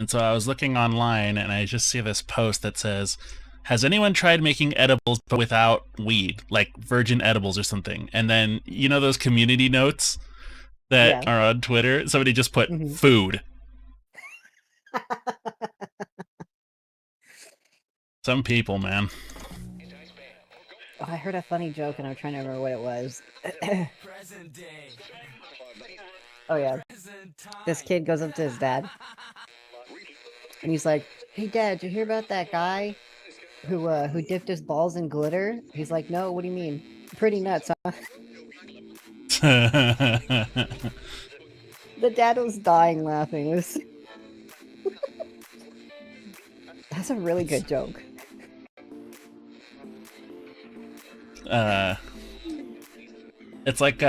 And so I was looking online and I just see this post that says, has anyone tried making edibles but without weed, like virgin edibles or something? And then, you know, those community notes that Yeah. are on Twitter? Somebody just put Mhm. food. Some people, man. Oh, I heard a funny joke and I'm trying to remember what it was. Present day. Oh yeah. Present This time. kid goes up to his dad and he's like, "Hey dad, did you hear about that guy who dipped his balls in glitter?" He's like, "No, what do you mean? Pretty nuts, huh?" The dad was dying laughing. That's a really good joke. It's like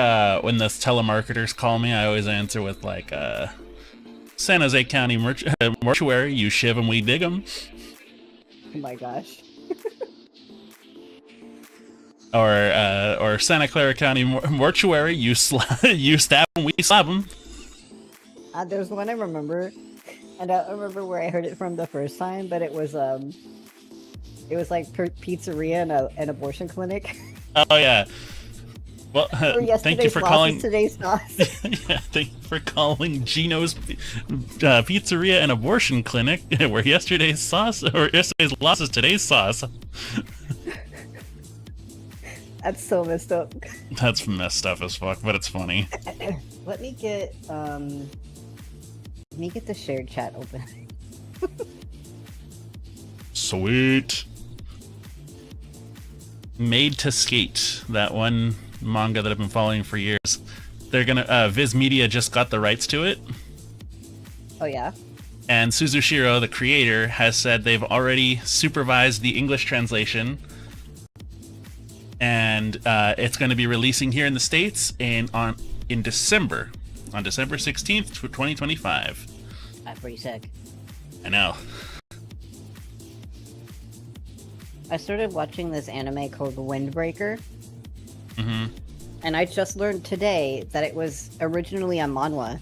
when those telemarketers call me, I always answer with like San Jose County mortuary, you shiv 'em, we dig 'em. Oh my gosh. Or Santa Clara County mortuary, you you stab 'em, we slap 'em. There's one I remember, and I don't remember where I heard it from the first time, but it was like pizzeria and an abortion clinic. Oh yeah. Well, thank you for calling. Today's sauce. Yeah, thank you for calling Gino's Pizzeria and Abortion Clinic, where yesterday's loss is today's sauce. That's so messed up. That's messed up as fuck, but it's funny. Let me get the shared chat open. Sweet. Made to Skate, that one manga that I've been following for years. They're gonna Viz Media just got the rights to it. Oh yeah. And Suzushiro, the creator, has said they've already supervised the English translation, and it's going to be releasing here in the States in December, on December 16th, 2025. That's pretty sick. I know. I started watching this anime called Windbreaker. Mm-hmm. And I just learned today that it was originally a manhwa,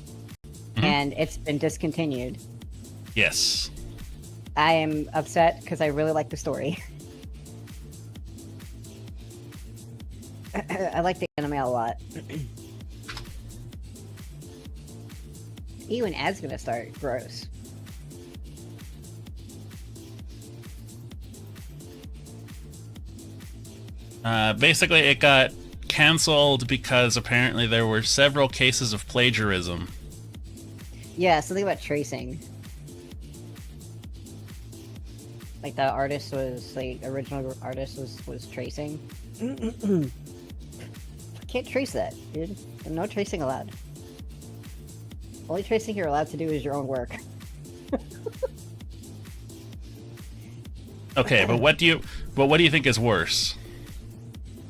and it's been discontinued. Yes. I am upset because I really like the story. I like the anime a lot. Ew, an ad's gonna start. Gross. Basically, it got canceled because apparently there were several cases of plagiarism. Yeah, something about tracing. Like the artist was, like, original artist was tracing. Can't trace that, dude. No tracing allowed. Only tracing you're allowed to do is your own work. Okay, but what do you think is worse?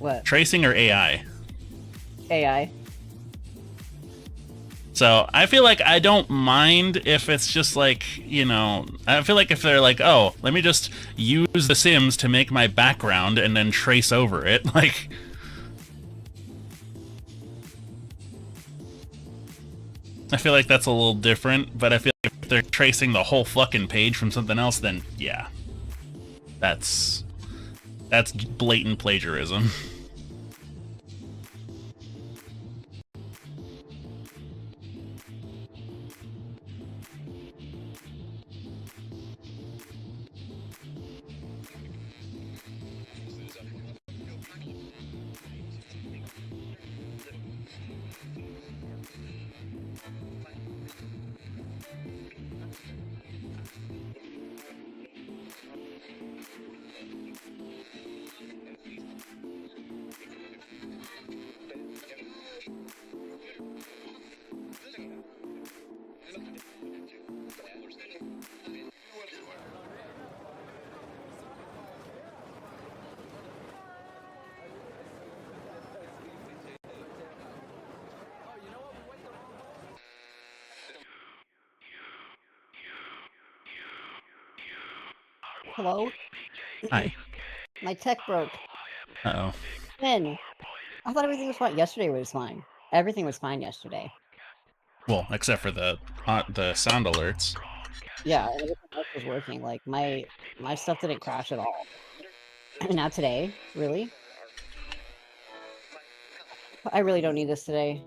What? Tracing or AI? AI. So I feel like I don't mind if it's just like, you know, I feel like if they're like, oh, let me just use The Sims to make my background and then trace over it, like... I feel like that's a little different, but I feel like if they're tracing the whole fucking page from something else, then yeah. That's blatant plagiarism. Hello? Hi. My tech broke. Uh-oh. When? I thought everything was fine. Yesterday was fine. Everything was fine yesterday. Well, except for the sound alerts. Yeah, and everything else was working. Like my stuff didn't crash at all. Not today, really. I really don't need this today.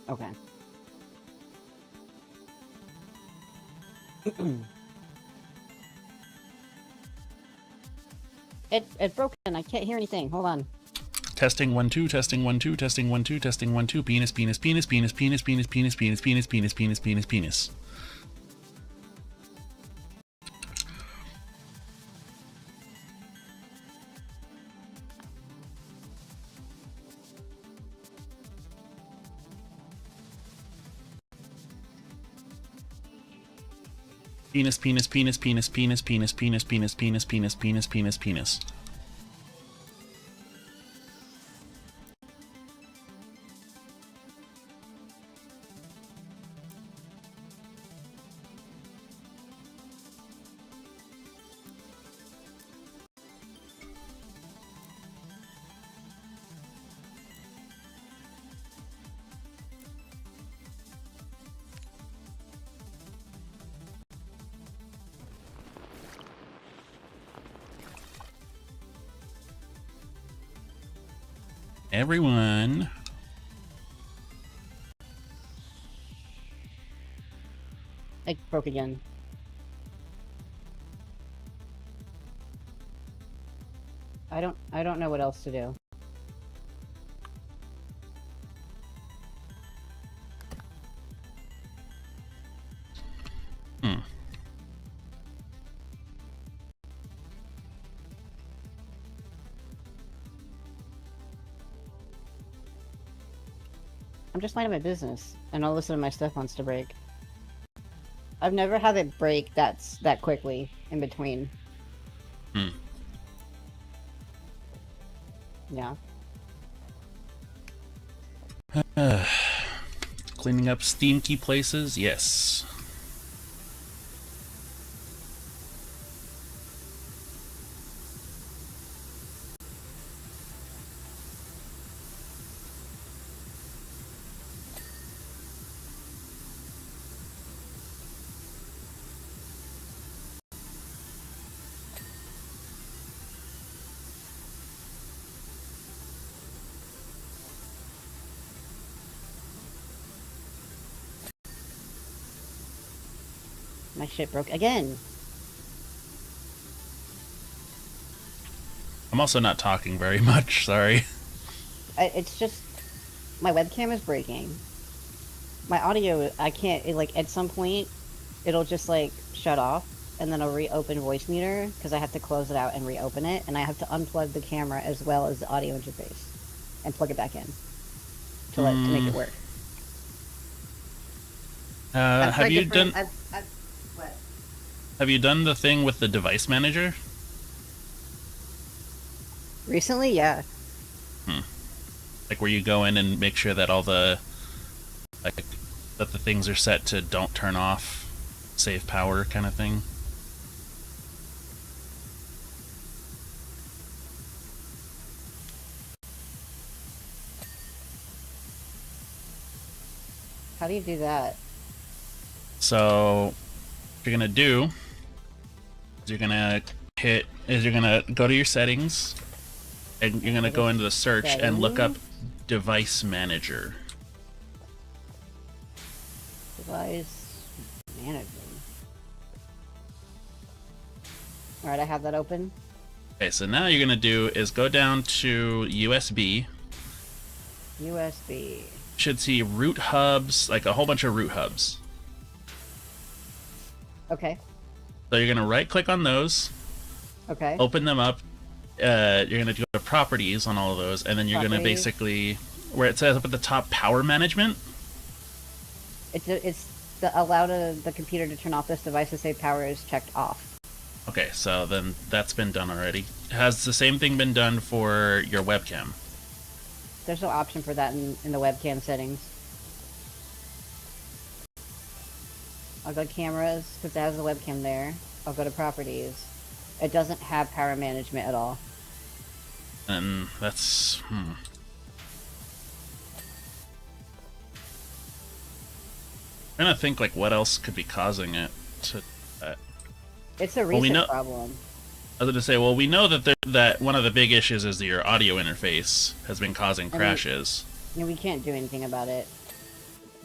Okay. It's broken. I can't hear anything. Hold on. Testing 1 2, testing 1 2, testing 1 2, testing 1 2. Penis, penis, penis, penis, penis, penis, penis, penis, penis, penis, penis, penis, penis. Penis, penis, penis, penis, penis, penis, penis, penis, penis, penis, penis, penis, penis. Everyone. It broke again. I don't know what else to do. I'm just minding my business, and all of a sudden my stuff wants to break. I've never had it break that quickly in between. Yeah. Cleaning up stinky places, yes. My shit broke again. I'm also not talking very much, sorry. It's just my webcam is breaking. My audio, I can't, like, at some point, it'll just, like, shut off, and then I'll reopen voice meter, because I have to close it out and reopen it, and I have to unplug the camera as well as the audio interface, and plug it back in, to make it work. Have you done... What? Have you done the thing with the device manager? Recently, yeah. Like where you go in and make sure that all the... like, that the things are set to don't turn off, save power kind of thing? How do you do that? So, what you're gonna do is you're gonna go to your settings, and you're gonna go into the search and look up device manager. Device manager. Alright, I have that open. Okay, so now you're gonna do is go down to USB. USB. Should see root hubs, like a whole bunch of root hubs. Okay. So you're gonna right click on those, Okay. open them up. You're gonna go to properties on all of those, and then you're gonna basically, where it says up at the top, power management. It's allow the computer to turn off this device to say power is checked off. Okay, so then that's been done already. Has the same thing been done for your webcam? There's no option for that in the webcam settings. I'll go cameras, because it has the webcam there. I'll go to properties. It doesn't have power management at all. And that's I'm trying to think like what else could be causing it to. It's a Well, we recent know- problem. I was going to say, well, we know that one of the big issues is that your audio interface has been causing crashes. You know, we can't do anything about it.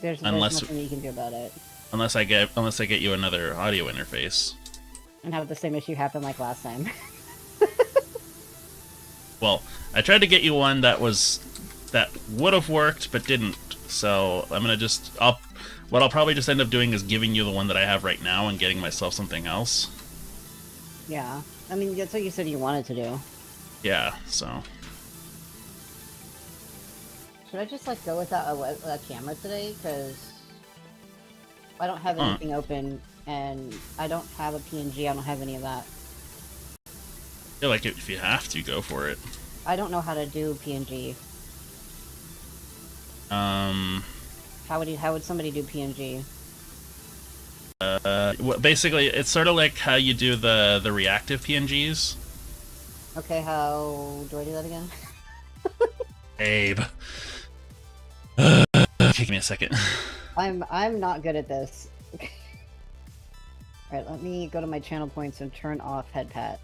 There's Unless- nothing you can do about it. Unless I get you another audio interface. And have the same issue happen like last time. Well, I tried to get you one that would have worked but didn't. So I'm gonna what I'll probably just end up doing is giving you the one that I have right now and getting myself something else. Yeah. I mean, that's what you said you wanted to do. Yeah. So. Should I just, like, go without a camera today? Because I don't have anything open, and I don't have a PNG, I don't have any of that. I feel like if you have to, go for it. I don't know how to do PNG. How would somebody do PNG? Basically, it's sort of like how you do the reactive PNGs. Okay, how do I do that again? Abe. Give me a second. I'm not good at this. Alright, let me go to my channel points and turn off head pat.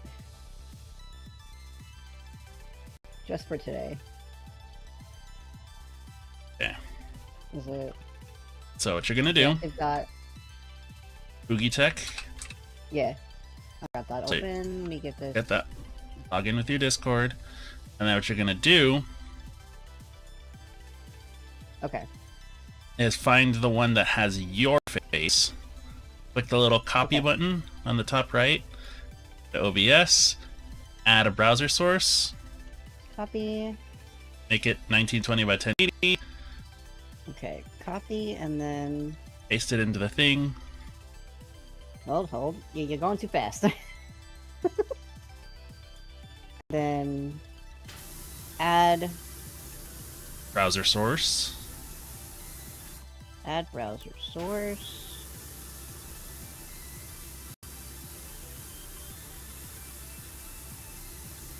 Just for today. Okay. Is it? So what you're gonna do? It's got. Boogie Tech. Yeah. I got that So open. Let me get this. Get that. Log in with your Discord, and then what you're gonna do Okay. is find the one that has your face. Click the little copy button on the top right. The OBS. Add a browser source. Copy. Make it 1920 by 1080. Okay. Copy and then. Paste it into the thing. Hold. You're going too fast. Then. Add. Browser source. Add browser source.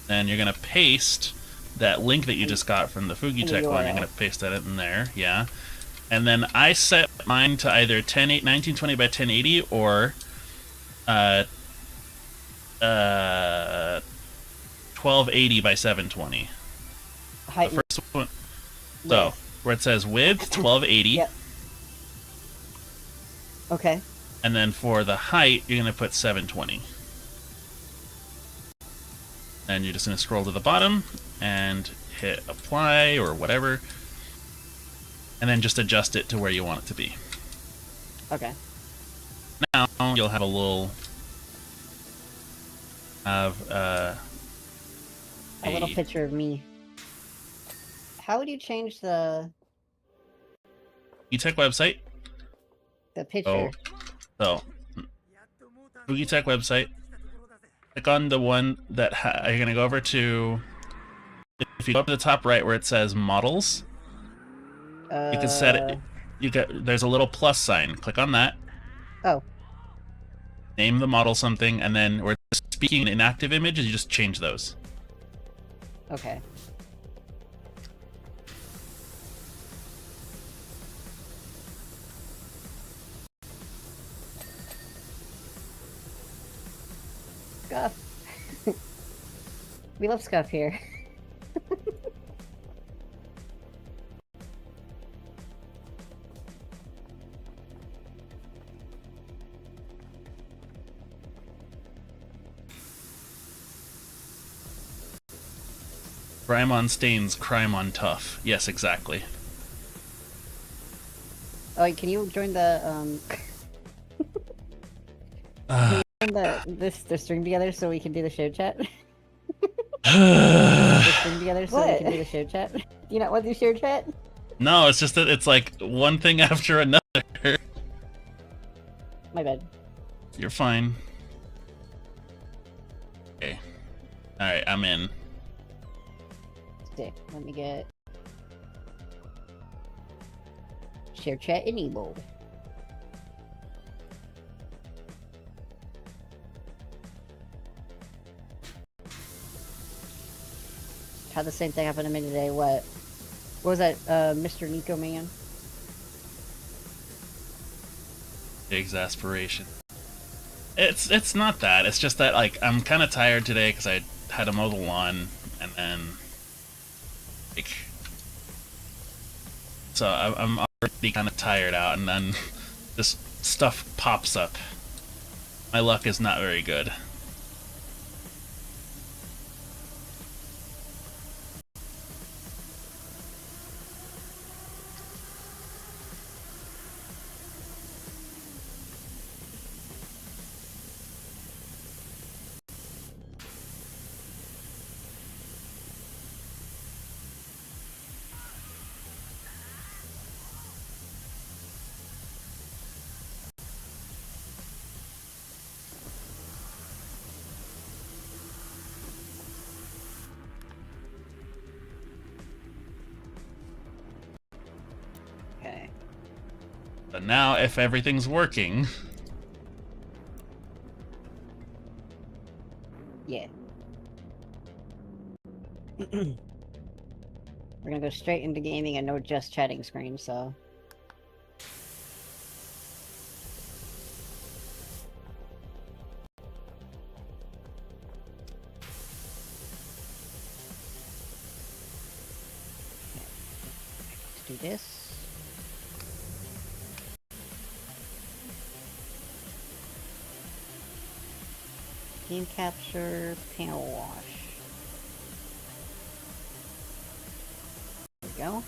Then you're gonna paste that link that you just got from the Fugi Tech one. You're gonna paste that in there, yeah. And then I set mine to either 1920 by 1080 or 1280 by 720. Height. The first one. So where it says width 1280. Yep. Okay. And then for the height, you're gonna put 720. And you're just gonna scroll to the bottom and hit apply or whatever, and then just adjust it to where you want it to be. Okay. Now you'll have a little picture of me. How would you change the Tech website. picture? So Fugi Tech website. Click on the one that you're gonna go over to. If you go up to the top right where it says models, you can set it. There's a little plus sign. Click on that. Oh. Name the model something, and then where it's speaking in active images, you just change those. Okay. Scuff. We love Scuff here. Grime on stains, crime on tough. Yes, exactly. Oh, can you join the Can you join the stream together so we can do the show chat? The stream together so we can do the show chat. Do you not want to do show chat? No, it's just that it's like one thing after another. My bad. You're fine. Okay. Alright, I'm in. Stick. Let me get share chat enabled. Had the same thing happen to me today. What was that, Mr. Nico Man? Exasperation. It's not that. It's just that, like, I'm kind of tired today because I had to mow the lawn, and then, like, so I'm already kind of tired out, and then this stuff pops up. My luck is not very good. Okay. But now, if everything's working, Yeah. We're gonna go straight into gaming and no just chatting screen, so... Let's do this. Game capture, panel wash. There we go.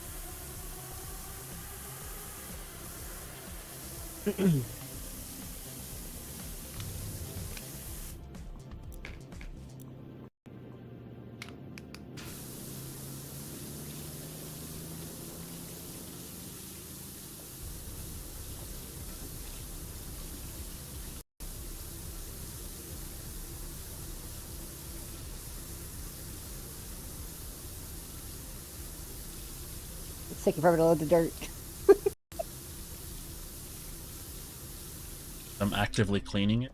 It's taking forever to load the dirt. I'm actively cleaning it.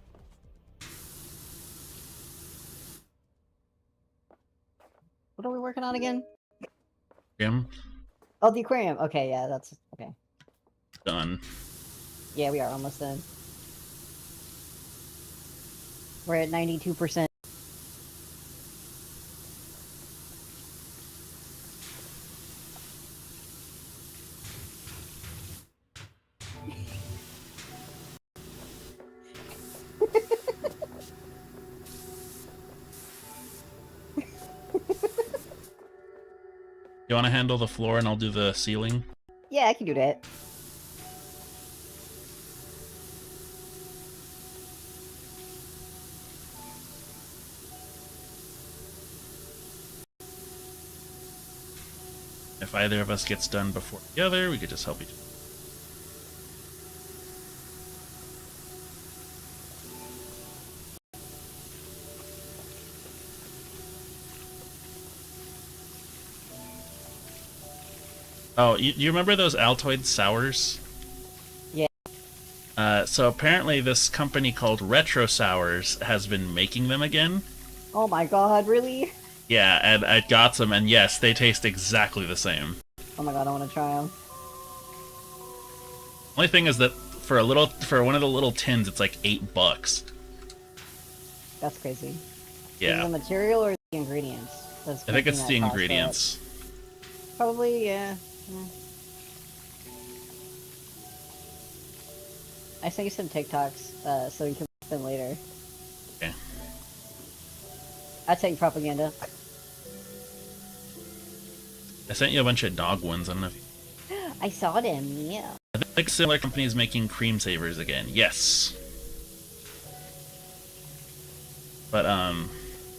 What are we working on again? Grim, Oh, the aquarium. Okay, yeah, that's... okay. done. Yeah, we are almost done. We're at 92%. You want to handle the floor and I'll do the ceiling? Yeah, I can do that. If either of us gets done before the other, we could just help each other. Oh, you remember those Altoid sours? Yeah. So apparently this company called Retro Sours has been making them again. Oh my god, really? Yeah, and I got some, and yes, they taste exactly the same. Oh my god, I want to try them. Only thing is that for one of the little tins, it's like $8. That's crazy. Yeah. Is it the material or the ingredients? That's I think making it's that the cost ingredients. up? Probably, yeah. I sent you some TikToks, so you can watch them later. Okay. I take propaganda. I sent you a bunch of dog ones. I don't know if you... I saw them, yeah. I think similar companies making cream savers again. Yes. But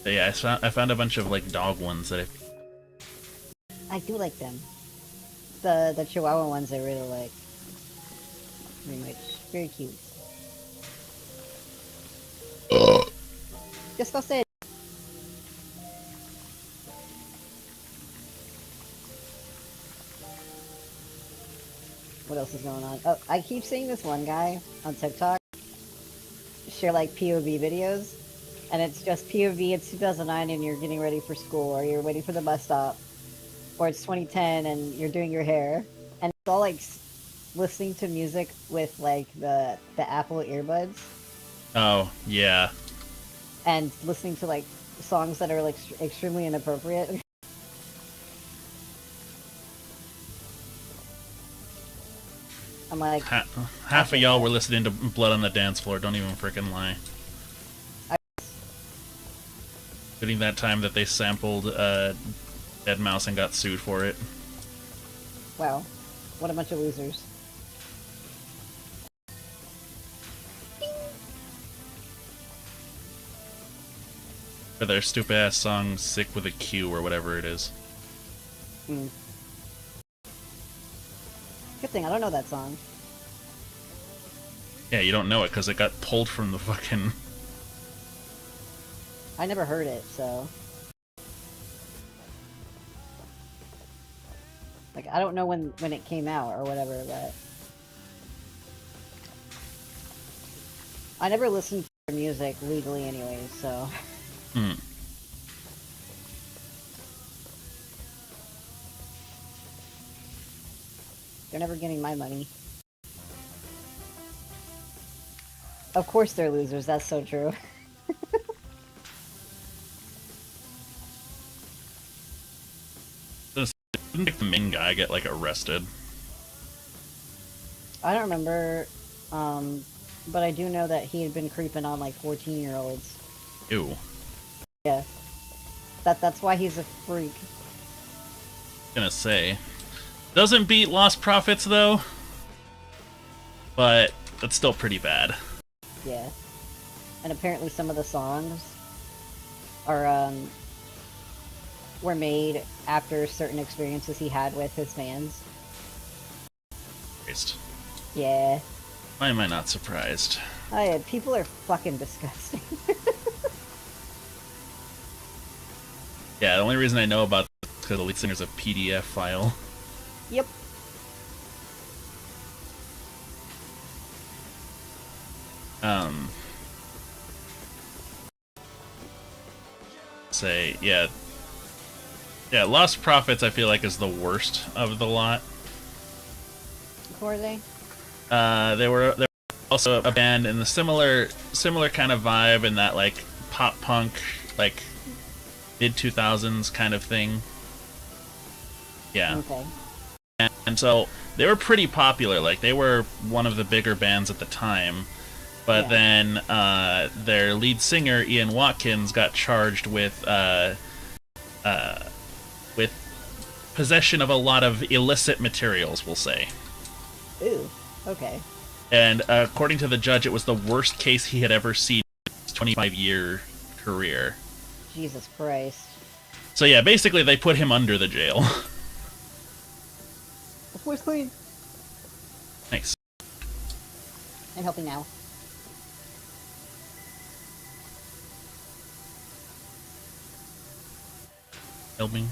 yeah, I found a bunch of like dog ones that I do like them. The Chihuahua ones I really like. Very much. Very cute. Disgusted! What else is going on? Oh, I keep seeing this one guy on TikTok share like POV videos, and it's just POV. It's 2009, and you're getting ready for school, or you're waiting for the bus stop, or it's 2010, and you're doing your hair, and it's all like listening to music with like the Apple earbuds, Oh, yeah. and listening to like songs that are like extremely inappropriate. I'm like, Half of y'all were listening to Blood on the Dance Floor, don't even freaking lie. Including that time that they sampled Dead Mouse and got sued for it. wow, what a bunch of losers. For their stupid ass song Sick with a Q or whatever it is. Hmm. Good thing I don't know that song. Yeah, you don't know it because it got pulled from the fucking... I never heard it, so like I don't know when it came out or whatever, but I never listened to their music legally anyway, so Hmm. they're never getting my money. Of course they're losers, that's so true. Didn't like the main guy get like arrested? I don't remember, but I do know that he had been creeping on like 14-year-olds. Ew. Yeah. That's why he's a freak. Gonna say. Doesn't beat Lost Prophets though. But that's still pretty bad. Yeah. And apparently some of the songs are were made after certain experiences he had with his fans. Christ. Yeah. Why am I not surprised? People are fucking disgusting. Yeah, the only reason I know about this is because the lead singer's a PDF file. Yep. Say, yeah. Yeah, Lost Prophets I feel like is the worst of the lot. Who are they? They were also a band in the similar kind of vibe in that like pop punk, like mid 2000s kind of thing. Yeah. Okay. And so they were pretty popular. Like they were one of the bigger bands at the time. But then their lead singer Ian Watkins got charged with possession of a lot of illicit materials, we'll say. Ooh. Okay. And according to the judge, it was the worst case he had ever seen in his 25-year career. Jesus Christ. So yeah, basically they put him under the jail. The floor's clean. Nice. I'm helping now. Helping.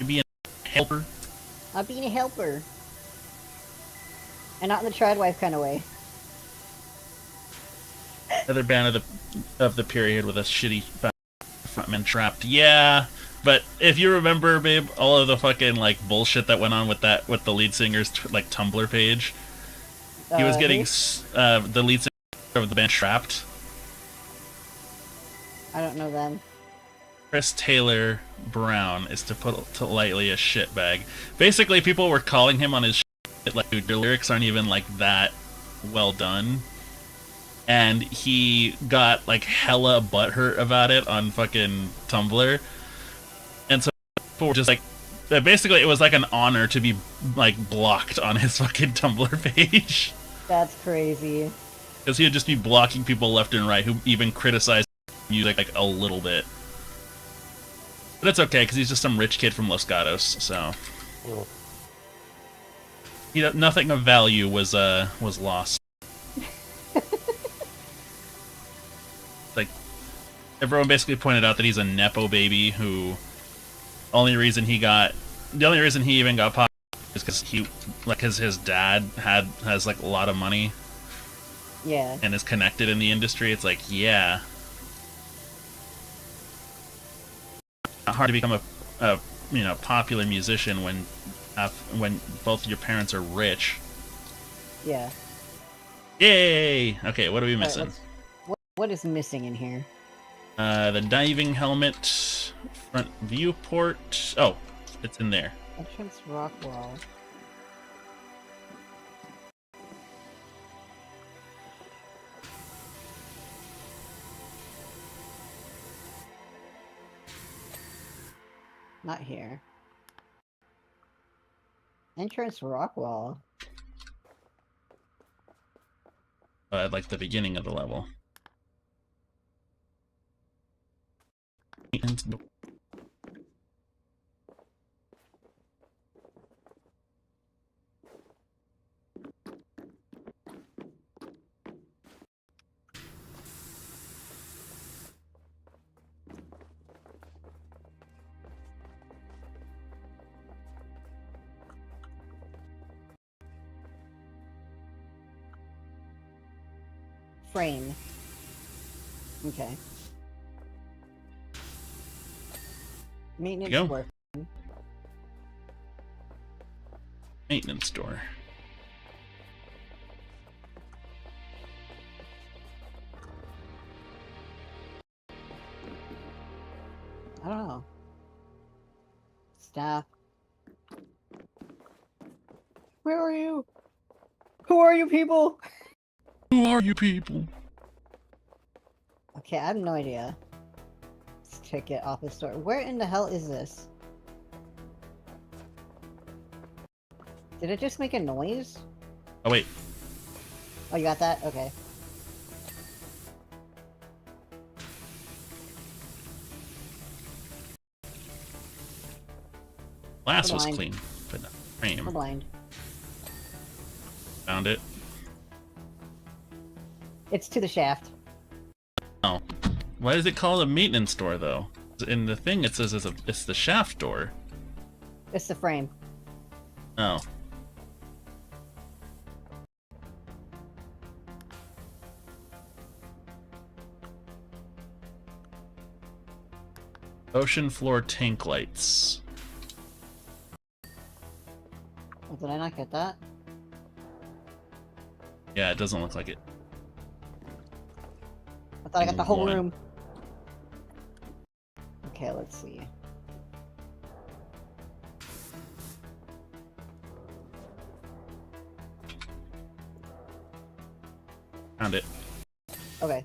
You be a helper. I'm being a helper. And not in the tradwife kind of way. Another band of the period with a shitty frontman trapped. Yeah, but if you remember, babe, all of the fucking like bullshit that went on with the lead singer's like Tumblr page, he was getting the lead singer of the band Trapped. I don't know them. Chris Taylor Brown is, to put it lightly, a shitbag. Basically, people were calling him on his shit, like, dude, your lyrics aren't even like that well done. And he got like hella butthurt about it on fucking Tumblr. And so people were just like, basically it was like an honor to be like blocked on his fucking Tumblr page. That's crazy. Because he would just be blocking people left and right who even criticized music like a little bit. But it's okay, because he's just some rich kid from Los Gatos, so... nothing of value was lost. Like, everyone basically pointed out that he's a Nepo baby who... The only reason he even got popular is because his dad has like a lot of money. Yeah. And is connected in the industry. It's like, yeah. not hard to become a popular musician when both your parents are rich. Yeah. Yay! Okay, what are we missing? What is missing in here? The diving helmet, front viewport. Oh, it's in there. Entrance rock wall. Not here. Entrance rock wall. At like the beginning of the level. Frame. Okay. Maintenance Go. work. Maintenance door. I don't know. Staff. Where are you? Who are you people? Who are you people? Okay, I have no idea. Ticket office store. Where in the hell is this? Did it just make a noise? Oh wait. Oh, you got that? Okay. Glass was Blind. clean, but not We're frame. blind. Found it. It's to the shaft. Oh. Why is it called a maintenance door though? In the thing it says it's the shaft door. It's the frame. Oh. Ocean floor tank lights. Oh, did I not get that? Yeah, it doesn't look like it. I thought I got the whole One. room. Okay, let's see. Found it. Okay.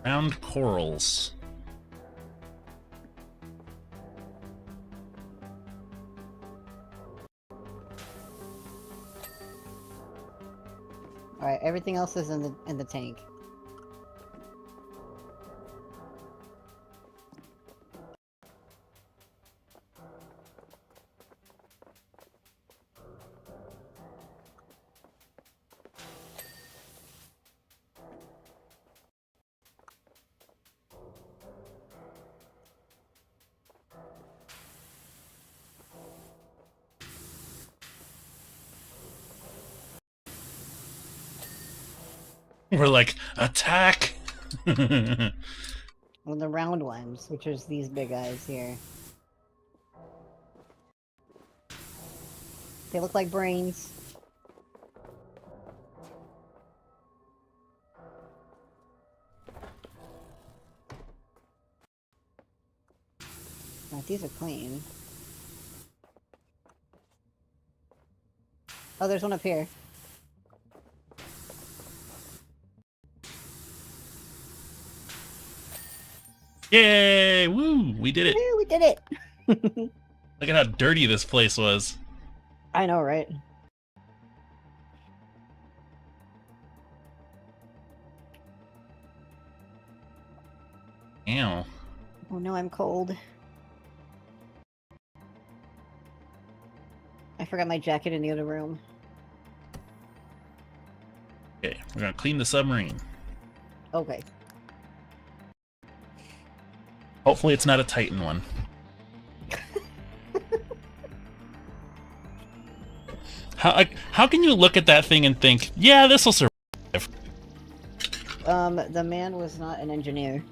Round corals. Alright, everything else is in the tank. We're like, attack! Well, the round ones, which is these big guys here. They look like brains. Right, these are clean. Oh, there's one up here. Yay! Woo! We did it! Woo, we did it! Look at how dirty this place was. I know, right? Ow. Oh no, I'm cold. I forgot my jacket in the other room. Okay, we're gonna clean the submarine. Okay. Hopefully it's not a Titan one. How can you look at that thing and think, yeah, this will survive? The man was not an engineer.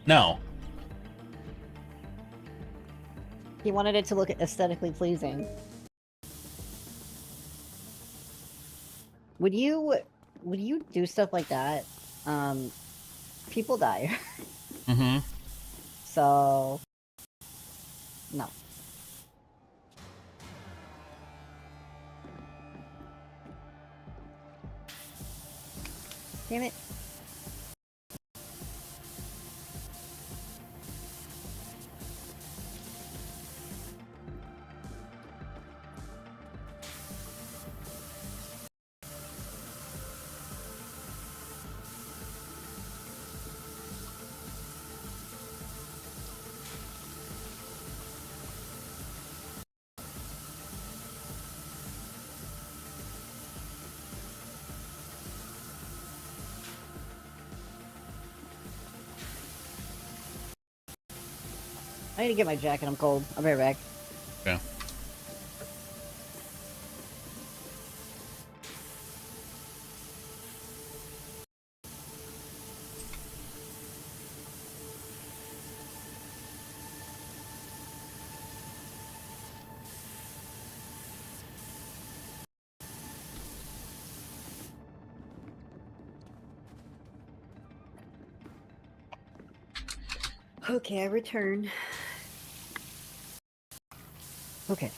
No, He wanted it to look aesthetically pleasing. Would you do stuff like that? People die. Mm-hmm. So no. Damn it. I need to get my jacket. I'm cold. I'll be right back. Yeah. Okay, I return. Okay.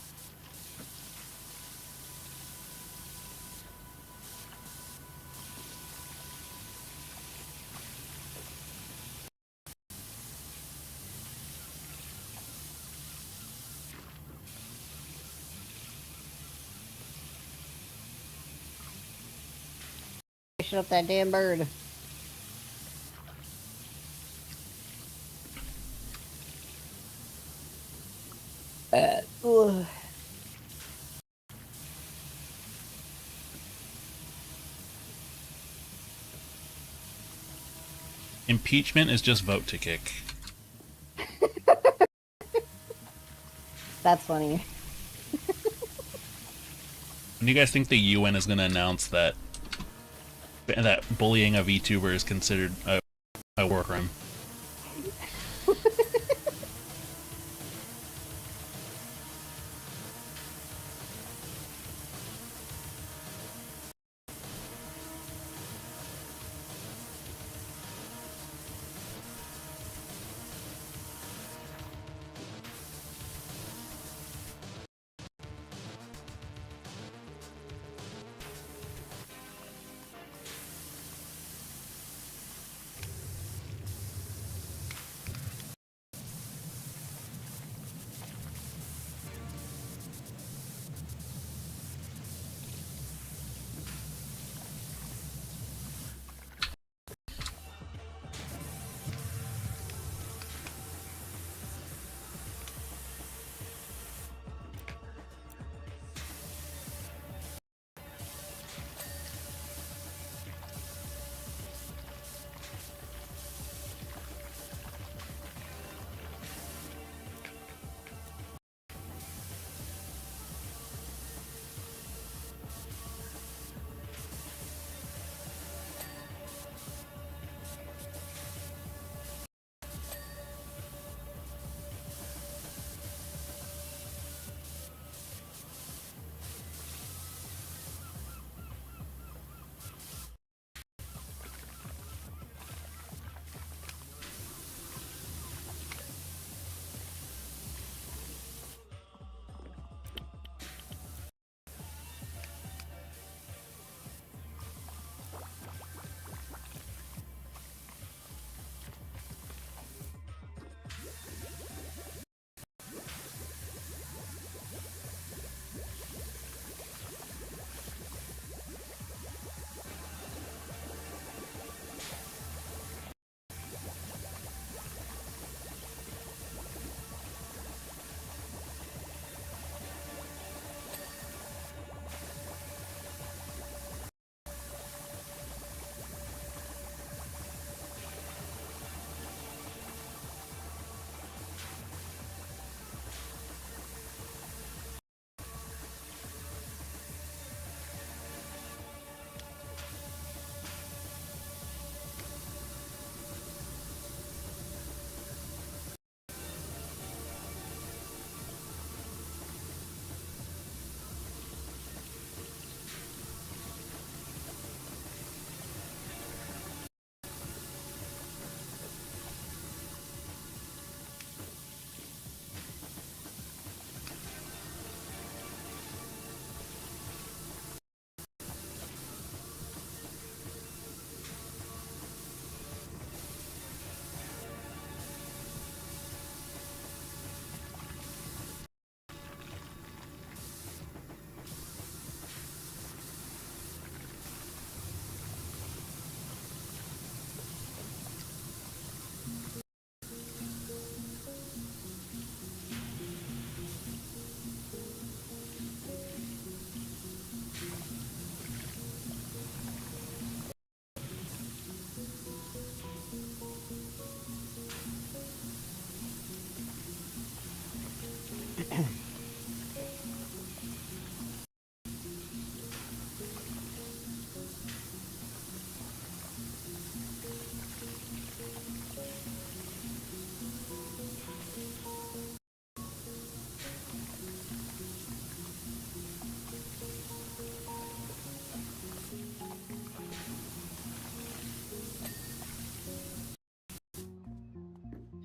Shut up that damn bird. Ugh. Impeachment is just vote to kick. That's funny. When do you guys think the UN is going to announce that bullying a VTuber is considered a war crime?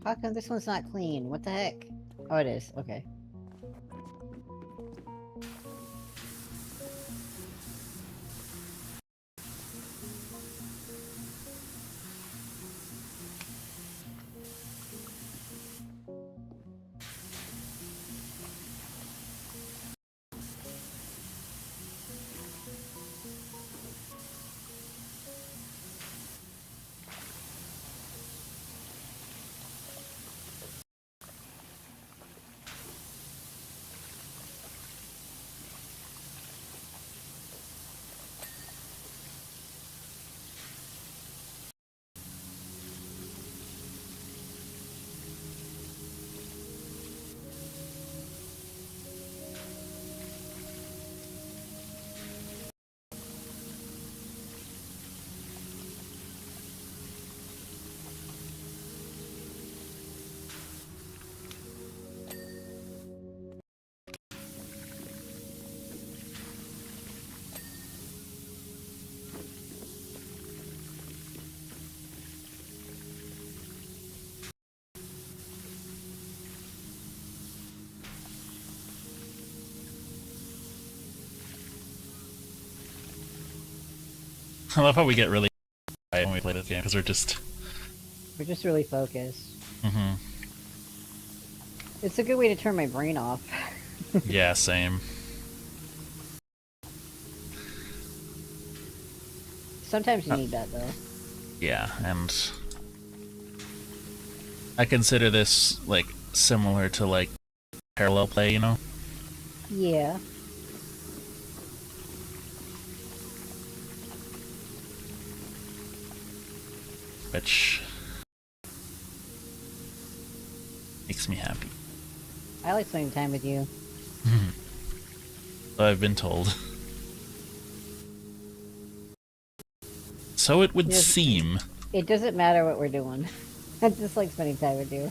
How come this one's not clean? What the heck? Oh, it is. Okay. I love how we get really quiet when we play this game because We're just really focused. Mm-hmm. It's a good way to turn my brain off. Yeah, same. Sometimes you need that, though. Yeah, and I consider this like similar to like parallel play, you know? Yeah. Which makes me happy. I like spending time with you. I've been told. So it would Yes. seem. It doesn't matter what we're doing. I just like spending time with you.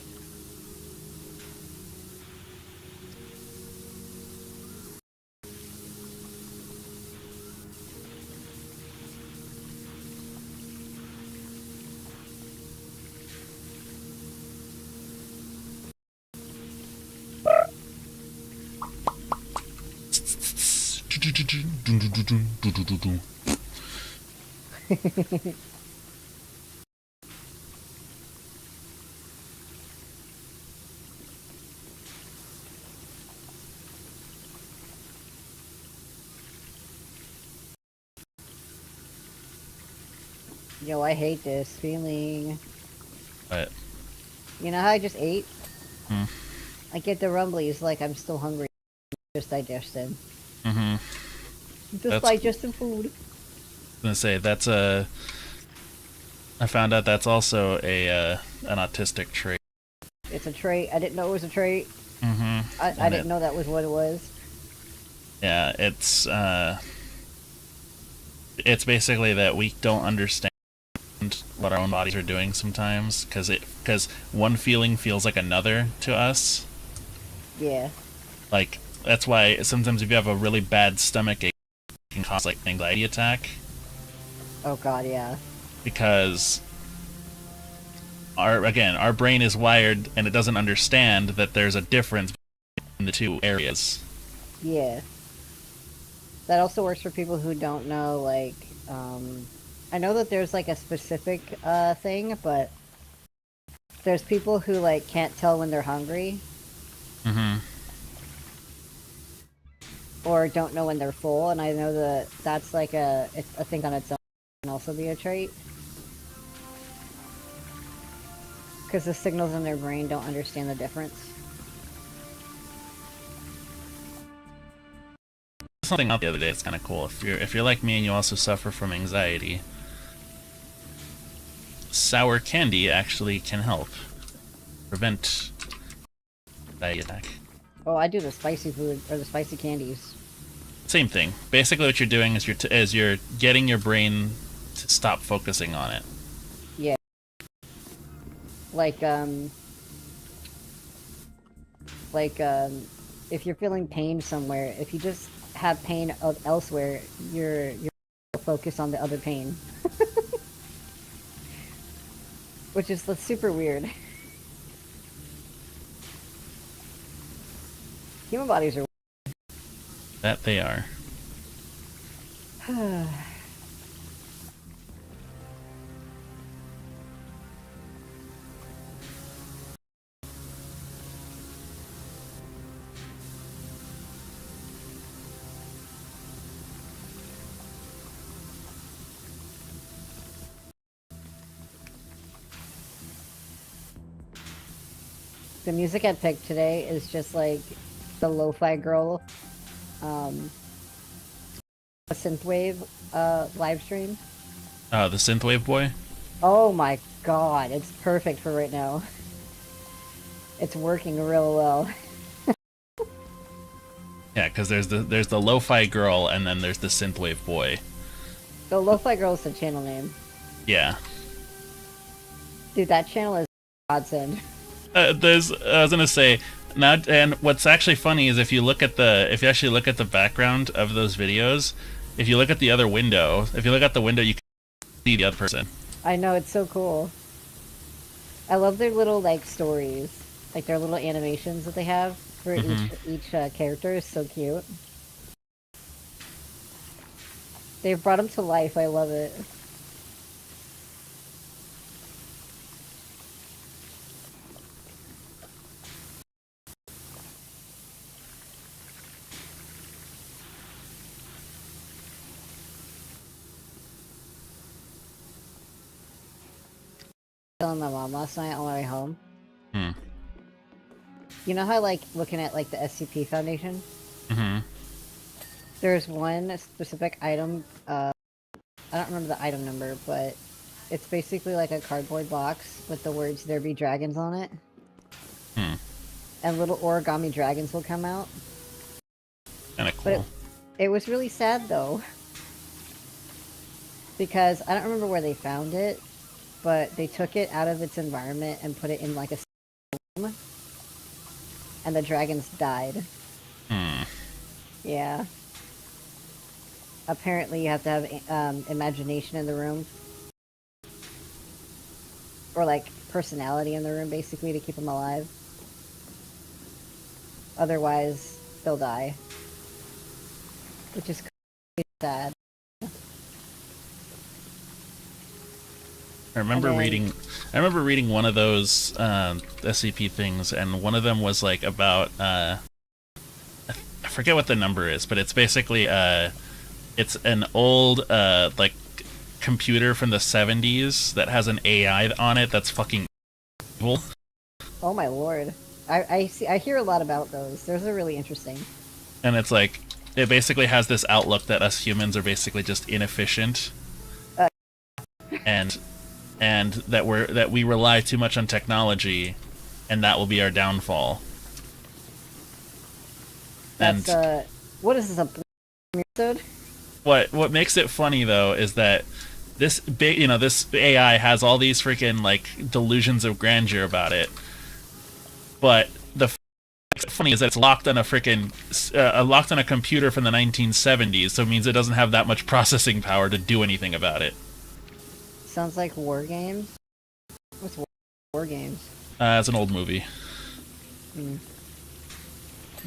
Yo, I hate this feeling. But You know how I just ate? Hmm. I get the rumblies like I'm still hungry. Just digesting. Mm-hmm. Just That's- digesting food. I'm gonna say that's a. I found out that's also a an autistic trait. It's a trait. I didn't know it was a trait. Mm-hmm. I didn't know that was what it was. Yeah, it's basically that we don't understand what our own bodies are doing sometimes because one feeling feels like another to us. Yeah. Like that's why sometimes if you have a really bad stomach ache, it can cause like an anxiety attack Oh god, yeah. because our brain is wired and it doesn't understand that there's a difference in the two areas. Yeah. That also works for people who don't know, like, I know that there's, like, a specific, thing, but there's people who, like, can't tell when they're hungry. Mm-hmm. Or don't know when they're full, and I know that that's, like, it's a thing on its own. Can also be a trait. Because the signals in their brain don't understand the difference. Something out the other day that's kind of cool. If you're like me and you also suffer from anxiety, sour candy actually can help prevent anxiety attack. Oh, I do the spicy food or the spicy candies. Same thing. Basically, what you're doing is you're getting your brain to stop focusing on it. Yeah. Like if you're feeling pain somewhere, if you just have pain elsewhere, you're focused on the other pain. Which is super weird. Human bodies are That they are. The music I picked today is just like the lo-fi girl a synthwave live stream. The synthwave boy. Oh my god, it's perfect for right now. It's working real well. Yeah, because there's the lo-fi girl and then there's the synthwave boy. The lo-fi girl is the channel name. Yeah. Dude, that channel is godsend. I was gonna say now, and what's actually funny is if you actually look at the background of those videos, if you look at the other window, if you look out the window, you can see the other person. I know, it's so cool. I love their little like stories, like their little animations that they have for each character is so cute. They've brought them to life. I love it. Telling my mom last night on my way home. You know how like looking at like the SCP Foundation? There's one specific item, I don't remember the item number, but it's basically like a cardboard box with the words "There be dragons" on it. And little origami dragons will come out. Kinda cool. But it was really sad though. Because I don't remember where they found it, but they took it out of its environment and put it in like a room. And the dragons died. Yeah. Apparently you have to have imagination in the room. Or like personality in the room basically to keep them alive. Otherwise they'll die. Which is sad. I remember reading one of those SCP things, and one of them was like about I forget what the number is, but it's basically it's an old like computer from the 70s that has an AI on it that's fucking evil. Oh my lord. I hear a lot about those. Those are really interesting. And it's like it basically has this outlook that us humans are basically just inefficient. And that we rely too much on technology, and that will be our downfall. That's what is this, a episode? What makes it funny though is that this AI has all these freaking like delusions of grandeur about it, but funny is that it's locked on a freaking locked on a computer from the 1970s, so it means it doesn't have that much processing power to do anything about it. Sounds like War Games. What's War Games? It's an old movie.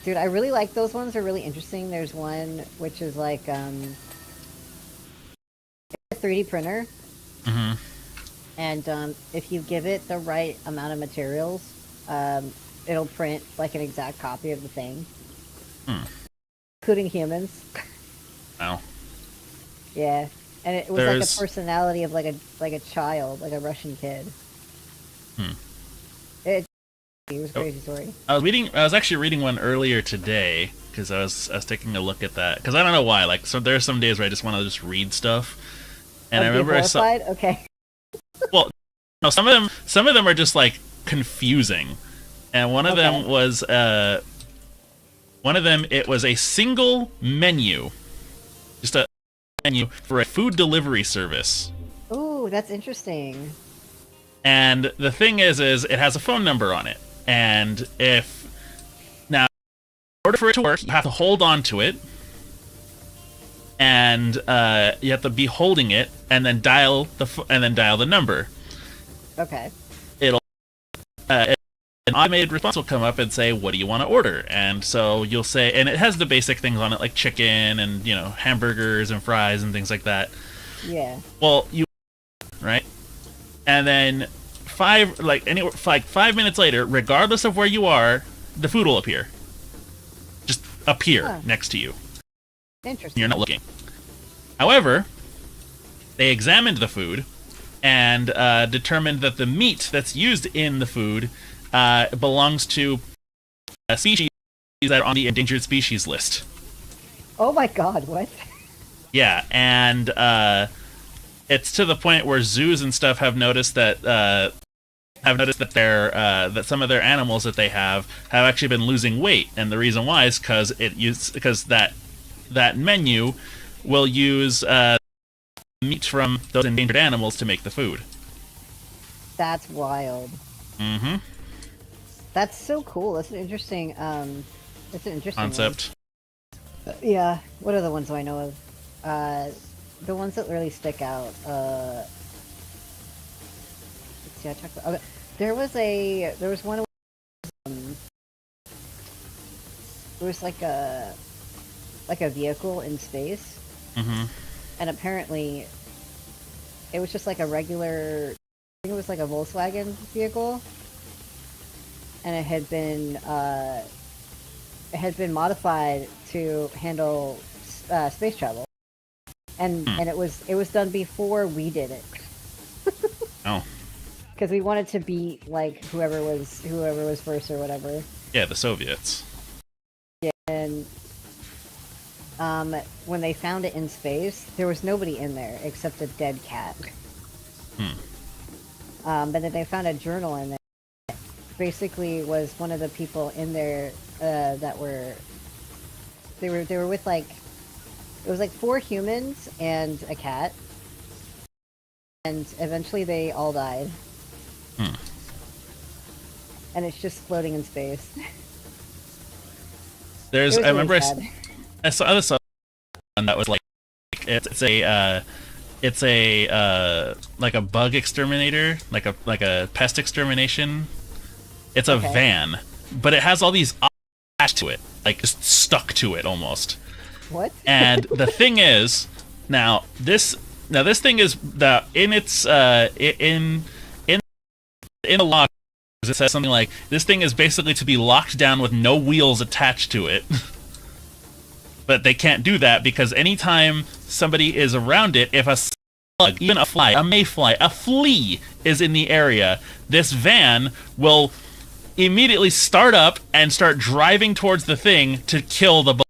Dude, I really like those ones. They're really interesting. There's one which is like a 3D printer. And if you give it the right amount of materials, it'll print like an exact copy of the thing. Including humans. Wow. Yeah. And it was like a personality of like a child, like a Russian kid. It was a crazy story. I was actually reading one earlier today because I was taking a look at that because I don't know why. Like, so there are some days where I just want to just read stuff, and I remember I saw. Okay. Well, no, some of them are just like confusing, and one of them was One of them, it was a single menu, just a menu for a food delivery service. Ooh, that's interesting. And the thing is it has a phone number on it. And in order for it to work, you have to hold on to it. And you have to be holding it, and then dial the number. Okay. An automated response will come up and say, "What do you want to order?" And so you'll say, and it has the basic things on it like chicken and hamburgers and fries and things like that. Yeah. Well, right, and then 5 minutes later, regardless of where you are, the food will appear. Just appear next to you. Interesting. You're not looking. However, they examined the food and determined that the meat that's used in the food belongs to a species that are on the endangered species list. Oh my god, what? Yeah, and it's to the point where zoos and stuff have noticed that that some of their animals that they have actually been losing weight, and the reason why is because that menu will use meat from those endangered animals to make the food. That's wild. Mm-hmm. That's so cool. That's an interesting Concept. One. Yeah. What are the ones I know of? The ones that really stick out. Let's see. I talked about. Okay. There was one. There was like a vehicle in space. Mm-hmm. And apparently, it was just like a regular. I think it was like a Volkswagen vehicle, and it had been modified to handle space travel, and it was done before we did it. Oh. Because we wanted to beat like whoever was first or whatever. Yeah, the Soviets. Yeah, and when they found it in space, there was nobody in there except a dead cat. But then they found a journal in there. Basically, was one of the people in there that were with like it was like 4 humans and a cat, and eventually they all died. And it's just floating in space. I remember sad. I saw this one that was like it's a like a bug exterminator, like a pest extermination. It's a van, but it has all these attached to it, like just stuck to it almost. What? And the thing is, this thing is in the law, it says something like this thing is basically to be locked down with no wheels attached to it. But they can't do that because anytime somebody is around it, if a slug, even a fly, a mayfly, a flea is in the area, this van will immediately start up and start driving towards the thing to kill the bug.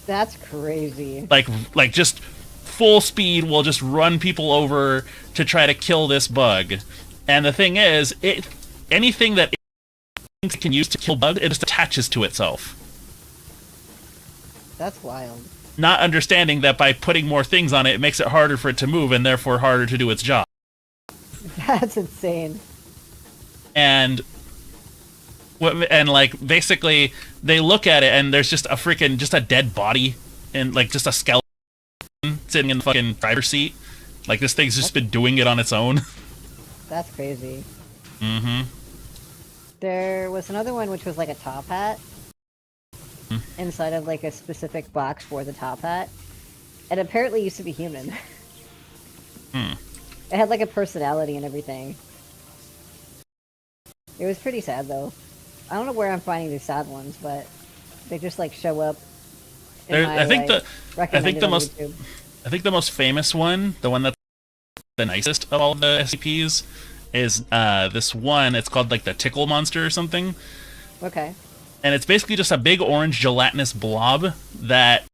That's crazy. Like just full speed will just run people over to try to kill this bug. And the thing is, anything that it can use to kill bugs, it just attaches to itself. That's wild. Not understanding that by putting more things on it, it makes it harder for it to move and therefore harder to do its job. That's insane. And like basically they look at it and there's just a dead body and like just a skeleton sitting in the fucking driver's seat. Like this thing's just been doing it on its own. That's crazy. Mm-hmm. There was another one which was like a top hat. Inside of like a specific box for the top hat, and apparently used to be human. It had like a personality and everything. It was pretty sad though. I don't know where I'm finding these sad ones, but they just like show up. I think the most famous one, the one that's the nicest of all the SCPs, is this one. It's called like the Tickle Monster or something. Okay. And it's basically just a big orange gelatinous blob that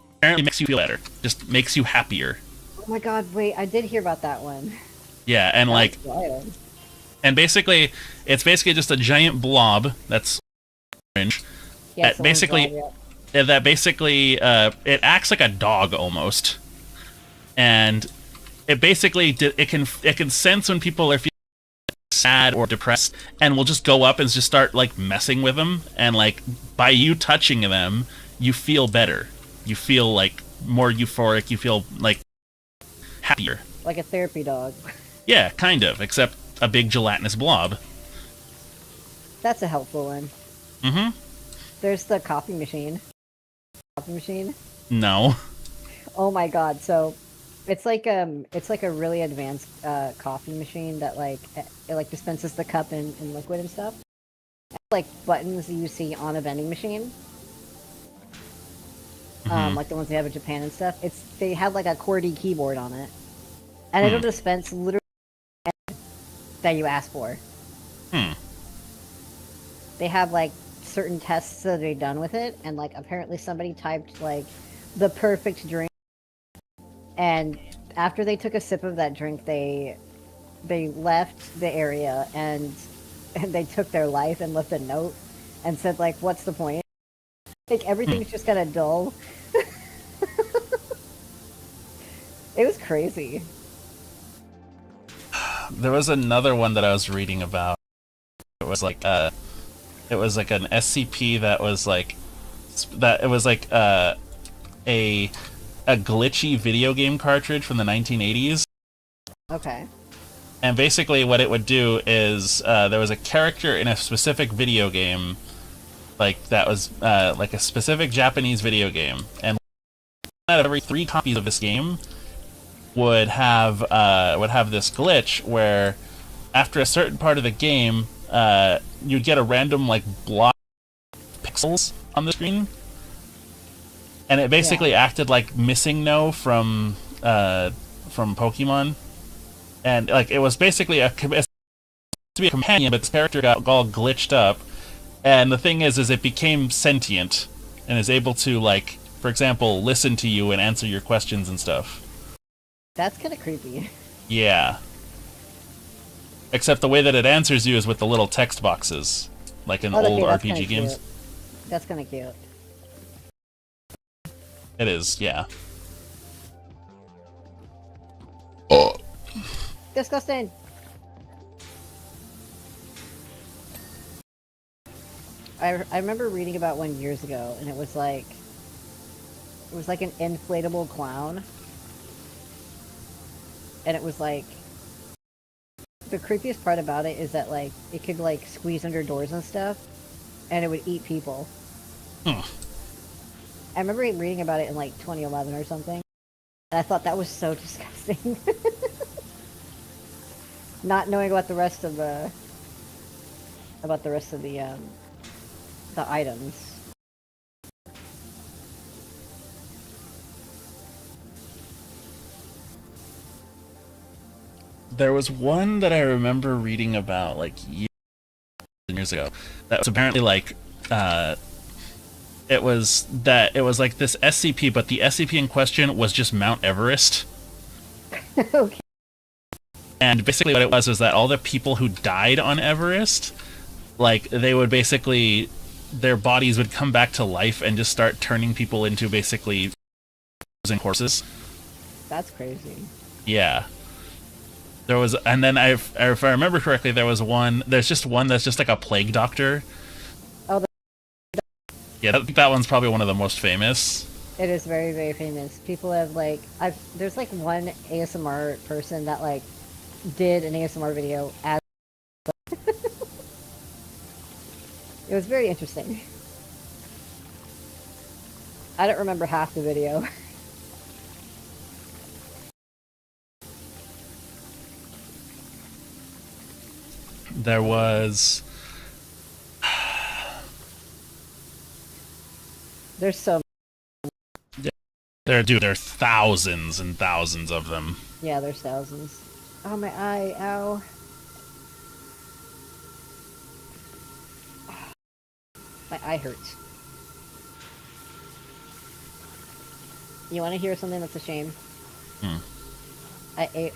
apparently makes you feel better. Just makes you happier. Oh my god, wait, I did hear about that one. Yeah, and That's wild. And basically, it's basically just a giant blob that's orange Yeah, That basically, it acts like a dog almost, and it basically it can sense when people are feeling sad or depressed, and will just go up and just start like messing with them, and like by you touching them, you feel better. You feel like more euphoric. You feel like happier. Like a therapy dog. Yeah, kind of, except a big gelatinous blob. That's a helpful one. Mm-hmm. There's the coffee machine. Coffee machine. No. Oh my god! So, it's like a really advanced coffee machine that like it like dispenses the cup in liquid and stuff. It's like buttons you see on a vending machine. Like the ones they have in Japan and stuff. They have like a QWERTY keyboard on it, and it'll dispense literally that you ask for. They have like certain tests that they've done with it, and like apparently somebody typed like the perfect drink, and after they took a sip of that drink, they left the area and they took their life and left a note and said like, "What's the point? Like everything's just kind of dull." It was crazy. There was another one that I was reading about. It was like an SCP that was like a glitchy video game cartridge from the 1980s. Okay. And basically what it would do is there was a character in a specific video game, like that was like a specific Japanese video game, and out of every 3 copies of this game would have this glitch where after a certain part of the game you'd get a random like block of pixels on the screen, and it basically acted like Missing No from Pokemon, and like it was basically to be a companion, but this character got all glitched up, and the thing is it became sentient and is able to, like, for example, listen to you and answer your questions and stuff. That's kind of creepy. Yeah. Except the way that it answers you is with the little text boxes, like in old RPG games. Cute. That's kind of cute. It is, yeah. Disgusting. I remember reading about one years ago, and it was like an inflatable clown, and it was like the creepiest part about it is that like it could like squeeze under doors and stuff, and it would eat people. I remember reading about it in like 2011 or something, and I thought that was so disgusting. Not knowing about the rest of the items. There was one that I remember reading about like years ago that was apparently like it was like this SCP, but the SCP in question was just Mount Everest. Okay. And basically what it was that all the people who died on Everest, like, they would basically, their bodies would come back to life and just start turning people into basically horses. That's crazy. Yeah. There was, and then if I remember correctly, there's just one that's just like a plague doctor. Oh, yeah, that one's probably one of the most famous. it is very, very famous. People have like, there's like one ASMR person that like did an ASMR video as it was very interesting. I don't remember half the video. There was... There's so there are thousands and thousands of them. yeah, there's thousands. Oh, my eye, ow. My eye hurts. You want to hear something that's a shame? I ate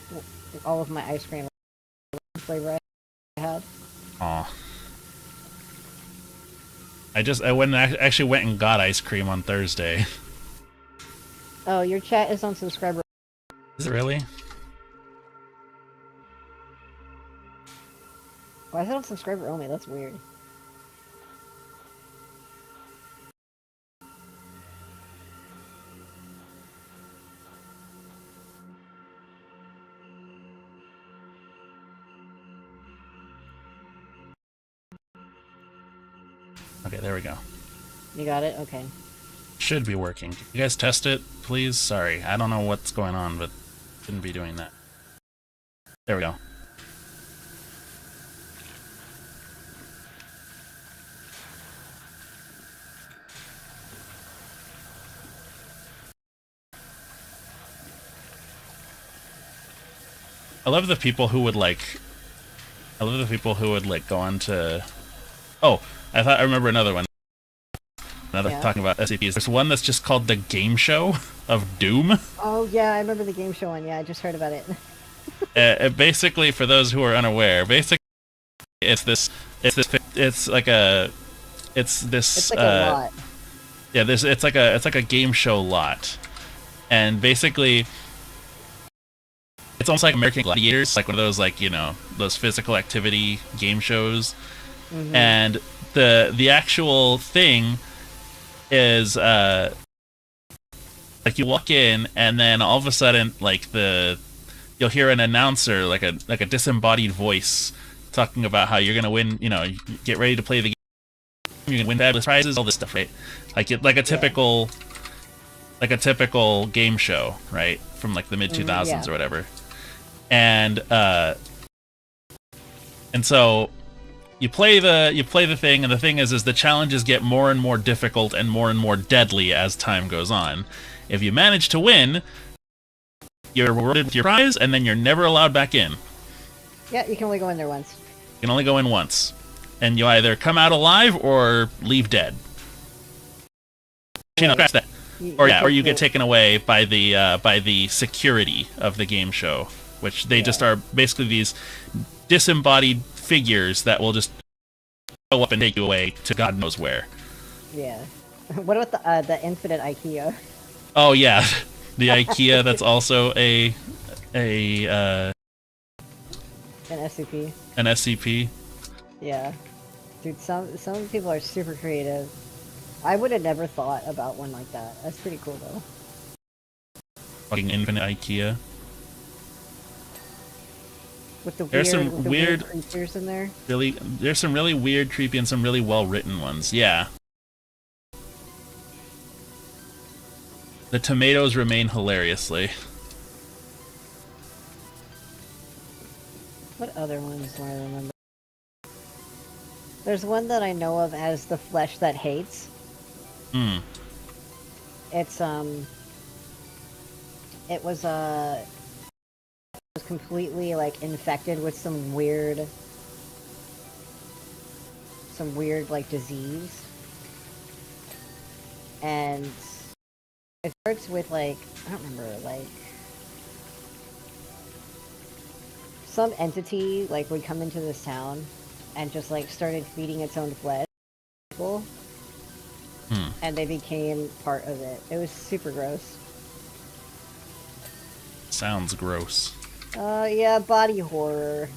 all of my ice cream flavor I had. Aw. actually went and got ice cream on Thursday. Oh, your chat is on subscriber. Is it really? Why is it on subscriber only? That's weird. Okay, there we go. You got it? Okay. Should be working. Can you guys test it, please? Sorry, I don't know what's going on, but shouldn't be doing that. There we go. I love the people who would go on to. Oh, I remember another one. Talking about SCPs. There's one that's just called the Game Show of Doom. Oh yeah, I remember the game show one. Yeah, I just heard about it. Basically, for those who are unaware, it's like a lot. Yeah, it's like a game show lot, and basically, it's almost like American Gladiators, like one of those those physical activity game shows, and the actual thing is like you walk in and then all of a sudden you'll hear an announcer like a disembodied voice talking about how you're gonna win, get ready to play the game, you're gonna win fabulous prizes, all this stuff, right? Like a typical game show, right, from like the mid 2000s or whatever. And so you play the thing, and the thing is the challenges get more and more difficult and more deadly as time goes on. If you manage to win, you're rewarded with your prize, and then you're never allowed back in. Yeah, you can only go in there once. You can only go in once, and you either come out alive or leave dead. Scratch that. Or you get taken away by the security of the game show, which they just are basically these disembodied figures that will just go up and take you away to God knows where. Yeah. What about the infinite IKEA? Oh yeah, the IKEA. That's also an SCP. An SCP. Yeah, dude. Some people are super creative. I would have never thought about one like that. That's pretty cool though. Fucking infinite IKEA. With the there's some weird creatures in there. There's some really weird, creepy, and some really well written ones. Yeah. The tomatoes remain hilariously. What other ones do I remember? There's one that I know of as the flesh that hates. It's it was completely like infected with some weird like disease, and it starts with like, I don't remember, like some entity like would come into this town and just like started feeding its own flesh to people, and they became part of it. It was super gross. Sounds gross. Yeah, body horror.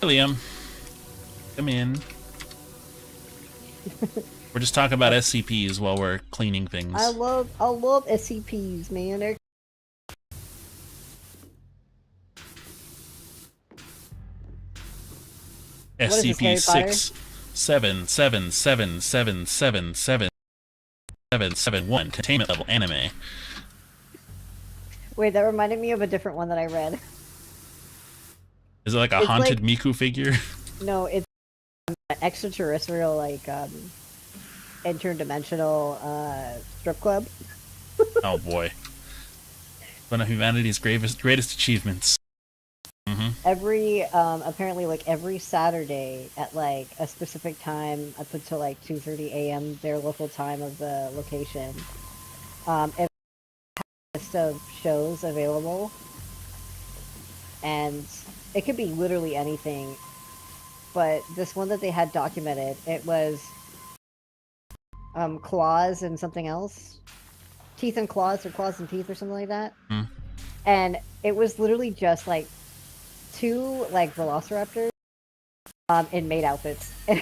Liam, come in. We're just talking about SCPs while we're cleaning things. I love SCPs, man. They're... SCP 67777777771 containment level anime. Wait, that reminded me of a different one that I read. Is it like a haunted Miku figure? No, it's an extraterrestrial, like, interdimensional, strip club. Oh boy. One of humanity's greatest achievements. Apparently, like, every Saturday at, like, a specific time, up until, like, 2:30 a.m., their local time of the location, it list of shows available, and it could be literally anything, but this one that they had documented, it was claws and something else. Teeth and claws, or claws and teeth, or something like that. Mm. And it was literally just like 2 like velociraptors in maid outfits. And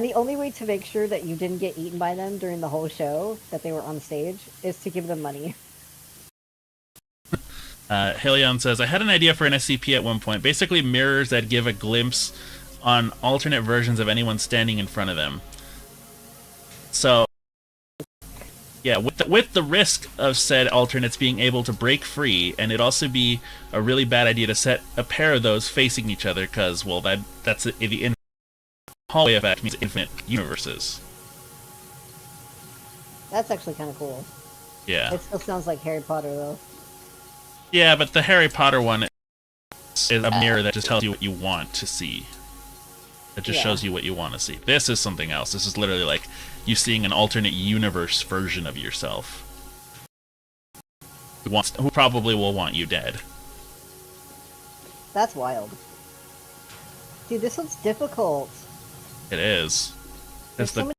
the only way to make sure that you didn't get eaten by them during the whole show that they were on stage is to give them money. Helion says, I had an idea for an SCP at one point. Basically mirrors that give a glimpse on alternate versions of anyone standing in front of them. So, yeah, with the risk of said alternates being able to break free, and it'd also be a really bad idea to set a pair of those facing each other, because, well, that's the hallway effect means infinite universes. That's actually kind of cool. Yeah. It still sounds like Harry Potter, though. Yeah, but the Harry Potter one is a mirror that just tells you what you want to see. It just shows you what you want to see. This is something else. This is literally like you seeing an alternate universe version of yourself. Who probably will want you dead. That's wild. Dude, this one's difficult. It is. There's so many...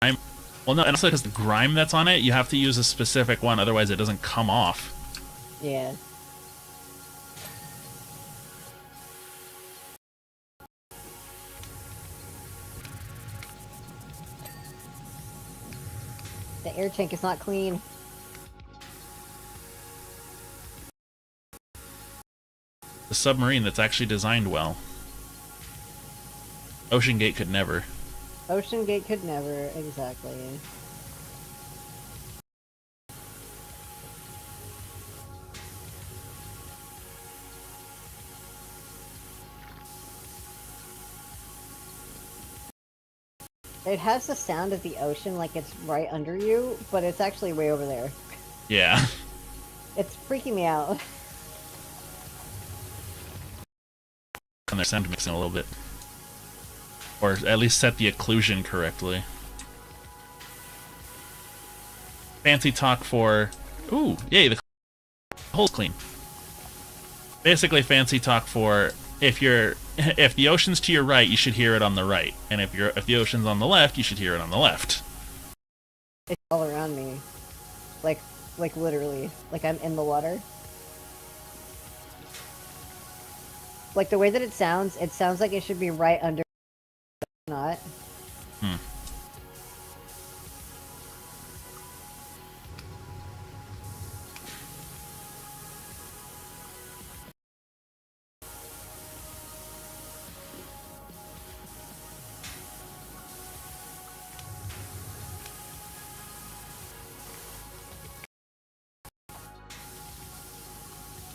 grime. Well, no, and also because the grime that's on it, you have to use a specific one, otherwise it doesn't come off. Yeah. The air tank is not clean. The submarine that's actually designed well. Ocean Gate could never. Ocean Gate could never, exactly. It has the sound of the ocean like it's right under you, but it's actually way over there. Yeah. It's freaking me out. And their sound mixing a little bit. Or at least set the occlusion correctly. Fancy talk for... Ooh, yay, the hole's clean. Basically fancy talk for if the ocean's to your right, you should hear it on the right. And if the ocean's on the left, you should hear it on the left. It's all around me. Like literally. Like I'm in the water. Like the way that it sounds like it should be right under. Not. Hmm.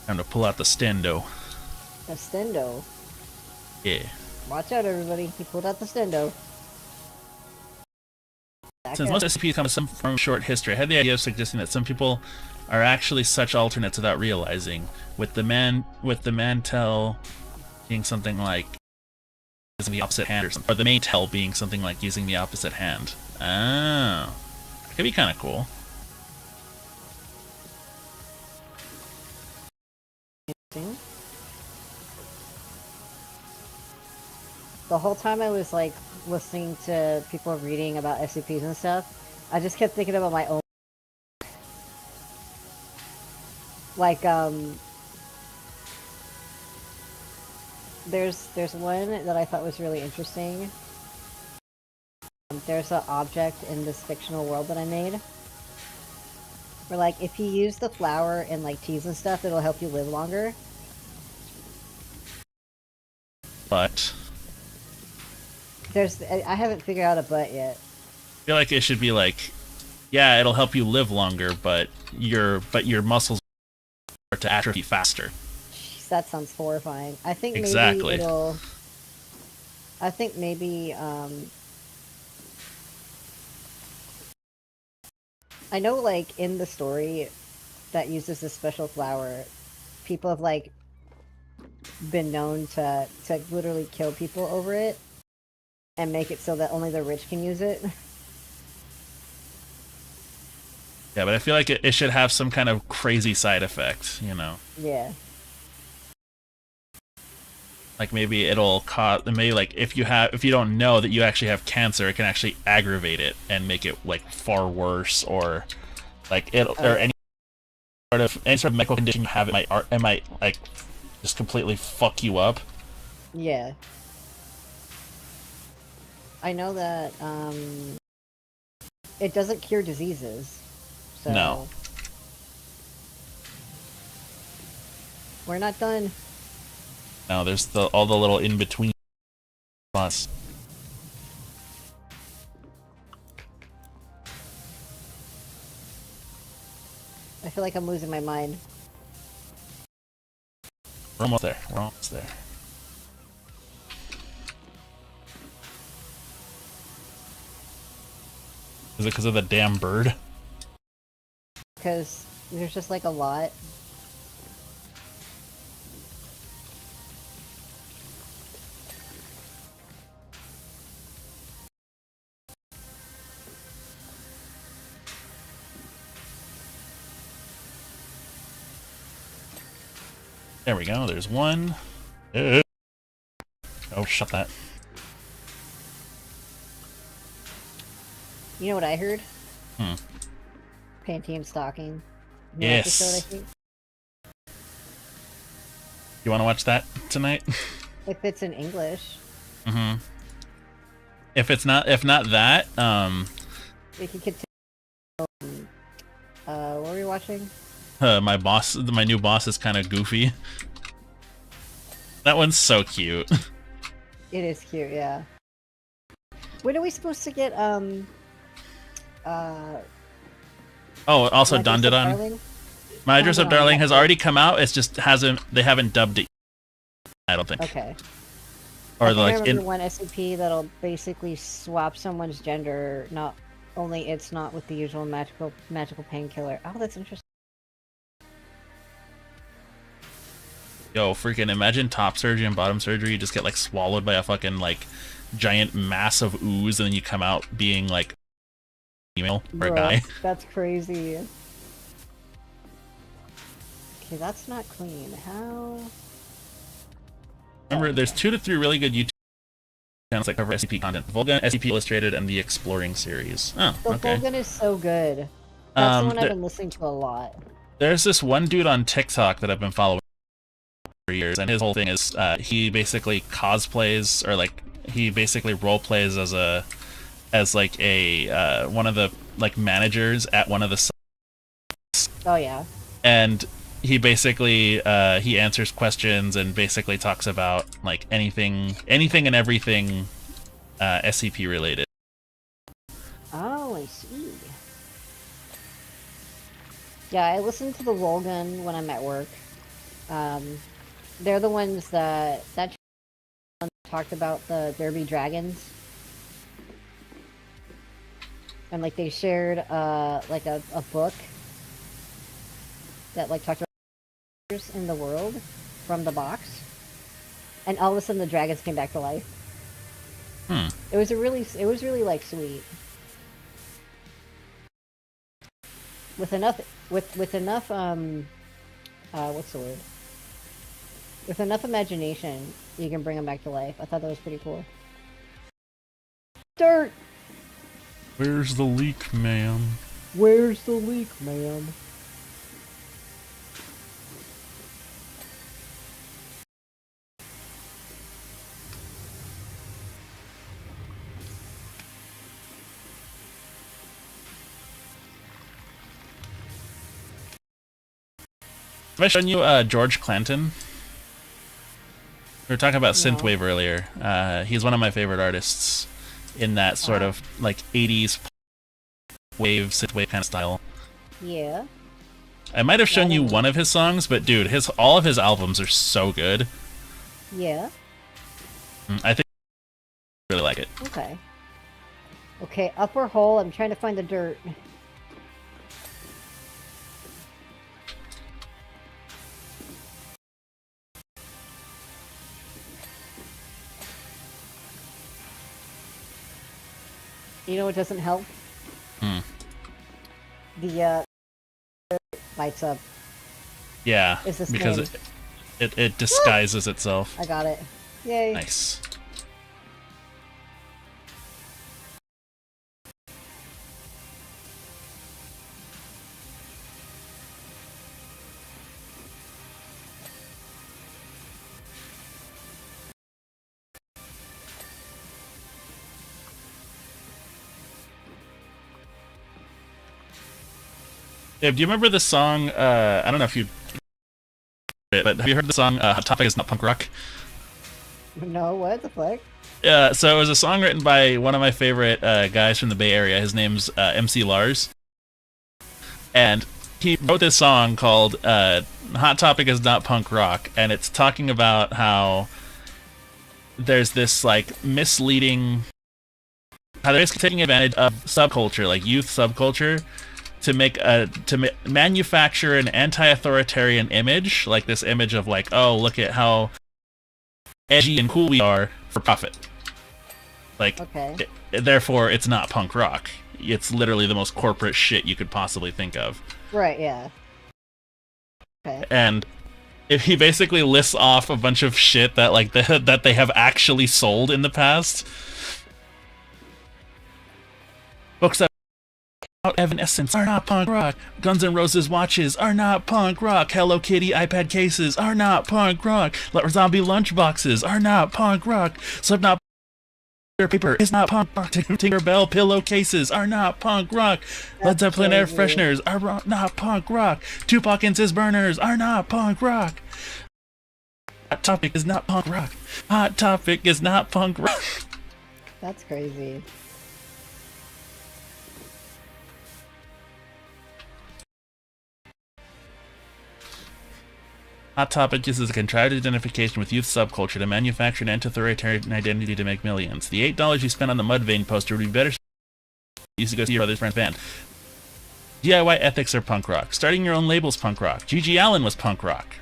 Time to pull out the stendo. The stendo. Yeah. Watch out, everybody. He pulled out the stendo. Since most SCPs come from short history, I had the idea of suggesting that some people are actually such alternates without realizing. With the mantel being something like using the opposite hand, or the maytel being something like using the opposite hand. Oh, that could be kind of cool. The whole time I was like listening to people reading about SCPs and stuff, I just kept thinking about my own. Like there's one that I thought was really interesting. There's an object in this fictional world that I made where, like, if you use the flower in like teas and stuff, it'll help you live longer. But I haven't figured out a but yet. I feel like it should be like, yeah, it'll help you live longer, but your muscles start to atrophy faster. Jeez, that sounds horrifying. I think maybe Exactly. it'll. I think maybe I know, like, in the story that uses this special flower, people have like been known to literally kill people over it and make it so that only the rich can use it. Yeah, but I feel like it should have some kind of crazy side effect, you know? Yeah. Like maybe it'll cause, maybe like if you don't know that you actually have cancer, it can actually aggravate it and make it like far worse, or like any sort of medical condition you have, it might like just completely fuck you up. Yeah. I know that it doesn't cure diseases. So No. we're not done. No, there's all the little in between spots. I feel like I'm losing my mind. We're almost there. We're almost there. Is it because of the damn bird? Because there's just like a lot. There we go. There's one. Oh, shut that. You know what I heard? Hmm. Pantene stocking. New Yes. episode, I think. You want to watch that tonight? If it's in English. Mm-hmm. If not that, We can continue. What were we watching? my new boss is kind of goofy. That one's so cute. It is cute, yeah. When are we supposed to get, Oh, also My Don Dress Up Didon. Darling? My Dress Up Didon, Darling yeah. has already come out. It's just they haven't dubbed it. I don't think. Okay. Or I like remember one SCP that'll basically swap someone's gender. Not only it's not with the usual magical painkiller. Oh, that's interesting. Yo, freaking imagine top surgery and bottom surgery. You just get like swallowed by a fucking like giant mass of ooze, and then you come out being like female or a guy. That's crazy. Okay, that's not clean. How? Remember, there's 2 to 3 really good YouTube channels that cover SCP content: Volgun, SCP Illustrated, and the Exploring series. Oh, The okay. Volgun is so good. That's the one I've there- been listening to a lot. There's this one dude on TikTok that I've been following for years, and his whole thing is he basically cosplays, or like he basically role plays as like a one of the like managers at one of the, Oh yeah. and he basically he answers questions and basically talks about like anything and everything SCP related. Oh, I see. Yeah, I listen to the Volgun when I'm at work. They're the ones that talked about the Derby Dragons. And like they shared like a book that like talked about in the world from the box. And all of a sudden the dragons came back to life. It was really like sweet. With enough what's the word? With enough imagination, you can bring them back to life. I thought that was pretty cool. Dirt! Where's the leak, ma'am? Where's the leak, ma'am? Have I shown you George Clanton? We were talking about synthwave earlier. He's one of my favorite artists in that sort of like 80s wave synthwave kind of style. Yeah. I might have shown you one of his songs, but dude, all of his albums are so good. Yeah. I think I really like it. Okay. Okay, upper hole. I'm trying to find the dirt. You know what doesn't help? The lights up. Yeah, Is this because name? it disguises itself. I got it. Yay. Nice. Dave, do you remember the song? I don't know if you, but have you heard the song "Hot Topic Is Not Punk Rock"? No, what the fuck? So it was a song written by one of my favorite guys from the Bay Area. His name's MC Lars, and he wrote this song called "Hot Topic Is Not Punk Rock," and it's talking about how there's this like misleading, how they're basically taking advantage of subculture, like youth subculture, to manufacture an anti-authoritarian image, like this image of like, oh, look at how edgy and cool we are for profit. Like, Okay. Therefore, it's not punk rock. It's literally the most corporate shit you could possibly think of. Right, yeah. Okay. And if he basically lists off a bunch of shit that like that they have actually sold in the past. Books that Evanescence are not punk rock. Guns N' Roses watches are not punk rock. Hello Kitty iPad cases are not punk rock. Zombie lunchboxes are not punk rock. Slipknot paper is not punk rock. Tinkerbell pillowcases are not punk rock. Led Zeppelin air fresheners are not punk rock. Tupac and Sis burners are not punk rock. Hot Topic is not punk rock. Hot Topic is not punk rock. That's crazy. Hot Topic uses a contrived identification with youth subculture to manufacture an anti-authoritarian identity to make millions. The $8 you spent on the Mudvayne poster would be better used to go see your brother's friend's band. DIY ethics are punk rock. Starting your own label's punk rock. G.G. Allen was punk rock.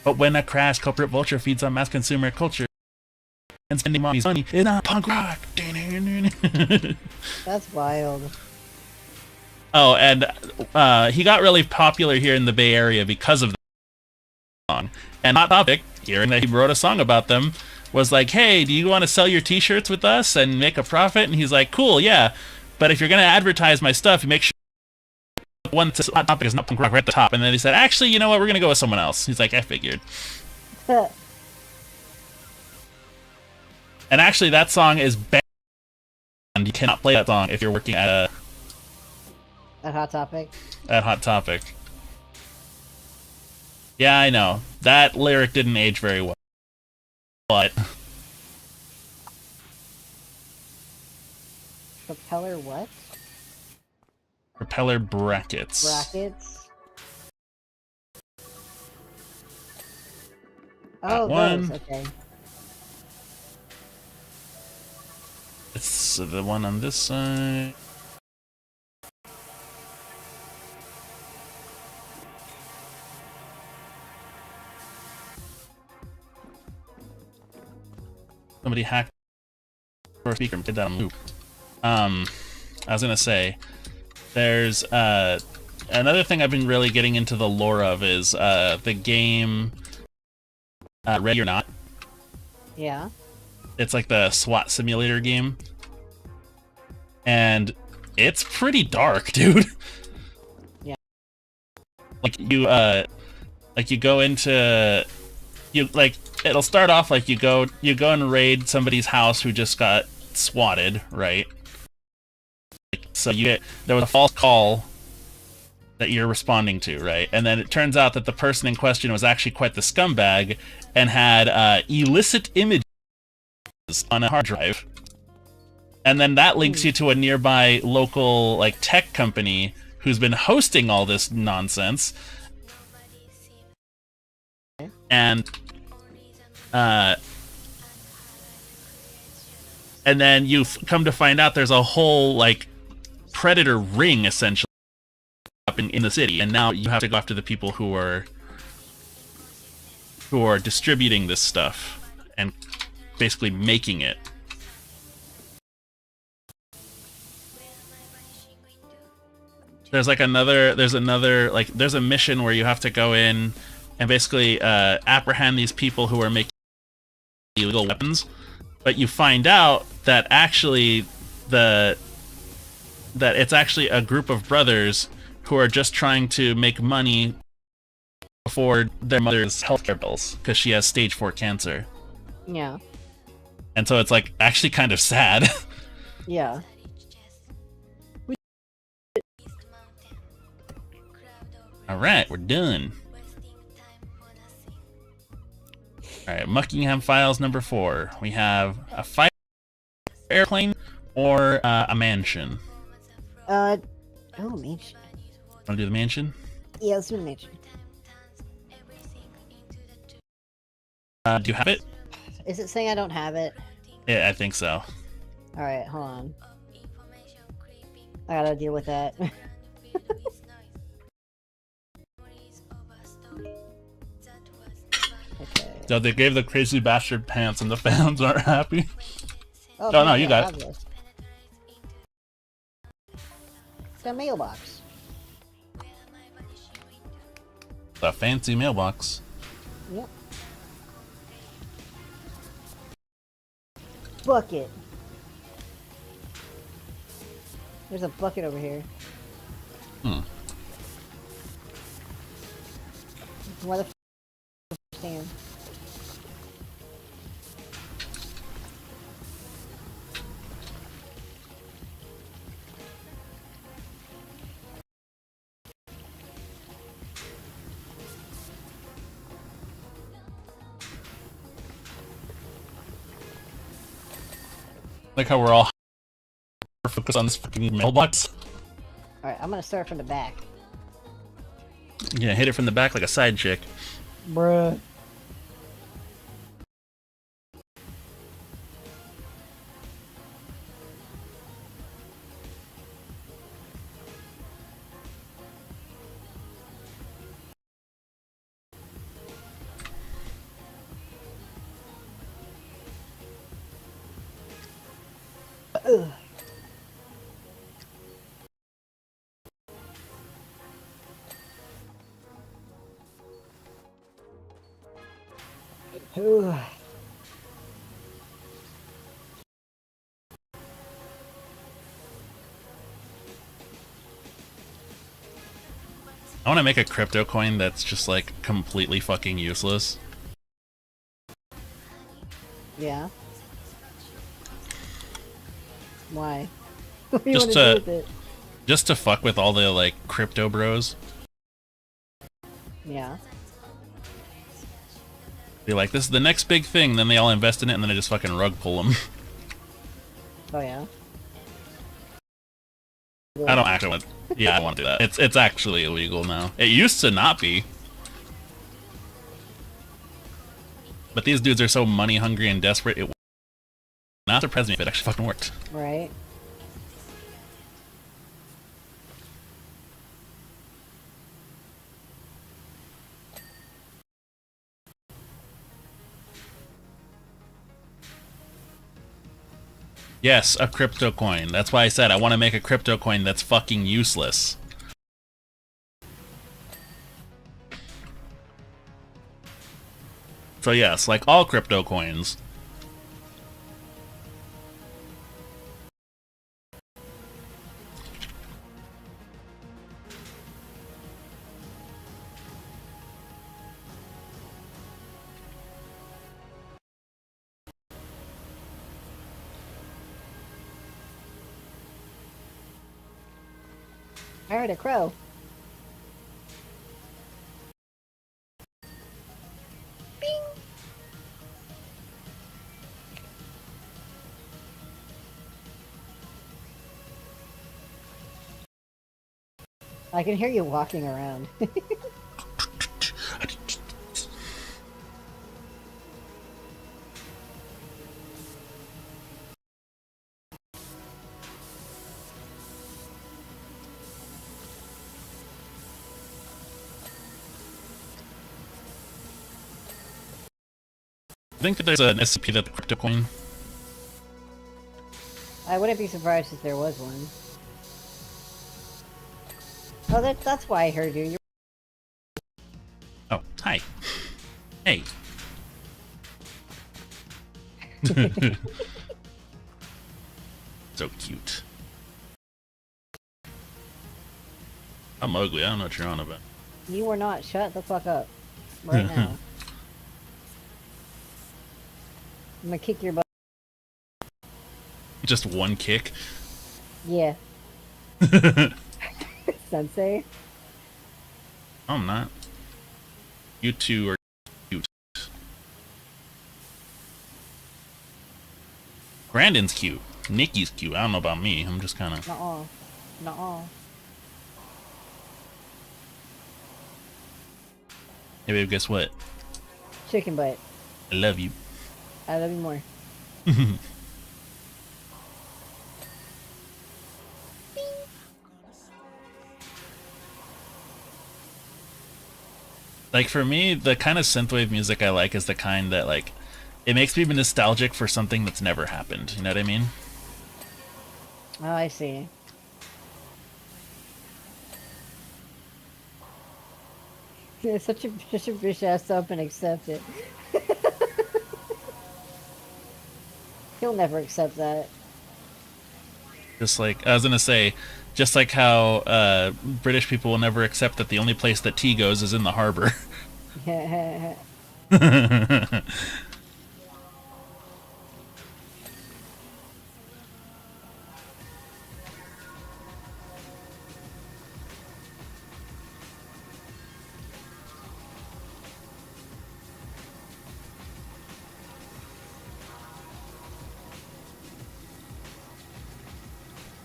But when a crash culprit vulture feeds on mass consumer culture and spending mommy's money, it's not punk rock. That's wild. Oh, and he got really popular here in the Bay Area because of song. And Hot Topic, hearing that he wrote a song about them, was like, hey, do you want to sell your t-shirts with us and make a profit? And he's like, cool, yeah, but if you're going to advertise my stuff, you make sure the one that says Hot Topic is not punk rock right at the top. And then he said, actually, you know what, we're going to go with someone else. He's like, I figured. And actually, that song is banned. You cannot play that song if you're working at Hot Topic. At Hot Topic. Yeah, I know. That lyric didn't age very well. But Propeller what? propeller brackets. Brackets? That Oh, one. those, okay. It's the one on this side. Somebody hacked our speaker and did that on loop. I was gonna say, there's another thing I've been really getting into the lore of is the game Ready or Not. Yeah. It's like the SWAT simulator game, and it's pretty dark, dude. Yeah. Like you go into it'll start off like you go and raid somebody's house who just got swatted, right? So there was a false call that you're responding to, right? And then it turns out that the person in question was actually quite the scumbag and had illicit images on a hard drive. And then that links you to a nearby local like tech company who's been hosting all this nonsense. And then you come to find out there's a whole like predator ring essentially up in the city, and now you have to go after the people who are distributing this stuff and basically making it. There's a mission where you have to go in and basically apprehend these people who are making illegal weapons, but you find out that actually that it's actually a group of brothers who are just trying to make money for their mother's healthcare bills because she has stage 4 cancer. Yeah. And so it's like actually kind of sad. Yeah. All right, we're done. All right, Muckingham Files number 4. We have a fire airplane or a mansion. Mansion. Want to do the mansion? Yeah, let's do the mansion. Do you have it? Is it saying I don't have it? Yeah, I think so. Alright, hold on. I gotta deal with that. Okay. So they gave the crazy bastard pants and the fans aren't happy. Oh, No, you got it. It's got a mailbox. The fancy mailbox. Yep. Bucket. There's a bucket over here. Why the stand? Like how we're all focused on this fucking mailbox. Alright, I'm gonna start from the back. Yeah, hit it from the back like a side chick. Bruh. Ugh. Ugh. I want to make a crypto coin that's just like completely fucking useless. Yeah. Why? What do you Just want to do with it? Just to fuck with all the like crypto bros. Yeah. Be like, this is the next big thing, then they all invest in it and then I just fucking rug pull them. Oh yeah. I don't actually want. Yeah, I want to do that. It's actually illegal now. It used to not be. But these dudes are so money hungry and desperate, it would not surprise me if it actually fucking worked. Right. Yes, a crypto coin. That's why I said I want to make a crypto coin that's fucking useless. So yes, like all crypto coins. I heard a crow. Bing. I can hear you walking around. I think that there's an SCP that's a crypto coin. I wouldn't be surprised if there was one. Oh, that's why I heard you. You're... Oh, hi. Hey. So cute. I'm ugly. I don't know what you're on about. You are not. Shut the fuck up. Right now. I'm gonna kick your butt. Just one kick. Yeah. Sensei. I'm not. You two are cute. Grandin's cute. Nikki's cute. I don't know about me. I'm just kind of. Nuh-uh. Nuh-uh. Hey, babe, guess what? Chicken butt. I love you. I love you more. Like, for me, the kind of synthwave music I like is the kind that, like, it makes me nostalgic for something that's never happened. You know what I mean? Oh, I see. It's such a bitch ass up and accept it. He'll never accept that. Just like, I was gonna say, just like how British people will never accept that the only place that tea goes is in the harbor.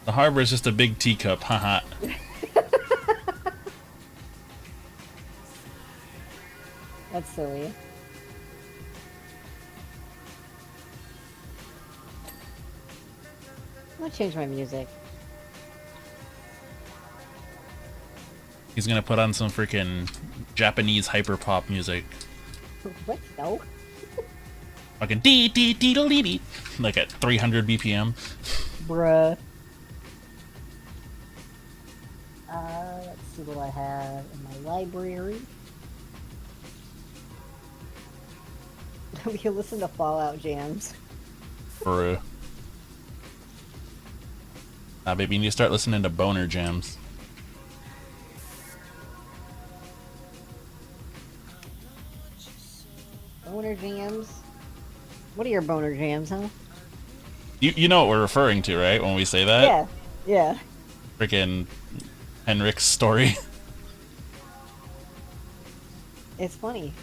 The harbor is just a big teacup, haha. That's silly. I'm gonna change my music. He's gonna put on some freaking Japanese hyperpop music. What? No? Fucking dee dee dee dee dee, like at 300 BPM. Bruh. Let's see what I have in my library. We can listen to Fallout jams. For nah, baby, you need to start listening to boner jams. Boner jams? What are your boner jams, huh? You know what we're referring to, right? When we say that? Yeah. Yeah. Freaking Henrik's story. It's funny.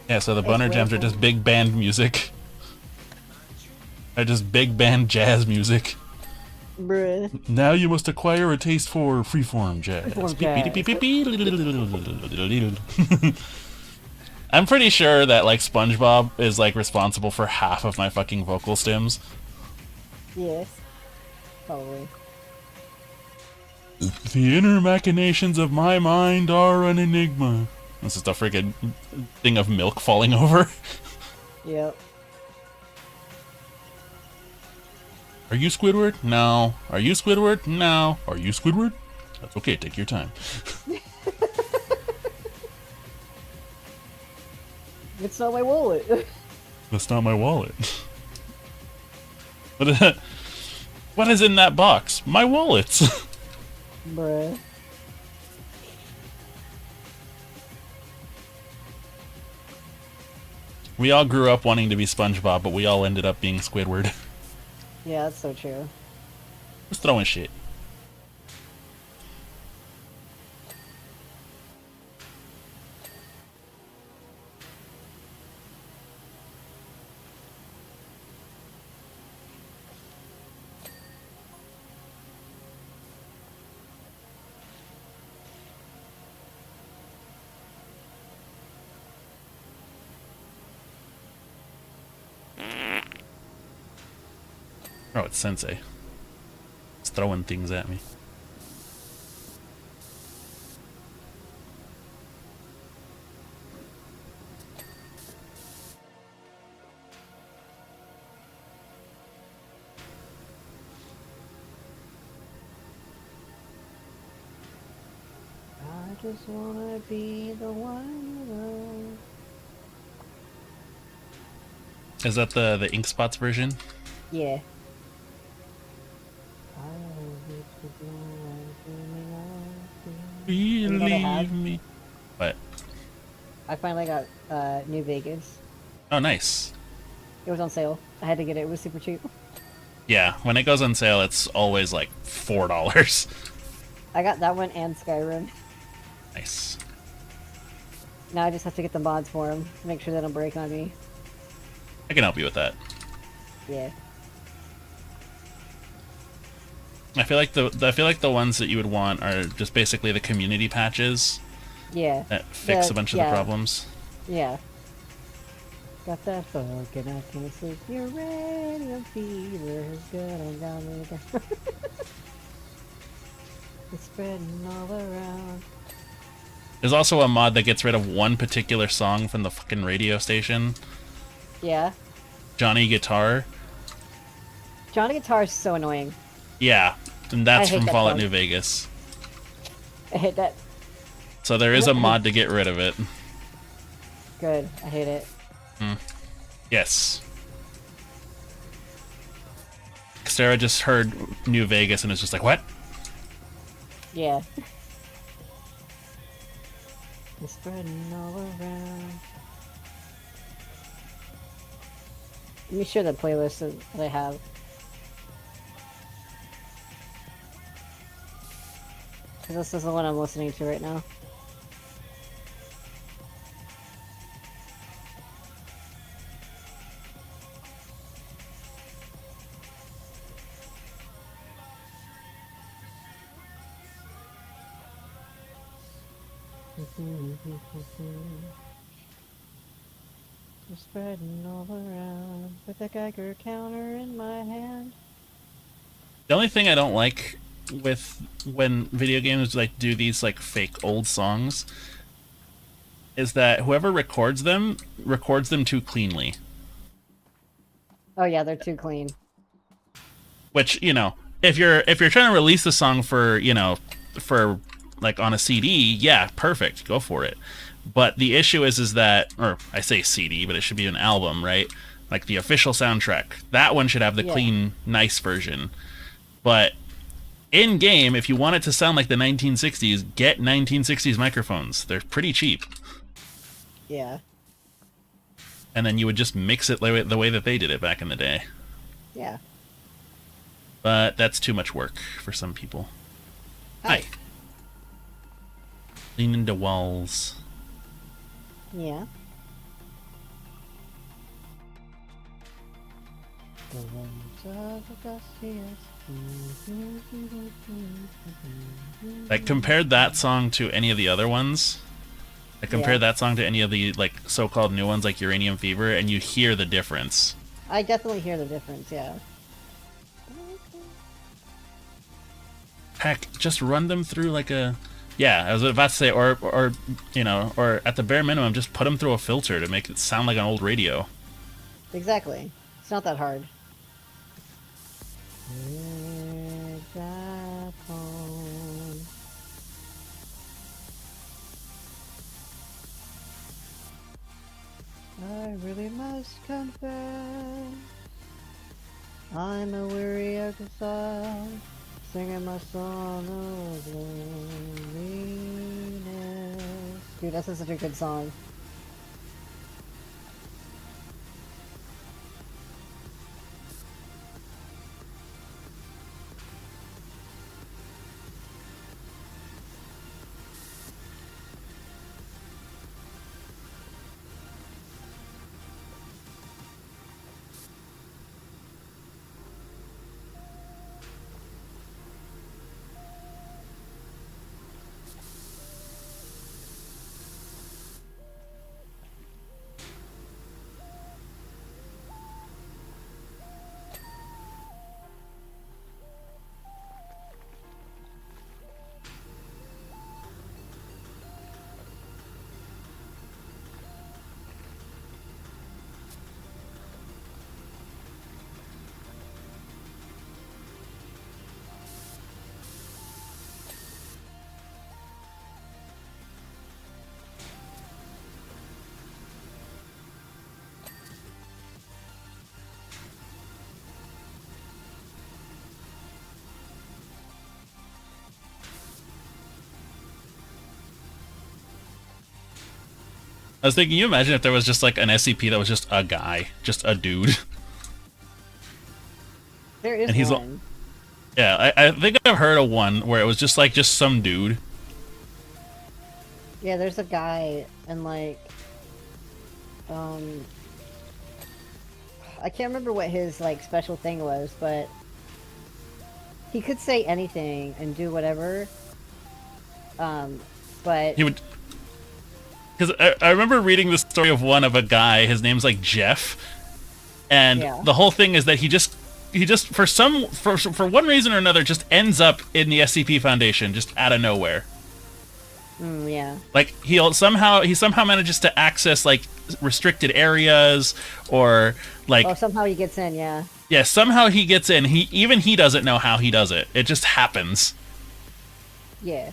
Yeah, so the It's boner real jams are just funny. big band music. They're just big band jazz music. Bruh. Now you must acquire a taste for freeform jazz. Freeform jazz. I'm pretty sure that like SpongeBob is like responsible for half of my fucking vocal stems. Yes. Probably. The inner machinations of my mind are an enigma. This is the freaking thing of milk falling over. Yep. Are you Squidward? No. Are you Squidward? No. Are you Squidward? That's okay, take your time. It's not my wallet. That's not my wallet. What is in that box? My wallets. Bruh. We all grew up wanting to be SpongeBob, but we all ended up being Squidward. Yeah, that's so true. Just throwing shit. Oh, it's Sensei. It's throwing things at me. I just wanna be the one you love. Is that the Ink Spots version? Yeah. You know what I Believe had? me. What? I finally got New Vegas. Oh, nice. It was on sale. I had to get it. It was super cheap. Yeah, when it goes on sale, it's always like $4. I got that one and Skyrim. Nice. Now I just have to get the mods for them to make sure they don't break on me. I can help you with that. Yeah. I feel like the ones that you would want are just basically the community patches Yeah. that fix a bunch of the problems. Yeah. Got that fucking I can't sleep. Your radium fever is good and down me again. It's spreading all around. There's also a mod that gets rid of one particular song from the fucking radio station. Yeah. Johnny Guitar. Johnny Guitar is so annoying. Yeah, and that's I hate from that Fallout song. New Vegas. I hate that. So there is a mod to get rid of it. Good. I hate it. Yes. Sarah just heard New Vegas and is just like, what? Yeah. It's spreading all around. Let me share the playlist that I have. Because this is the one I'm listening to right now. We're spreading all around with a Geiger counter in my hand. The only thing I don't like with when video games like do these like fake old songs is that whoever records them too cleanly. Oh yeah, they're too clean. Which, you know, if you're trying to release the song for, you know, for like on a CD, yeah, perfect, go for it. But the issue is that, or I say CD, but it should be an album, right? Like the official soundtrack. That one should have the clean, nice version. But in game, if you want it to sound like the 1960s, get 1960s microphones. They're pretty cheap. Yeah. And then you would just mix it the way that they did it back in the day. Yeah. But that's too much work for some people. Hi. Lean into walls. Yeah. The ones of the dustiest. Like, compared that song to any of the other ones. I compared that song to any of the, like, so-called new ones, like Uranium Fever, and you hear the difference. I definitely hear the difference, yeah. Heck, just run them through like a... Yeah, I was about to say, or you know, or at the bare minimum, just put them through a filter to make it sound like an old radio. Exactly. It's not that hard. I really must confess, I'm a weary exile, singing my song of loneliness. Dude, that's such a good song. I was thinking, you imagine if there was just like an SCP that was just a guy, just a dude, There is and he's one. yeah. I think I've heard of one where it was just like just some dude. Yeah, there's a guy and like um I can't remember what his like special thing was, but he could say anything and do whatever. But He would, because I remember reading the story of one of a guy. His name's like Jeff, and Yeah. the whole thing is that he just for one reason or another just ends up in the SCP Foundation just out of nowhere. yeah. Like he somehow manages to access like restricted areas, or like Oh, somehow he gets in, yeah. yeah, somehow he gets in. He doesn't know how he does it. It just happens. Yeah.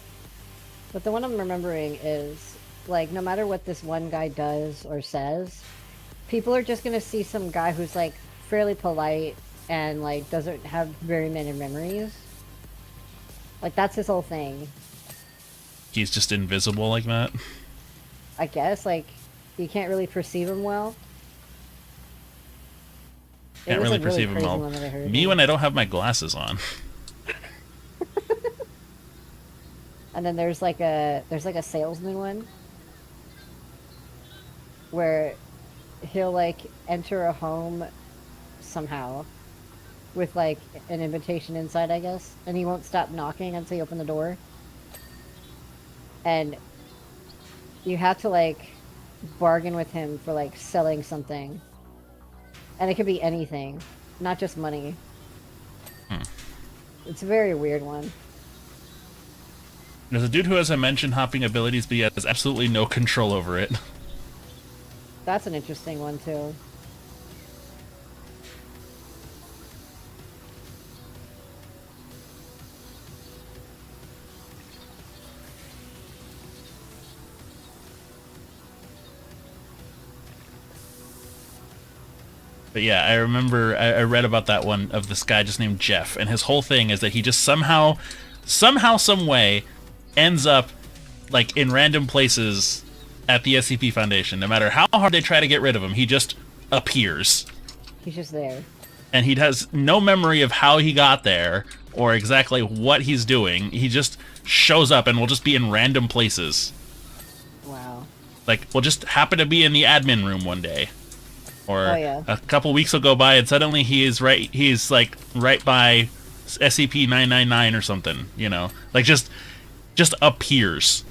But the one I'm remembering is, like, no matter what this one guy does or says, people are just gonna see some guy who's, like, fairly polite and, like, doesn't have very many memories. Like, that's his whole thing. He's just invisible like that. I guess, like, you can't really perceive him well. It Can't was really a perceive him crazy all. one that I heard. Me when I don't have my glasses on. And then there's like a salesman one where he'll like enter a home somehow with like an invitation inside, I guess, and he won't stop knocking until you open the door. And you have to like bargain with him for like selling something. And it could be anything, not just money. It's a very weird one. There's a dude who has a mention hopping abilities, but he has absolutely no control over it. That's an interesting one too. But yeah, I remember I read about that one of this guy just named Jeff, and his whole thing is that he just somehow, some way, ends up like in random places at the SCP Foundation. No matter how hard they try to get rid of him, he just appears. He's just there. And he has no memory of how he got there or exactly what he's doing. He just shows up and will just be in random places. Wow. Like, we'll just happen to be in the admin room one day. Or Oh, yeah. a couple weeks will go by and suddenly he's like right by SCP-999 or something, you know? Like just appears.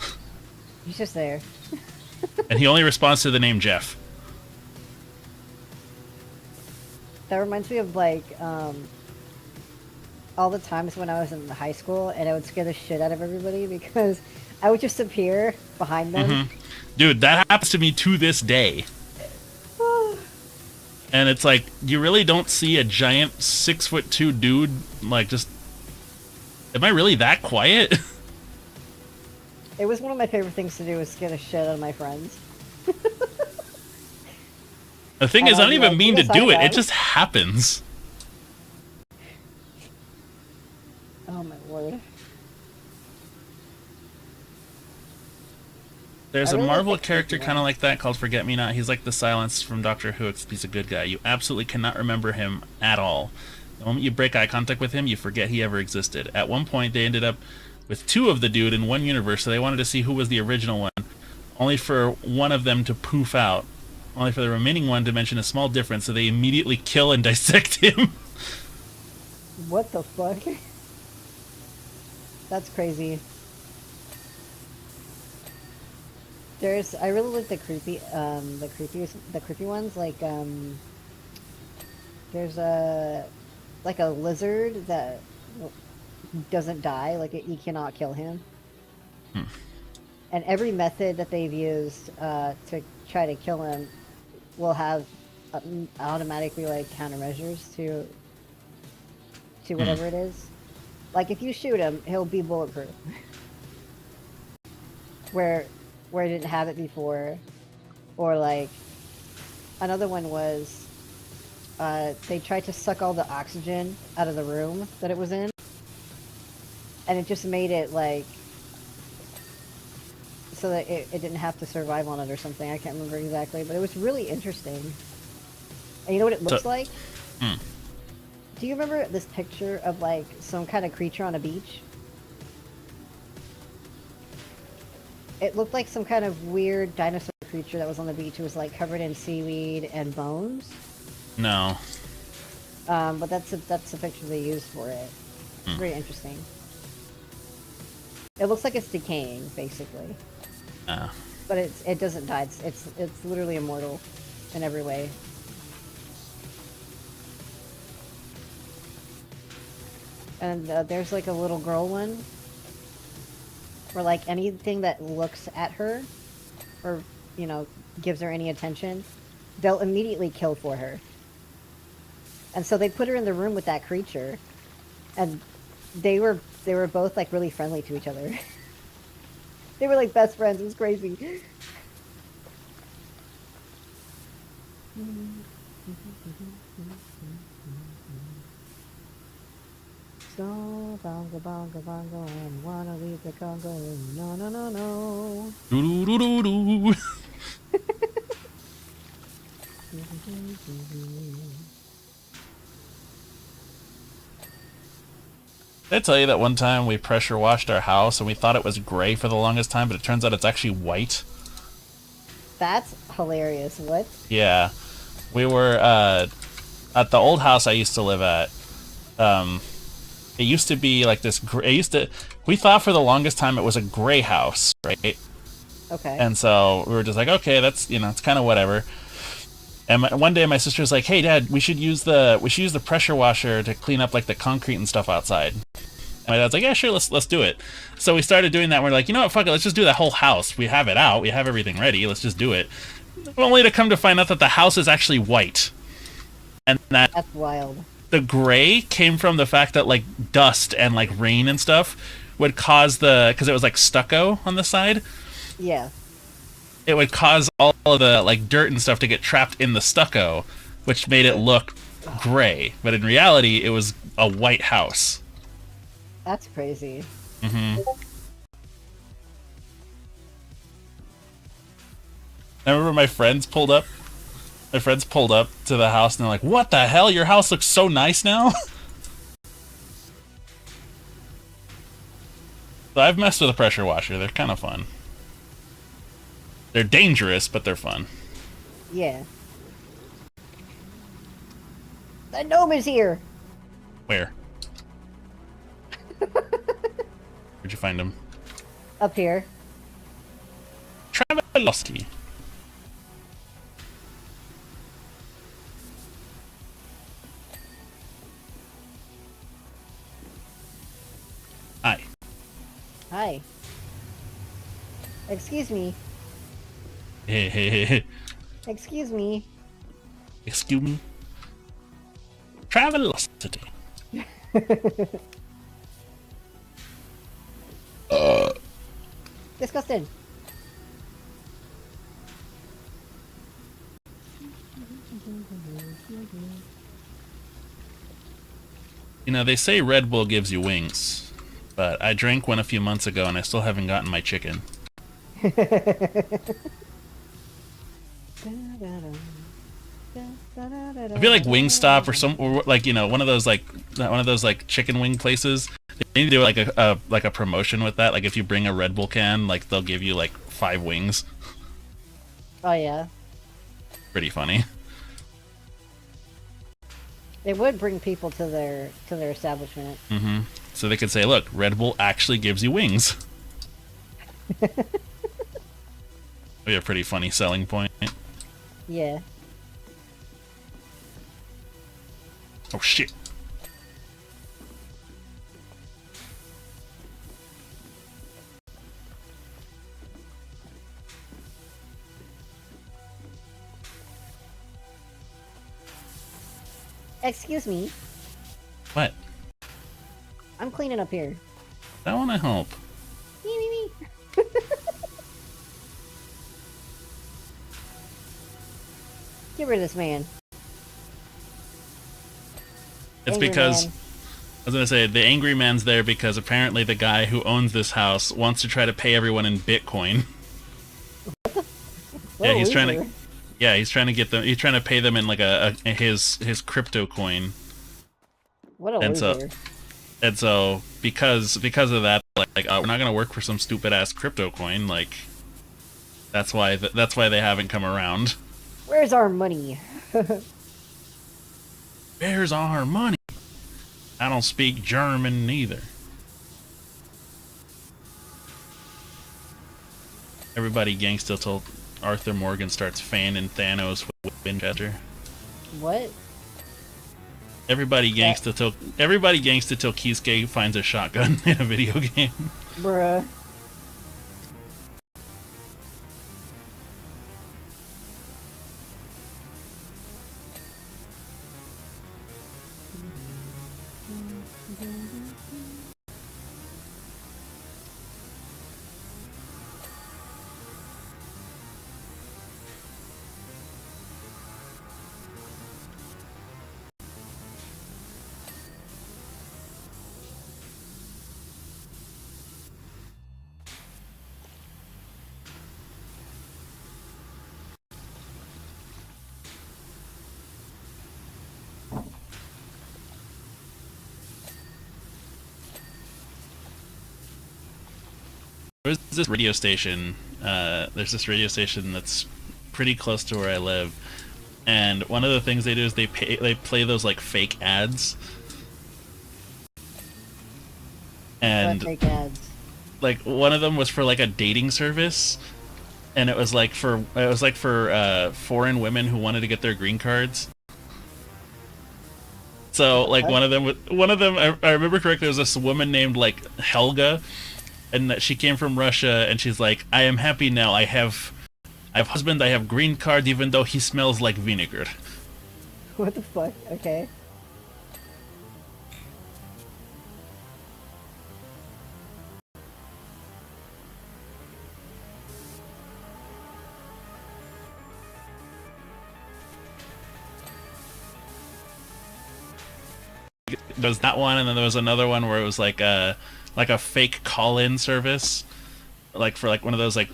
He's just there. And he only responds to the name Jeff. That reminds me of like all the times when I was in high school and I would scare the shit out of everybody because I would just appear behind them. Dude, that happens to me to this day. And it's like, you really don't see a giant 6'2" dude, like, just... Am I really that quiet? It was one of my favorite things to do was scare the shit out of my friends. The thing And is, I I'd don't be even like, mean "Yes, to do I it. It have." just happens. Oh my lord. There's I a really Marvel like character Pokemon. kind of like that called Forget Me Not. He's like the Silence from Doctor Who, except he's a good guy. You absolutely cannot remember him at all. The moment you break eye contact with him, you forget he ever existed. At one point, they ended up with two of the dude in one universe, so they wanted to see who was the original one, only for one of them to poof out, only for the remaining one to mention a small difference, so they immediately kill and dissect him. What the fuck? That's crazy. I really like the creepy ones, like, there's like a lizard that doesn't die, like, you cannot kill him. And every method that they've used, to try to kill him will have automatically, like, countermeasures to whatever it is. Like, if you shoot him, he'll be bulletproof. Where it didn't have it before. Or, like, another one was, they tried to suck all the oxygen out of the room that it was in. And it just made it, like, so that it didn't have to survive on it or something. I can't remember exactly, but it was really interesting. And you know what it looks like? Hmm. Do you remember this picture of like some kind of creature on a beach? It looked like some kind of weird dinosaur creature that was on the beach. It was like covered in seaweed and bones. No. But that's the picture they used for it. It's Hmm. very interesting. It looks like it's decaying, basically. But it doesn't die. It's literally immortal in every way. And there's like a little girl one where like anything that looks at her or, you know, gives her any attention, they'll immediately kill for her. And so they put her in the room with that creature, and they were both like really friendly to each other. They were like best friends. It was crazy. So bongo bongo bongo and wanna leave the Congo. No no no no. Doo doo doo doo. Did I tell you that one time we pressure washed our house and we thought it was gray for the longest time, but it turns out it's actually white? That's hilarious. What? Yeah. We were at the old house I used to live at. It used to be like this. We thought for the longest time it was a gray house, right? Okay. And so we were just like, okay, that's it's kind of whatever. And one day my sister's like, hey, Dad, we should use the pressure washer to clean up like the concrete and stuff outside. And my dad's like, yeah, sure, let's do it. So we started doing that. And we're like, you know what, fuck it, let's just do that whole house. We have it out, we have everything ready. Let's just do it. Only to come to find out that the house is actually white, and That's wild. the gray came from the fact that like dust and like rain and stuff would cause because it was like stucco on the side. Yeah. It would cause all of the like dirt and stuff to get trapped in the stucco, which made it look gray. But in reality, it was a white house. That's crazy. Mm-hmm. I remember my friends pulled up to the house and they're like, what the hell? Your house looks so nice now? So I've messed with a pressure washer. They're kind of fun. They're dangerous, but they're fun. Yeah. The gnome is here. Where? Where'd you find him? Up here. Travelosity. Hi. Hi. Excuse me. Excuse me. Excuse me. Travelosity. Disgusting. You know, they say Red Bull gives you wings, but I drank one a few months ago and I still haven't gotten my chicken. I feel like Wingstop or like one of those like chicken wing places. They need to do like a promotion with that. Like if you bring a Red Bull can, like they'll give you like 5 wings. Oh yeah. Pretty funny. It would bring people to their establishment. Mm-hmm. So they could say, "Look, Red Bull actually gives you wings." That'd be a pretty funny selling point. Yeah. Oh shit. Excuse me. What? I'm cleaning up here. I want to help. Me. Get rid of this man. It's Angry because man. I was gonna say the angry man's there because apparently the guy who owns this house wants to try to pay everyone in Bitcoin. What Yeah, a he's trying to. loser. Yeah, he's trying to get them. He's trying to pay them in like his crypto coin, What a and so loser. because of that, like we're not gonna work for some stupid ass crypto coin. Like that's why they haven't come around. Where's our money? Where's our money? I don't speak German neither. Everybody gangsta till Arthur Morgan starts fanning Thanos with Winchester. What? Everybody gangsta till Kisuke finds a shotgun in a video game. Bruh. There's this radio station. There's this radio station that's pretty close to where I live, and one of the things they do is they play those like fake ads, and What fake ads? like one of them was for like a dating service, and it was like for foreign women who wanted to get their green cards. So like one of them I remember correctly, there was this woman named like Helga, and that she came from Russia, and she's like, I am happy now. I have husband. I have green card, even though he smells like vinegar. What the fuck? Okay. There's that one, and then there was another one where it was like a fake call-in service, like for like one of those like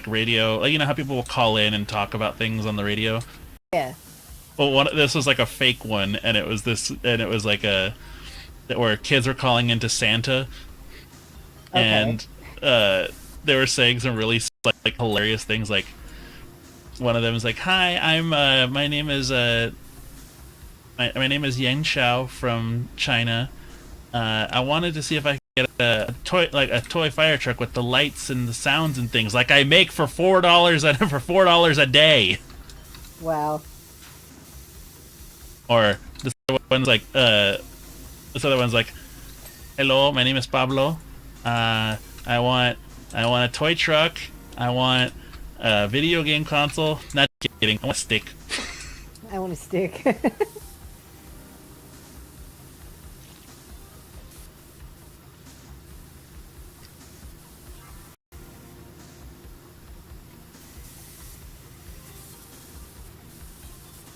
radio. Like, you know how people will call in and talk about things on the radio. Yeah. Well, this was like a fake one, and it was like a where kids were calling into Santa, Okay. and they were saying some really like hilarious things. Like one of them is like, "Hi, I'm my name is my name is Yang Xiao from China. I wanted to see if I could get a toy fire truck with the lights and the sounds and things like I make for $4 a day." Wow. Or this other one's like, "Hello, my name is Pablo. I want a toy truck. I want a video game console. Not kidding. I want a stick." I want a stick.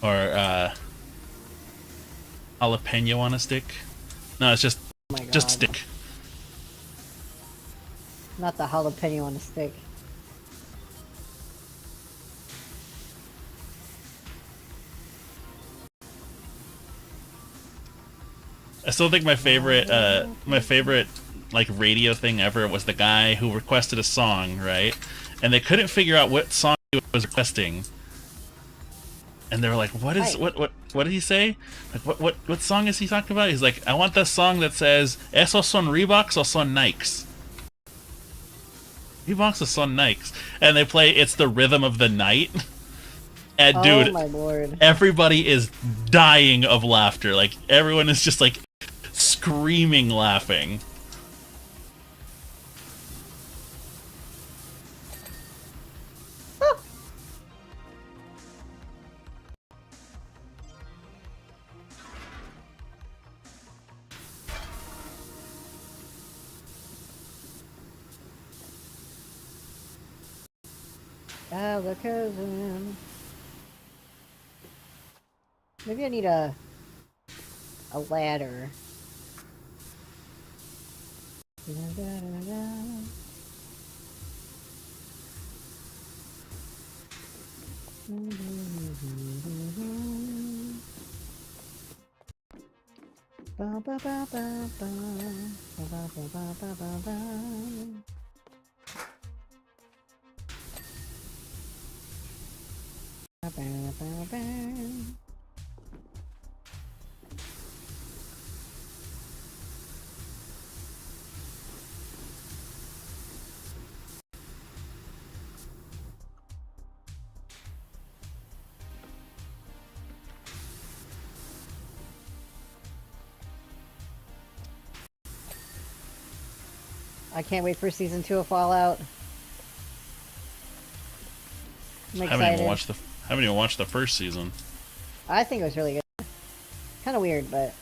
Or jalapeno on a stick. No, it's just Oh my god. just stick. Not the jalapeno on a stick. I still think my favorite like radio thing ever was the guy who requested a song, right? And they couldn't figure out what song he was requesting. And they were like, "What is Right. what did he say? Like what song is he talking about?" He's like, "I want the song that says Esos son Reeboks o son Nikes." Reeboks o son Nikes. And they play It's the Rhythm of the Night. And Oh dude, my lord. everybody is dying of laughter. Like everyone is just like screaming laughing. Oh, the cousin. Maybe I need a ladder. I can't wait for season 2 of Fallout. I'm I excited. haven't even watched the first season. I think it was really good. Kind of weird, but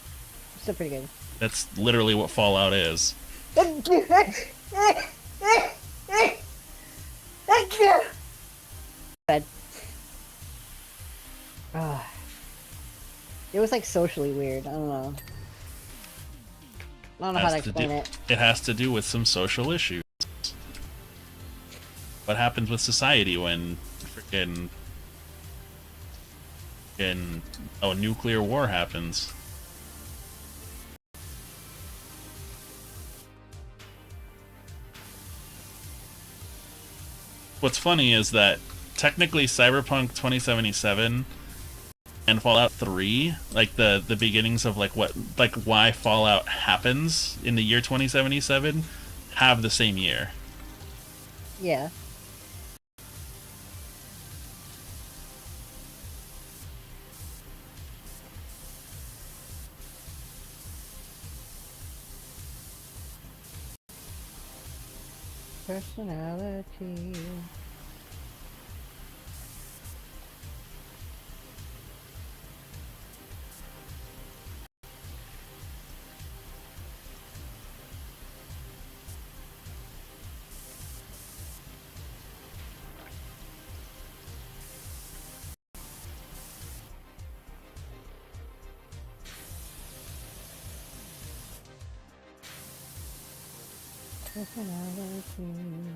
still pretty good. That's literally what Fallout is. Bed. It was like socially weird. I don't know. I don't know how to explain it. It has to do with some social issues. What happens with society when freaking nuclear war happens? What's funny is that technically Cyberpunk 2077 and Fallout 3, like the beginnings of why Fallout happens in the year 2077, have the same year. Yeah. Personality. Personality.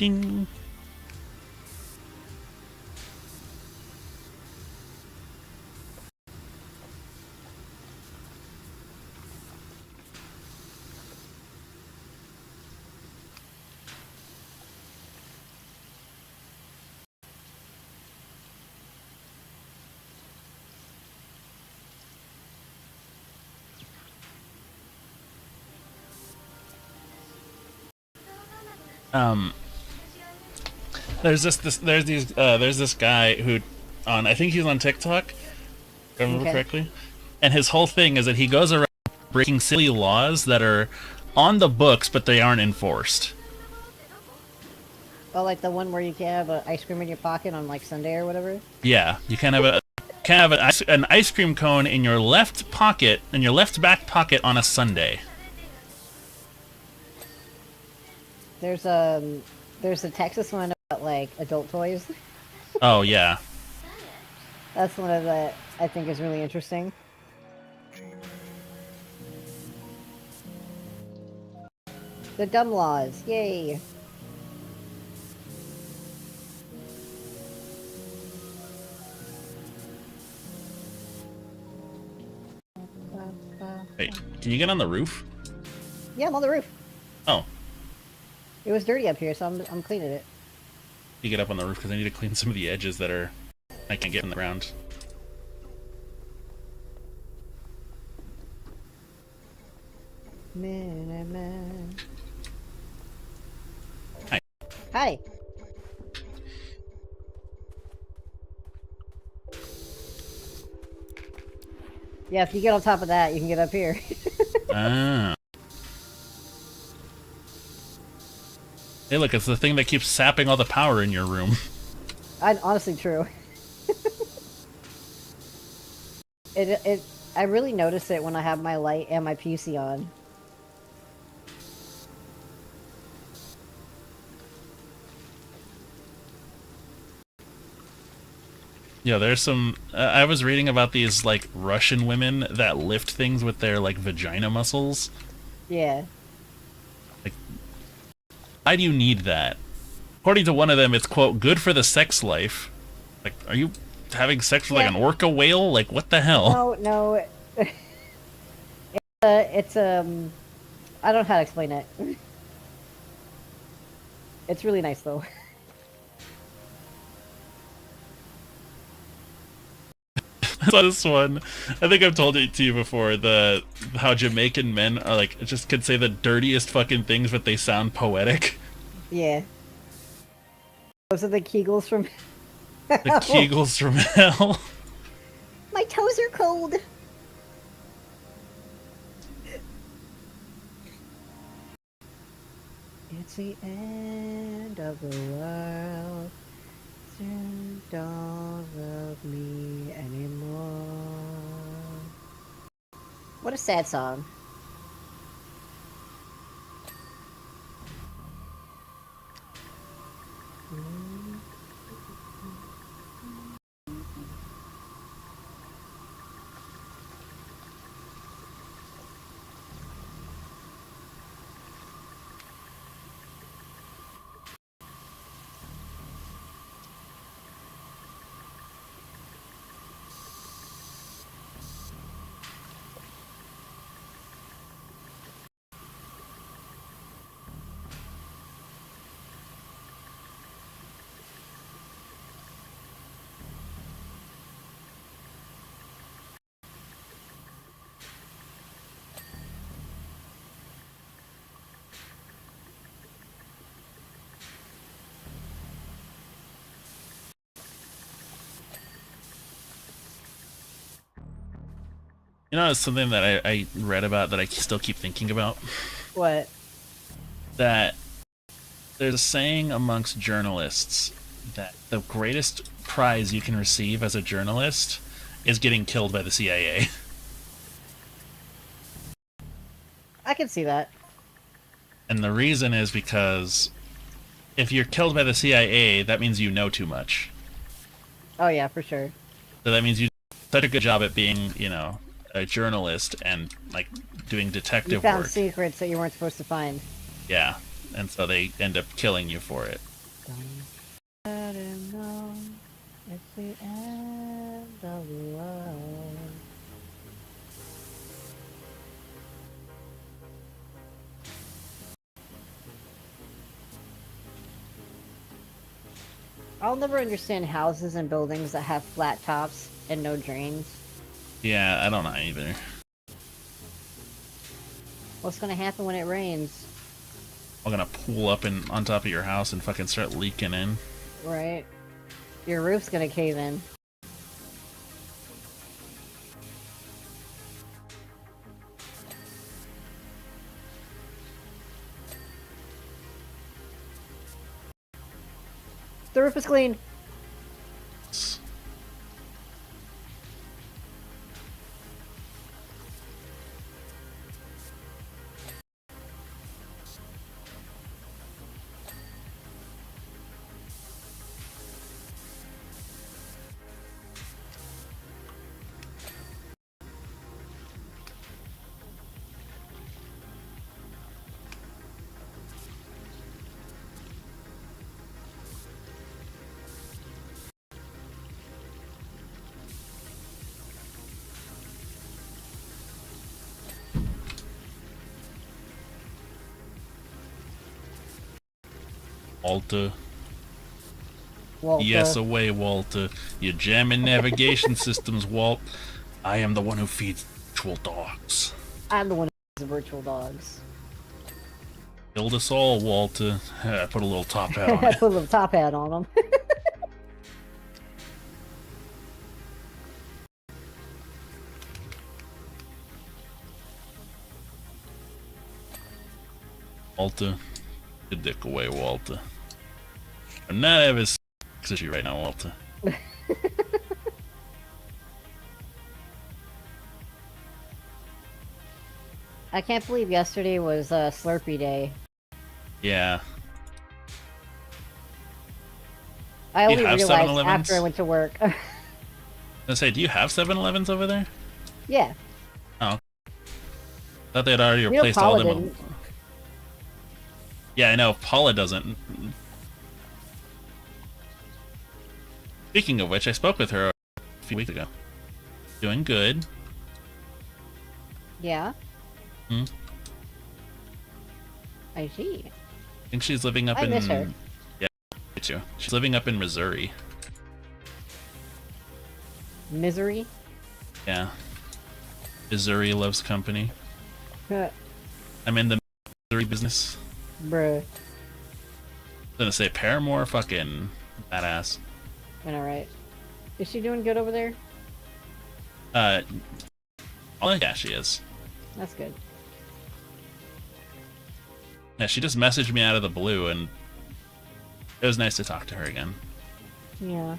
Ding. There's this guy who I think he's on TikTok, if I remember correctly, and his whole thing is that he goes around breaking silly laws that are on the books but they aren't enforced. Oh, like the one where you can't have ice cream in your pocket on like Sunday or whatever? Yeah, you can't have an ice cream cone in your left pocket, in your left back pocket on a Sunday. There's the Texas one about like adult toys. Oh yeah. That's one of the I think is really interesting. The dumb laws. Yay. Wait, can you get on the roof? Yeah, I'm on the roof. Oh, It was dirty up here, so I'm cleaning it. you get up on the roof because I need to clean some of the edges that are I can't get in the ground. Man. Hi. Hi. Yeah, if you get on top of that, you can get up here. Ah. Hey, look, it's the thing that keeps sapping all the power in your room. Honestly, true. I really notice it when I have my light and my PC on. Yeah, there's some. I was reading about these like Russian women that lift things with their like vagina muscles. Yeah. Like, why do you need that? According to one of them, it's quote good for the sex life. Like, are you having sex with like an orca whale? Like, what the hell? No. It's I don't know how to explain it. It's really nice though. I saw this one. I think I've told it to you before. How Jamaican men are like just could say the dirtiest fucking things, but they sound poetic. Yeah. Those are the Kegels from The Kegels from hell. My toes are cold. It's the end of the world. You don't love me anymore. What a sad song. You know, it's something that I read about that I still keep thinking about. What? That there's a saying amongst journalists that the greatest prize you can receive as a journalist is getting killed by the CIA. I can see that. And the reason is because if you're killed by the CIA, that means you know too much. Oh yeah, for sure. So that means you did such a good job at being, a journalist and like doing You detective found work. secrets that you weren't supposed to find. Yeah. And so they end up killing you for it. Let him know it's the end of the world. I'll never understand houses and buildings that have flat tops and no drains. Yeah, I don't know either. What's gonna happen when it rains? I'm gonna pull up on top of your house and fucking start leaking in. Right? Your roof's gonna cave in. The roof is clean. Walter. Walter. Yes, away, Walter. You're jamming navigation systems, Walt. I am the one who feeds virtual dogs. I'm the one who feeds the virtual dogs. Killed us all, Walter. I put a little top hat on I it. put a little top hat on them. Walter. Your dick away, Walter. I'm not having sex with you right now, Walter. I can't believe yesterday was Slurpee Day. Yeah. I Do only you have realized 7-Elevens? after I went to work. I was gonna say, do you have 7-Elevens over there? Yeah. Oh. Thought they'd already You know, replaced all Paula them. didn't. Yeah, I know. Paula doesn't. Speaking of which, I spoke with her a few weeks ago. Doing good. Yeah. Hmm. I see. I think she's living up I in. miss her. Yeah, me too. She's living up in Missouri. Misery. Yeah. Missouri loves company. Bruh. I'm in the Missouri business. I was gonna say Paramore, fucking badass. I know, right? Is she doing good over there? Oh yeah, she is. That's good. Yeah, she just messaged me out of the blue, and it was nice to talk to her again. Yeah.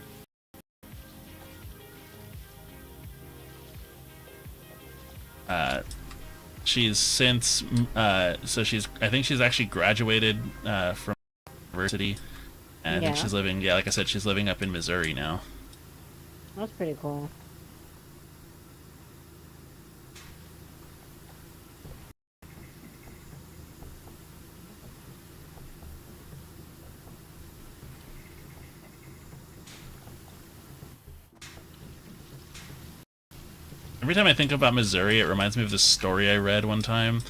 She's since so she's I think she's actually graduated from university, and I think Yeah. she's living, yeah, like I said, she's living up in Missouri now. That's pretty cool. Every time I think about Missouri, it reminds me of this story I read one time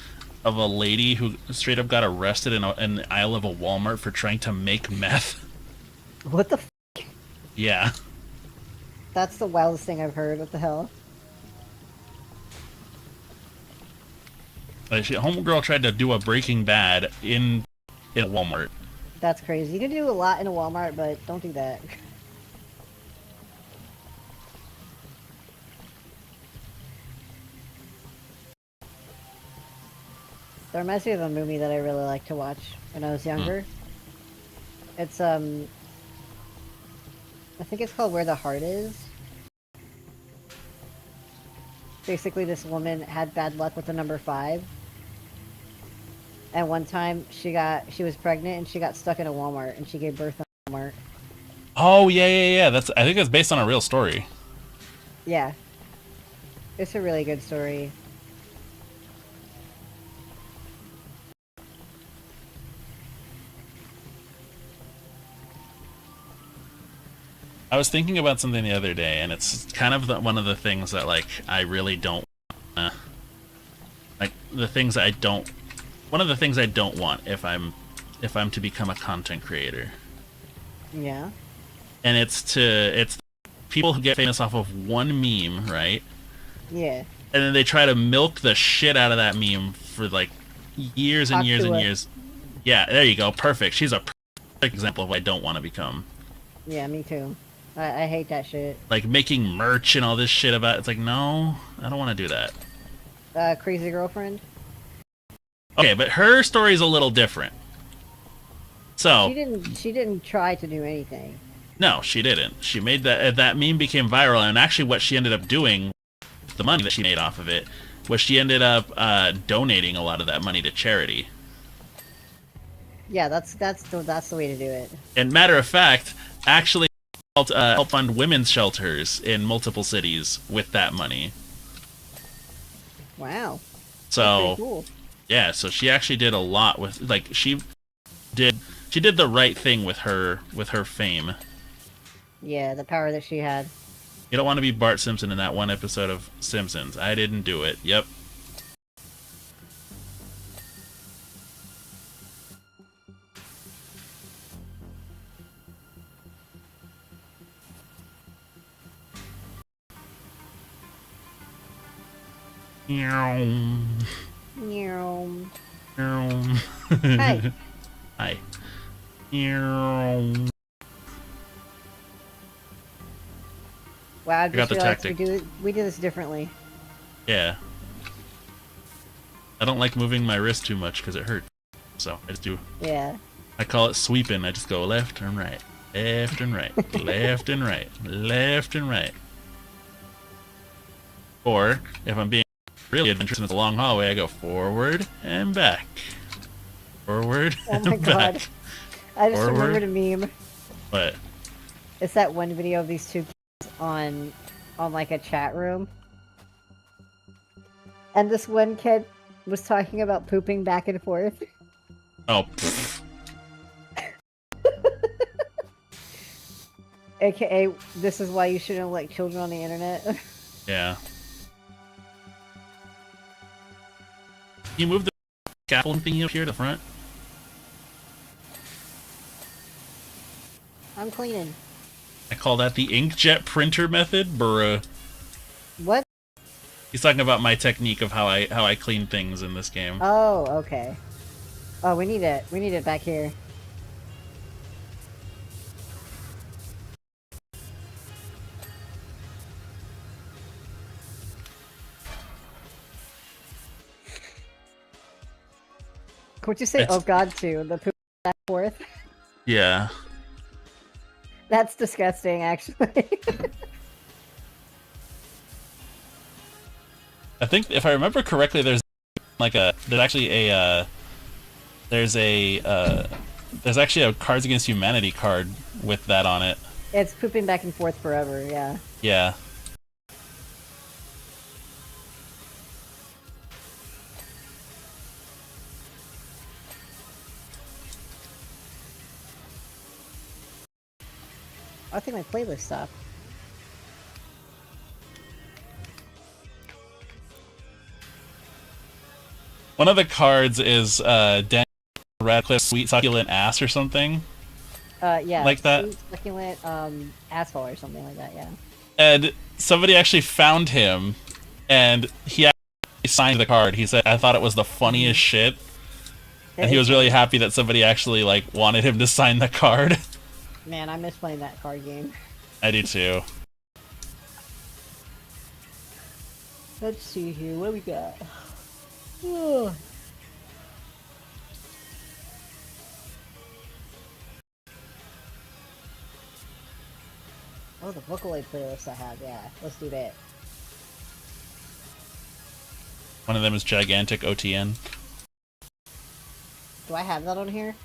of a lady who straight up got arrested in the aisle of a Walmart for trying to make meth. What the f? Yeah. That's the wildest thing I've heard. What the hell? Like homegirl tried to do a Breaking Bad in a Walmart. That's crazy. You can do a lot in a Walmart, but don't do that. That reminds me of a movie that I really liked to watch when I was younger. It's I think it's called Where the Heart Is. Basically, this woman had bad luck with the number 5. And one time she was pregnant and she got stuck in a Walmart and she gave birth in a Walmart. Oh yeah. I think it's based on a real story. Yeah. It's a really good story. I was thinking about something the other day, and it's kind of one of the things that, like, I really don't, like, the things I don't, one of the things I don't want if I'm to become a content creator. Yeah. And it's people who get famous off of one meme, right? Yeah. And then they try to milk the shit out of that meme for, like, years and Talk years to and her. years. Yeah, there you go. Perfect. She's a perfect example of what I don't want to become. Yeah, me too. I hate that shit. Like, making merch and all this shit about it. It's like, no, I don't want to do that. Crazy girlfriend. Okay, but her story is a little different. So She didn't try to do anything. no, she didn't. She made that meme became viral, and actually, what she ended up doing, the money that she made off of it, was she ended up donating a lot of that money to charity. Yeah, that's the way to do it. And matter of fact, actually help fund women's shelters in multiple cities with that money. Wow. So Pretty cool. yeah, so she actually did a lot with, like, she did the right thing with her fame. Yeah, the power that she had. You don't want to be Bart Simpson in that one episode of Simpsons. I didn't do it. Yep. Meow. Meow. Meow. Hi. Hi. Meow. Wow, I got just the realized tactic. we do this differently. Yeah. I don't like moving my wrist too much because it hurts. So I just do. Yeah. I call it sweeping. I just go left and right, left and right, left and right, left and right. Or if I'm being really adventurous and it's a long hallway, I go forward and back, forward Oh my and god. back. I just Forward. remembered a meme. But It's that one video of these two kids on like a chat room. And this one kid was talking about pooping back and forth. oh, pfft. AKA, this is why you shouldn't let children on the internet. Yeah. Can you move the scaffolding thingy up here to the front? I'm cleaning. I call that the inkjet printer method, bruh. What? He's talking about my technique of how I clean things in this game. Oh, okay. Oh, we need it. We need it back here. Would you say, It's- oh god, too? The poop back and forth? Yeah. That's disgusting, actually. I think if I remember correctly, there's actually a there's actually a Cards Against Humanity card with that on it. It's pooping back and forth forever, yeah. Yeah. I think my playlist stopped. One of the cards is Daniel Radcliffe's Sweet Succulent Ass or something. Yeah. Like that? Sweet, succulent, asshole or something like that, yeah. And somebody actually found him, and he actually signed the card. He said, "I thought it was the funniest shit," and he was really happy that somebody actually like wanted him to sign the card. Man, I miss playing that card game. I do too. Let's see here, what do we got? Oh. Oh, the Vocaloid playlist I have, yeah. Let's do that. One of them is Gigantic OTN. Do I have that on here?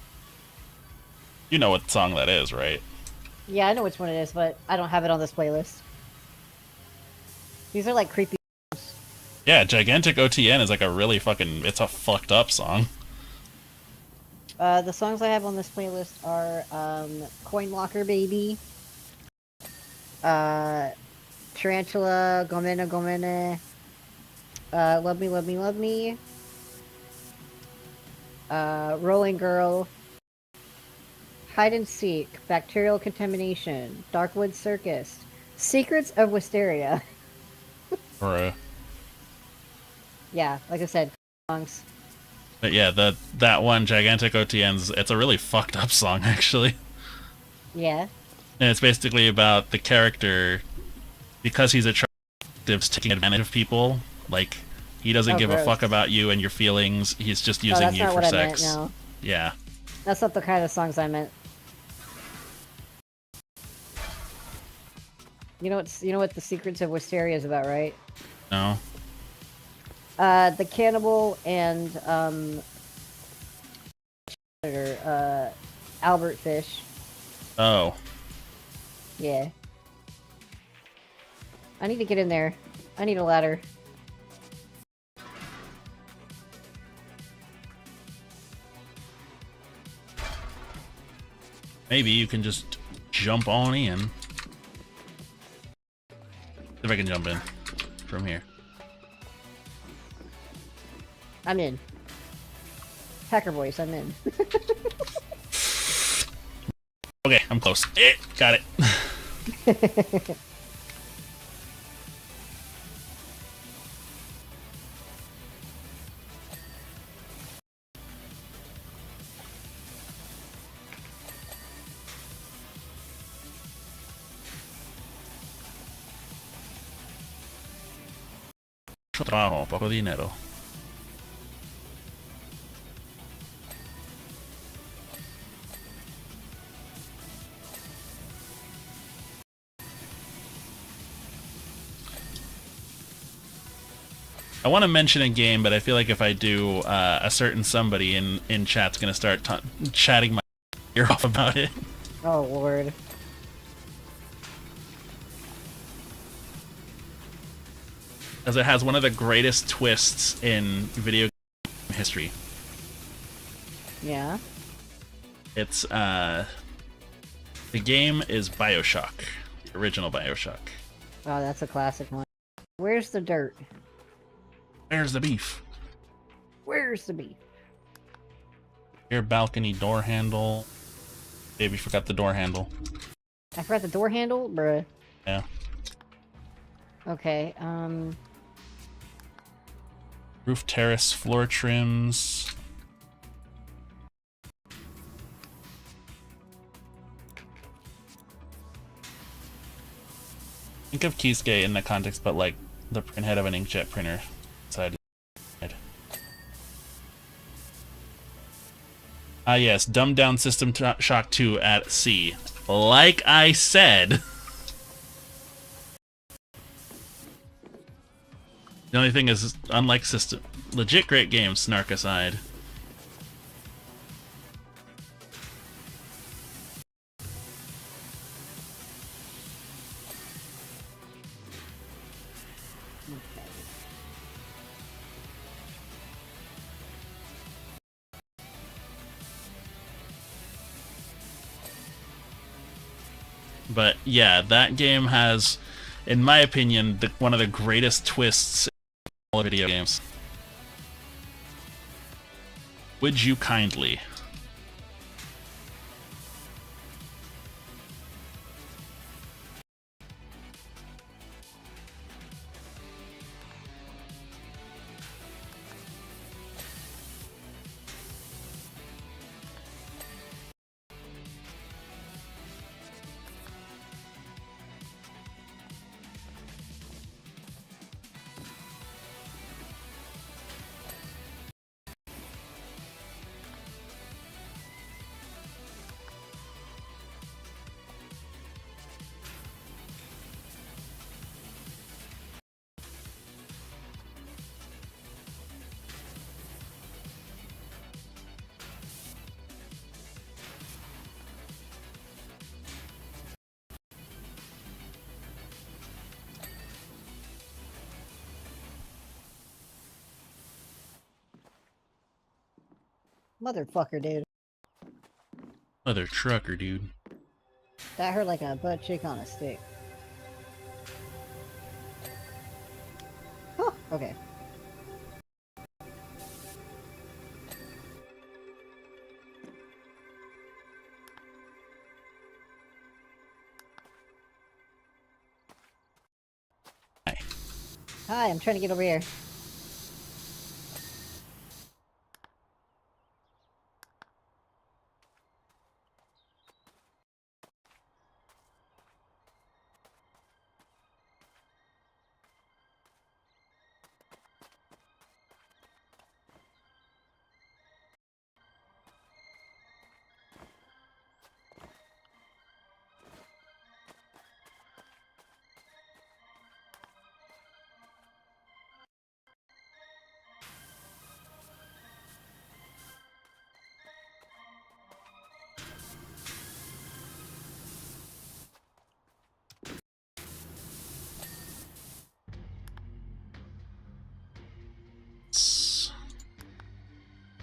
You know what song that is, right? Yeah, I know which one it is, but I don't have it on this playlist. These are like creepy. Yeah, Gigantic OTN is like a really fucking... It's a fucked up song. The songs I have on this playlist are, Coin Locker Baby, Tarantula, Gomena Gomene, Love Me, Love Me, Love Me, Rolling Girl, Hide and Seek, Bacterial Contamination, Darkwood Circus, Secrets of Wisteria. Or, Yeah, like I said, songs. but yeah, that one, Gigantic OTN's... It's a really fucked up song, actually. Yeah. And it's basically about the character, because he's attractive, taking advantage of people. Like, he doesn't give gross. a fuck about you and your feelings. He's just Oh, using that's you not for what I sex. meant, no. Yeah. That's not the kind of songs I meant. You know what the Secrets of Wisteria is about, right? No? The cannibal and Albert Fish. Oh. Yeah. I need to get in there. I need a ladder. Maybe you can just jump on in. See if I can jump in from here. I'm in. Hacker voice, I'm in. Okay, I'm close. Got it. Mucho trabajo, poco dinero. I want to mention a game, but I feel like if I do, a certain somebody in chat's gonna start chatting my ear off about it. Oh lord. Because it has one of the greatest twists in video game history. Yeah. It's, the game is Bioshock. The original Bioshock. Oh, that's a classic one. Where's the dirt? Where's the beef? Where's the beef? Your balcony door handle. Baby forgot the door handle. I forgot the door handle? Bruh. Yeah. Okay, Roof terrace, floor trims. Think of Kisuke in the context, but like the printhead of an inkjet printer. Side. Ah yes, dumbed down System Shock 2 at C. Like I said. The only thing is, unlike System, legit great games, snark aside. But yeah, that game has, in my opinion, one of the greatest twists in all video games. Would you kindly? motherfucker, dude. Mother trucker, dude. That hurt like a butt cheek on a stick. Huh, okay. Hi. Hi, I'm trying to get over here.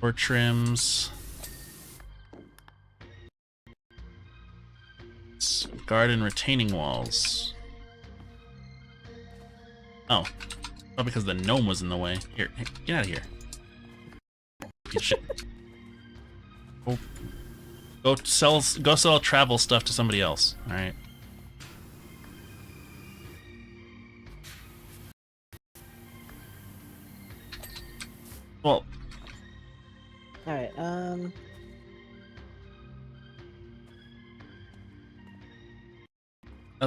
Or trims. Garden retaining walls. Oh. Oh, because the gnome was in the way. Here, get out of here. Shit. Go sell travel stuff to somebody else. All right. Well, Alright,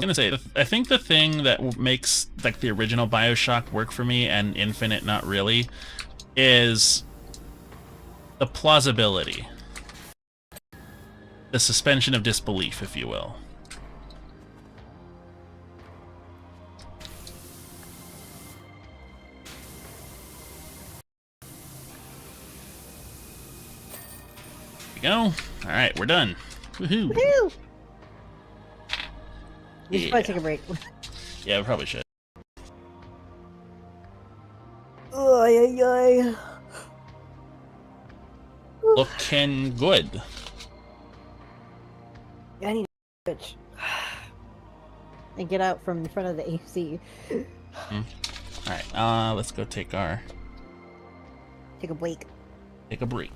was gonna say, I think the thing that makes like the original BioShock work for me and Infinite not really is the plausibility, the suspension of disbelief, if you will. There we go. All right, we're done. Woohoo! Woohoo! We should Yeah. probably take a break. Yeah, we probably should. Ay, ay, ay. Looking good. I need a switch. And get out from in front of the AC. All right, let's go take a break. take a break.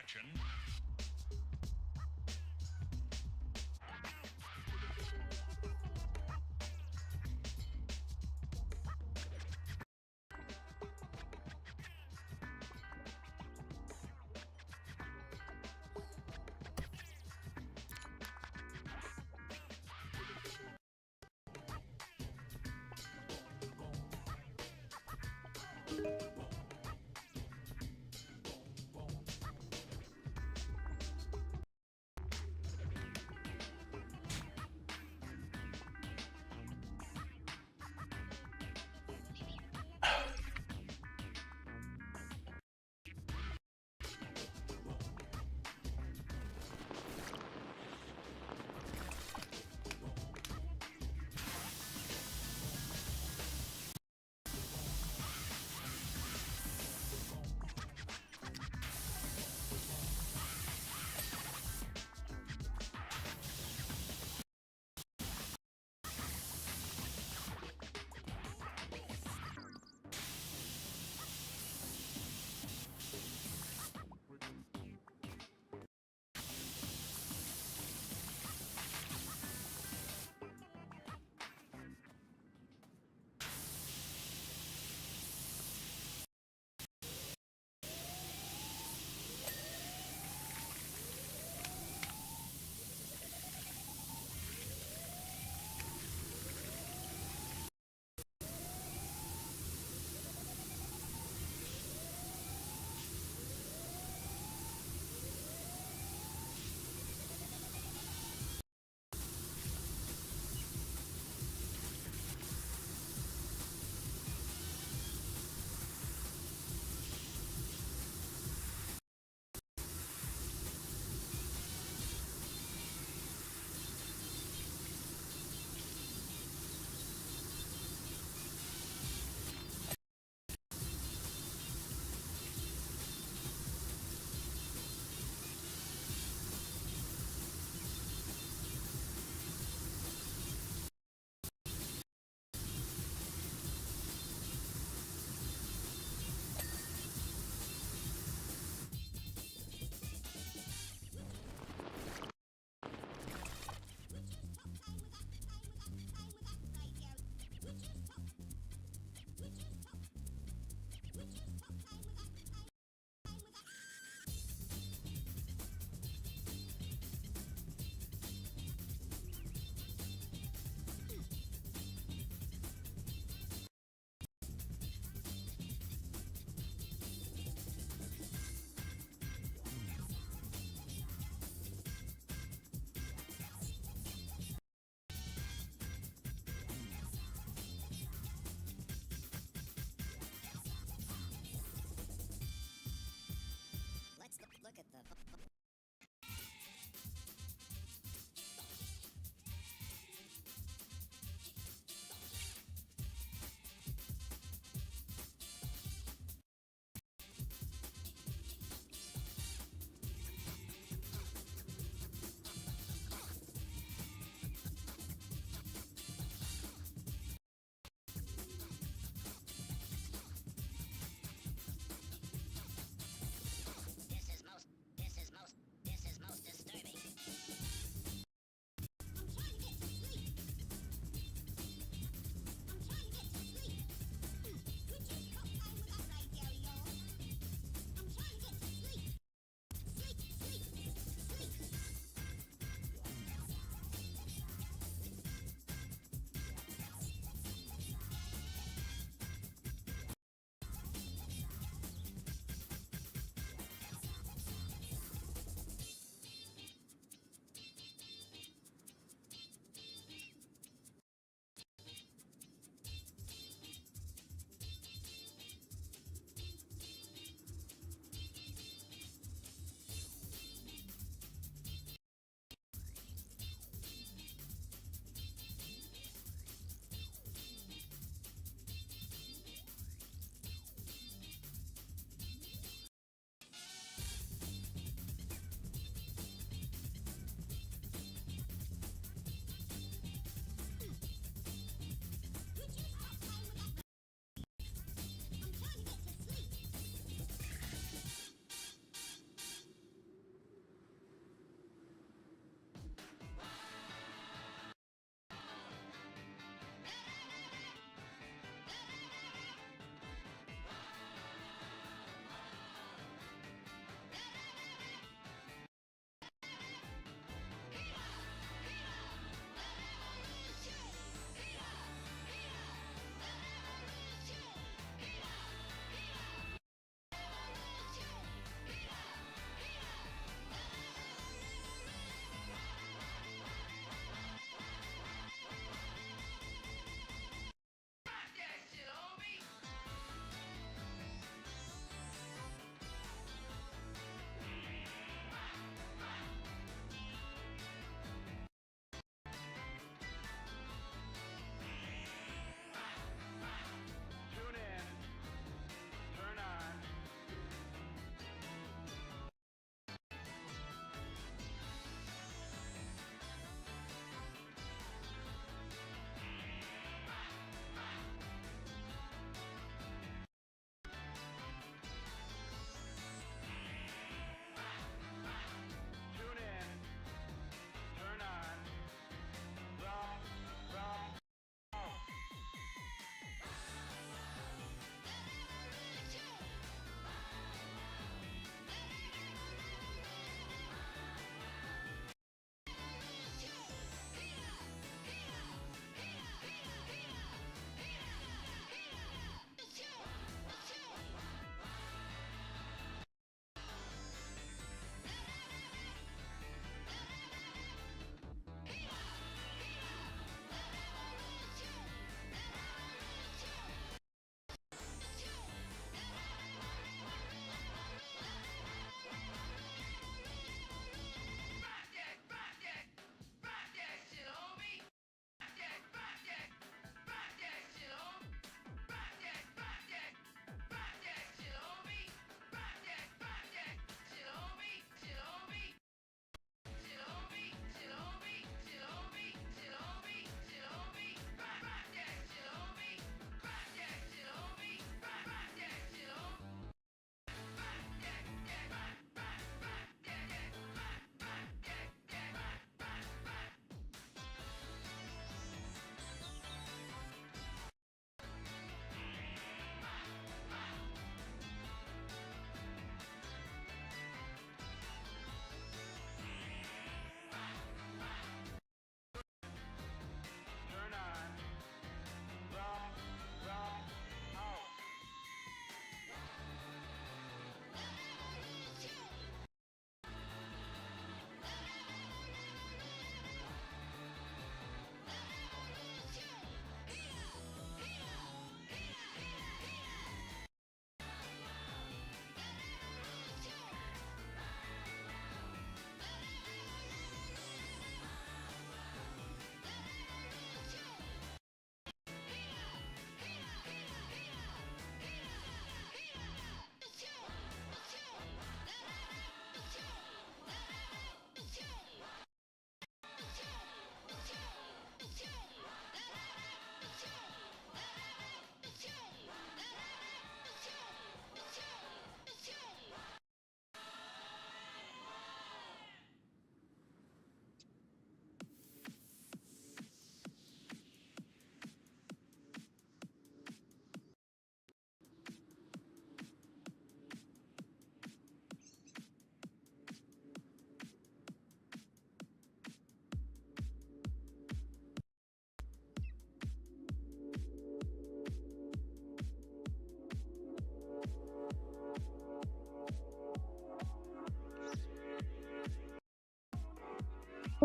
Attention.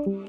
Hello.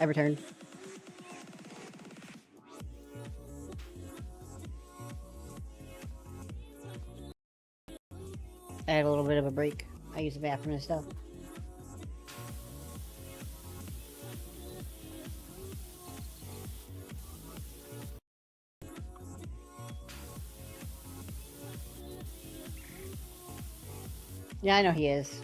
I returned. I had a little bit of a break. I used the bathroom and stuff. Yeah, I know he is.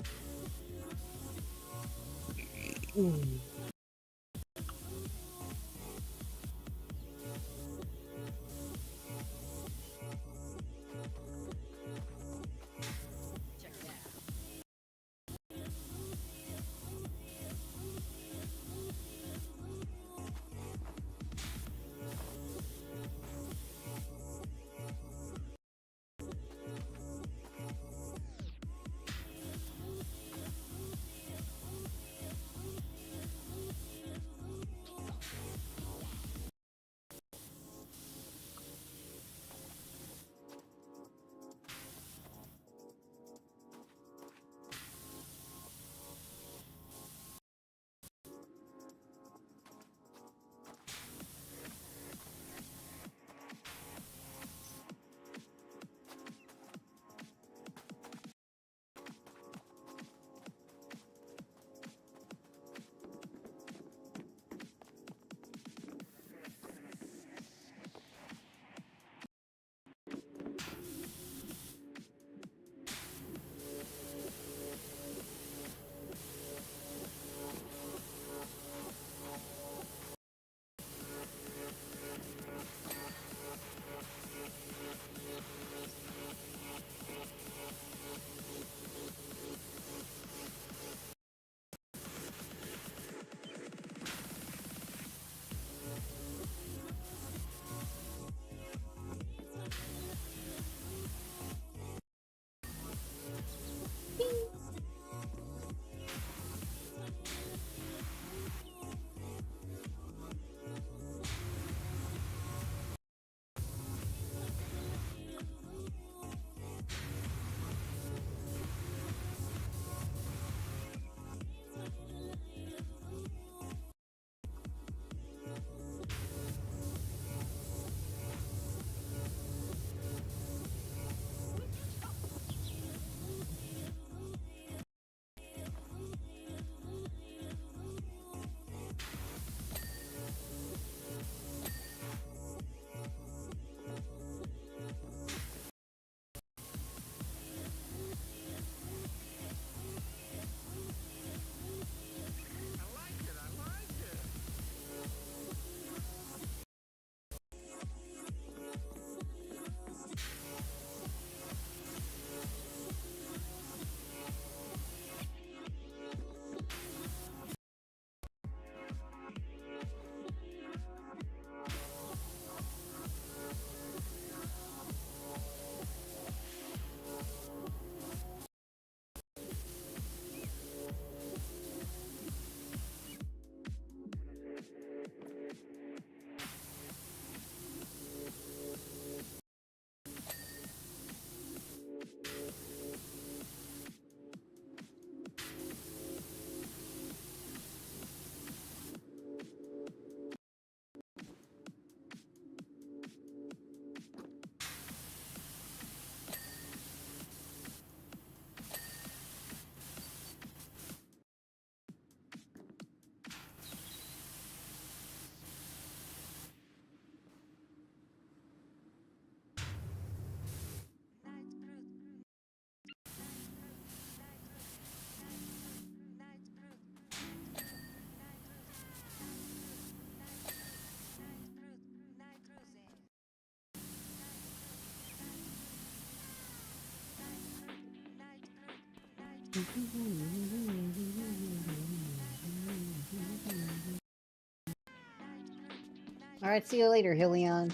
Alright, see you later, Hillion.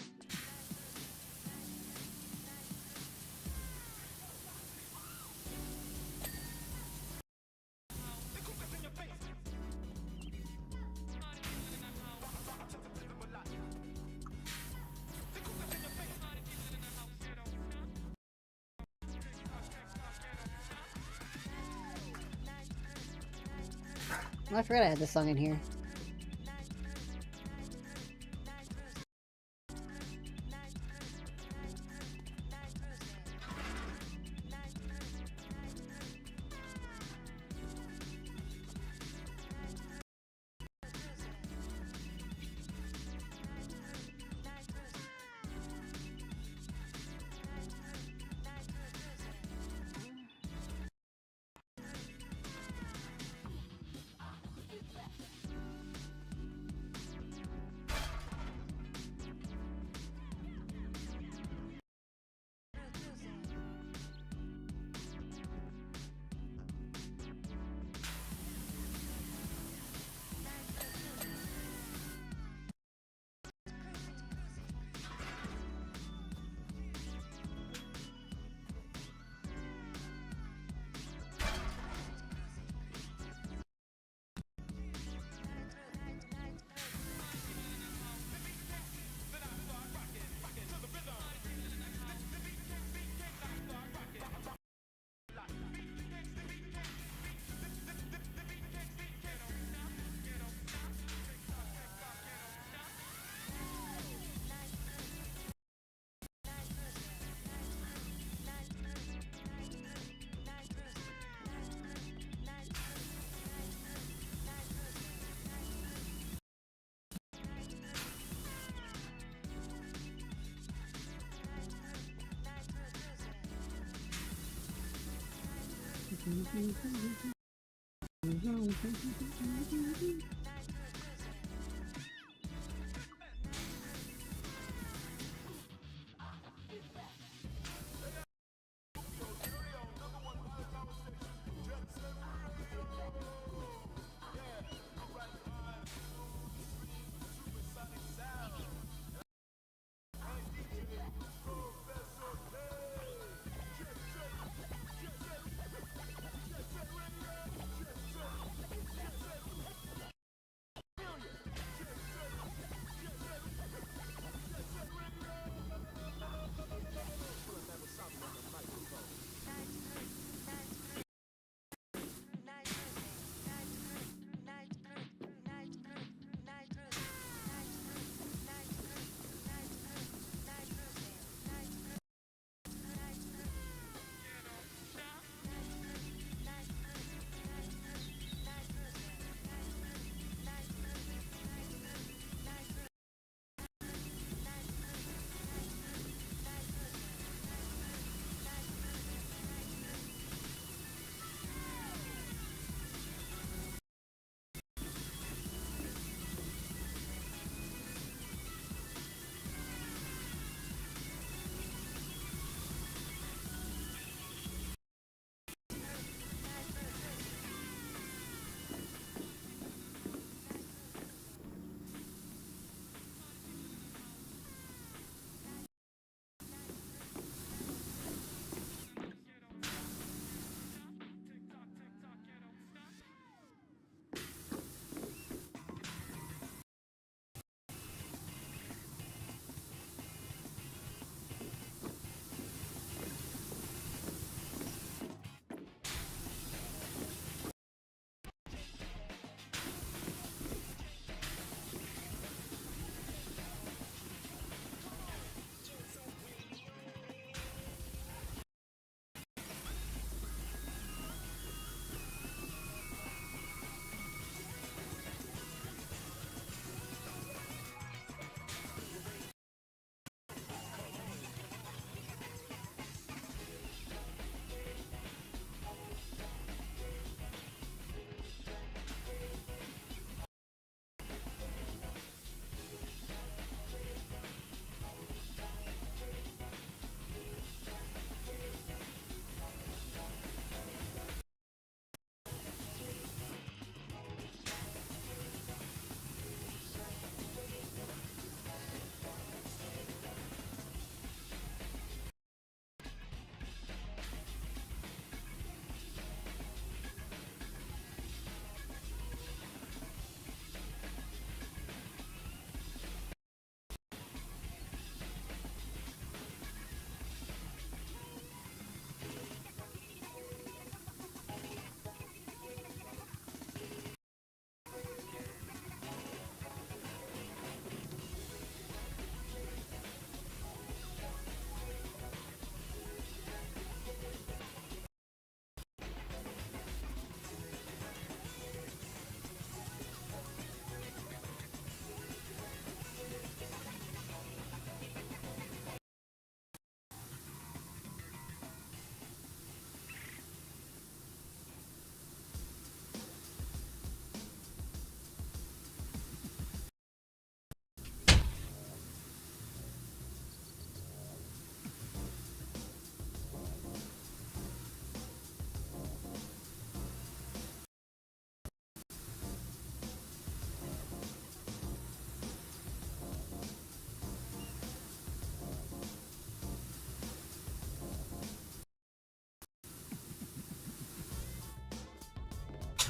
Oh, I forgot I had this song in here.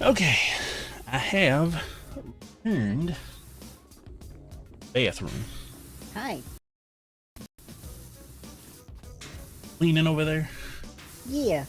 Okay, I have turned bathroom. Hi. Cleaning over there. Yeah.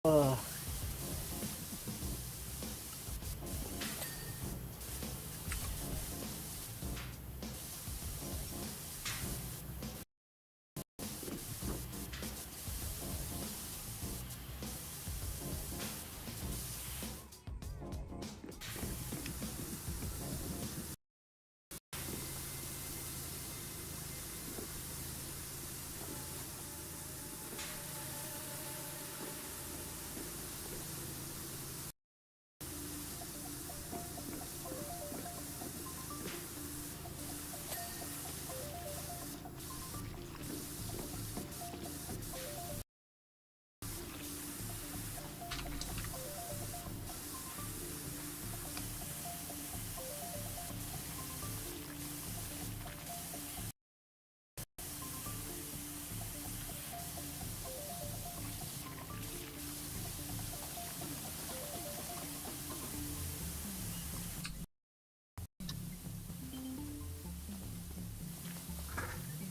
Ugh.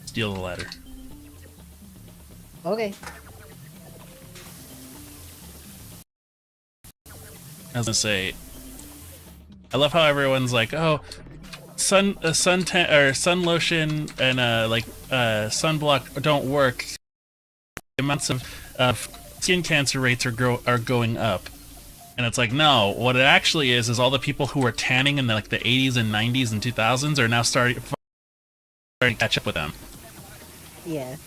Steal the ladder. Okay. I was gonna say, I love how everyone's like, oh, sun lotion and sunblock don't work. The amounts of skin cancer rates are going up, and it's like, no, what it actually is all the people who were tanning in the 80s and 90s and 2000s are now starting to catch up with them. Yeah.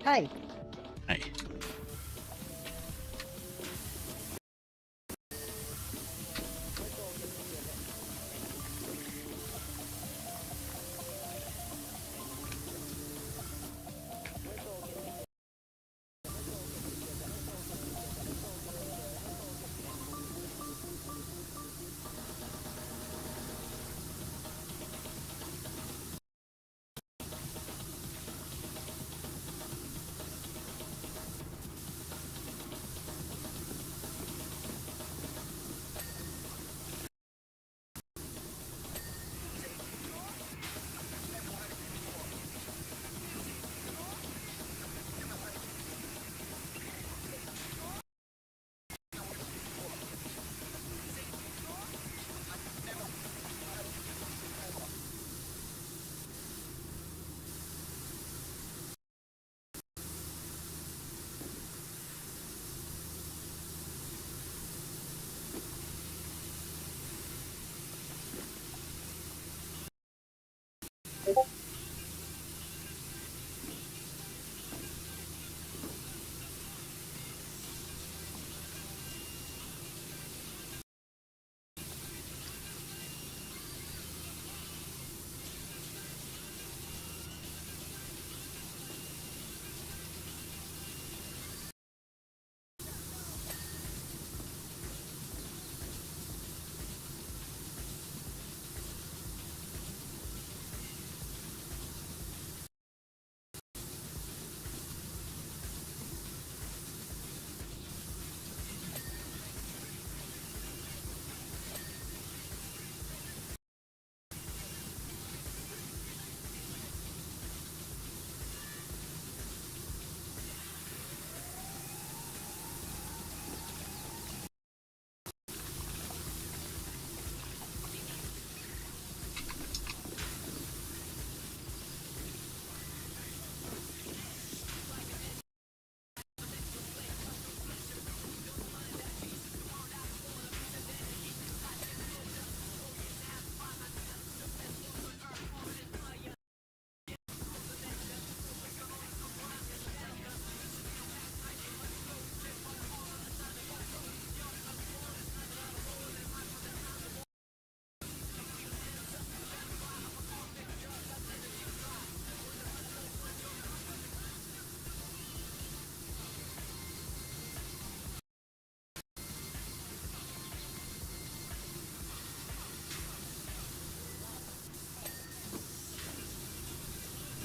Hi. Hey.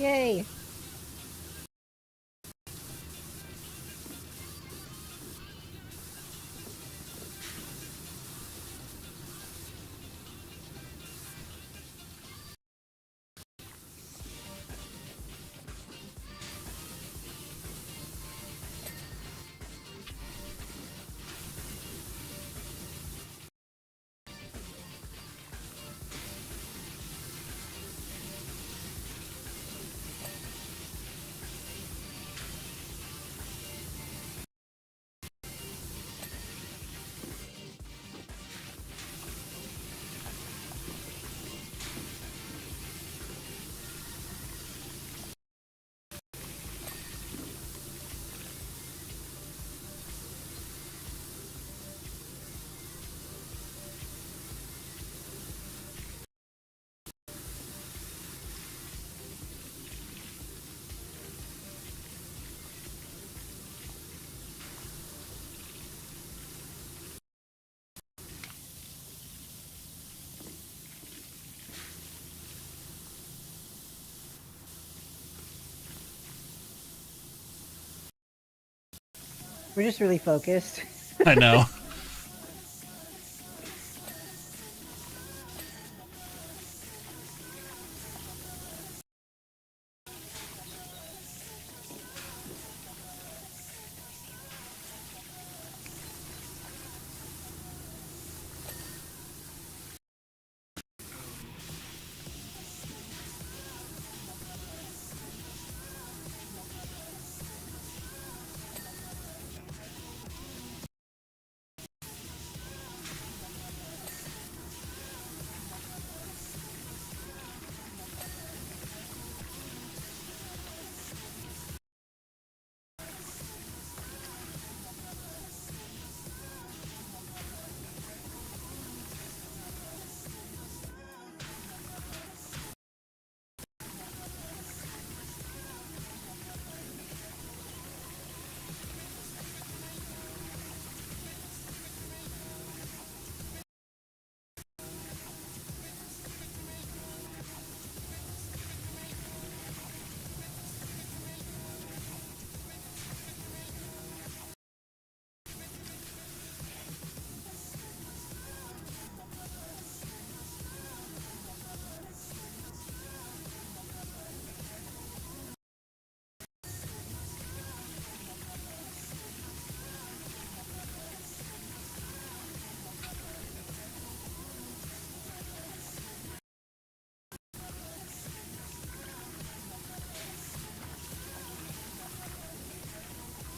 Yay! We're just really focused. I know.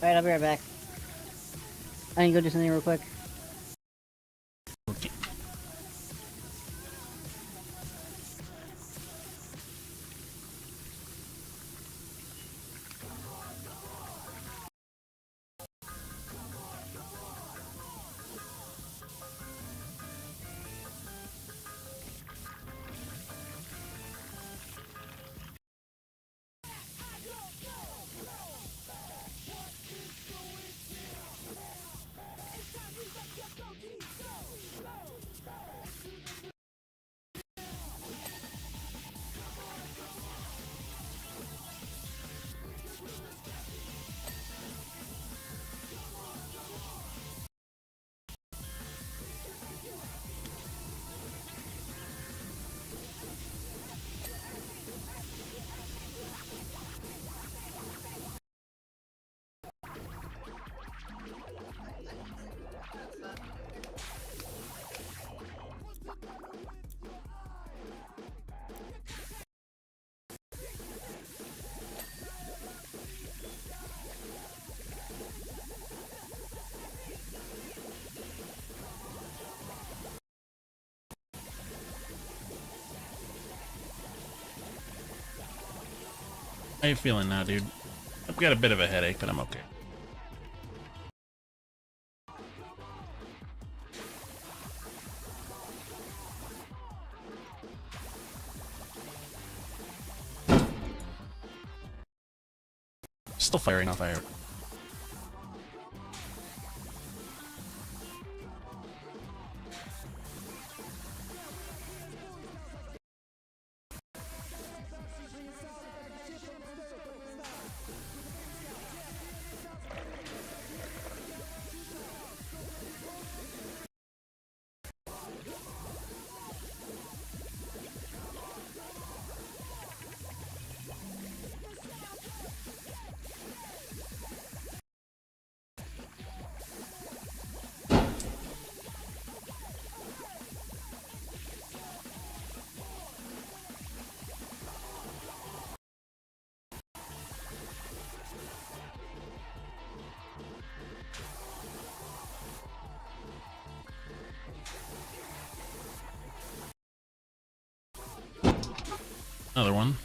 Alright, I'll be right back. I need to go do something real quick. Okay. How you feeling now, dude? I've got a bit of a headache, but I'm okay. Still firing off fire. Another one.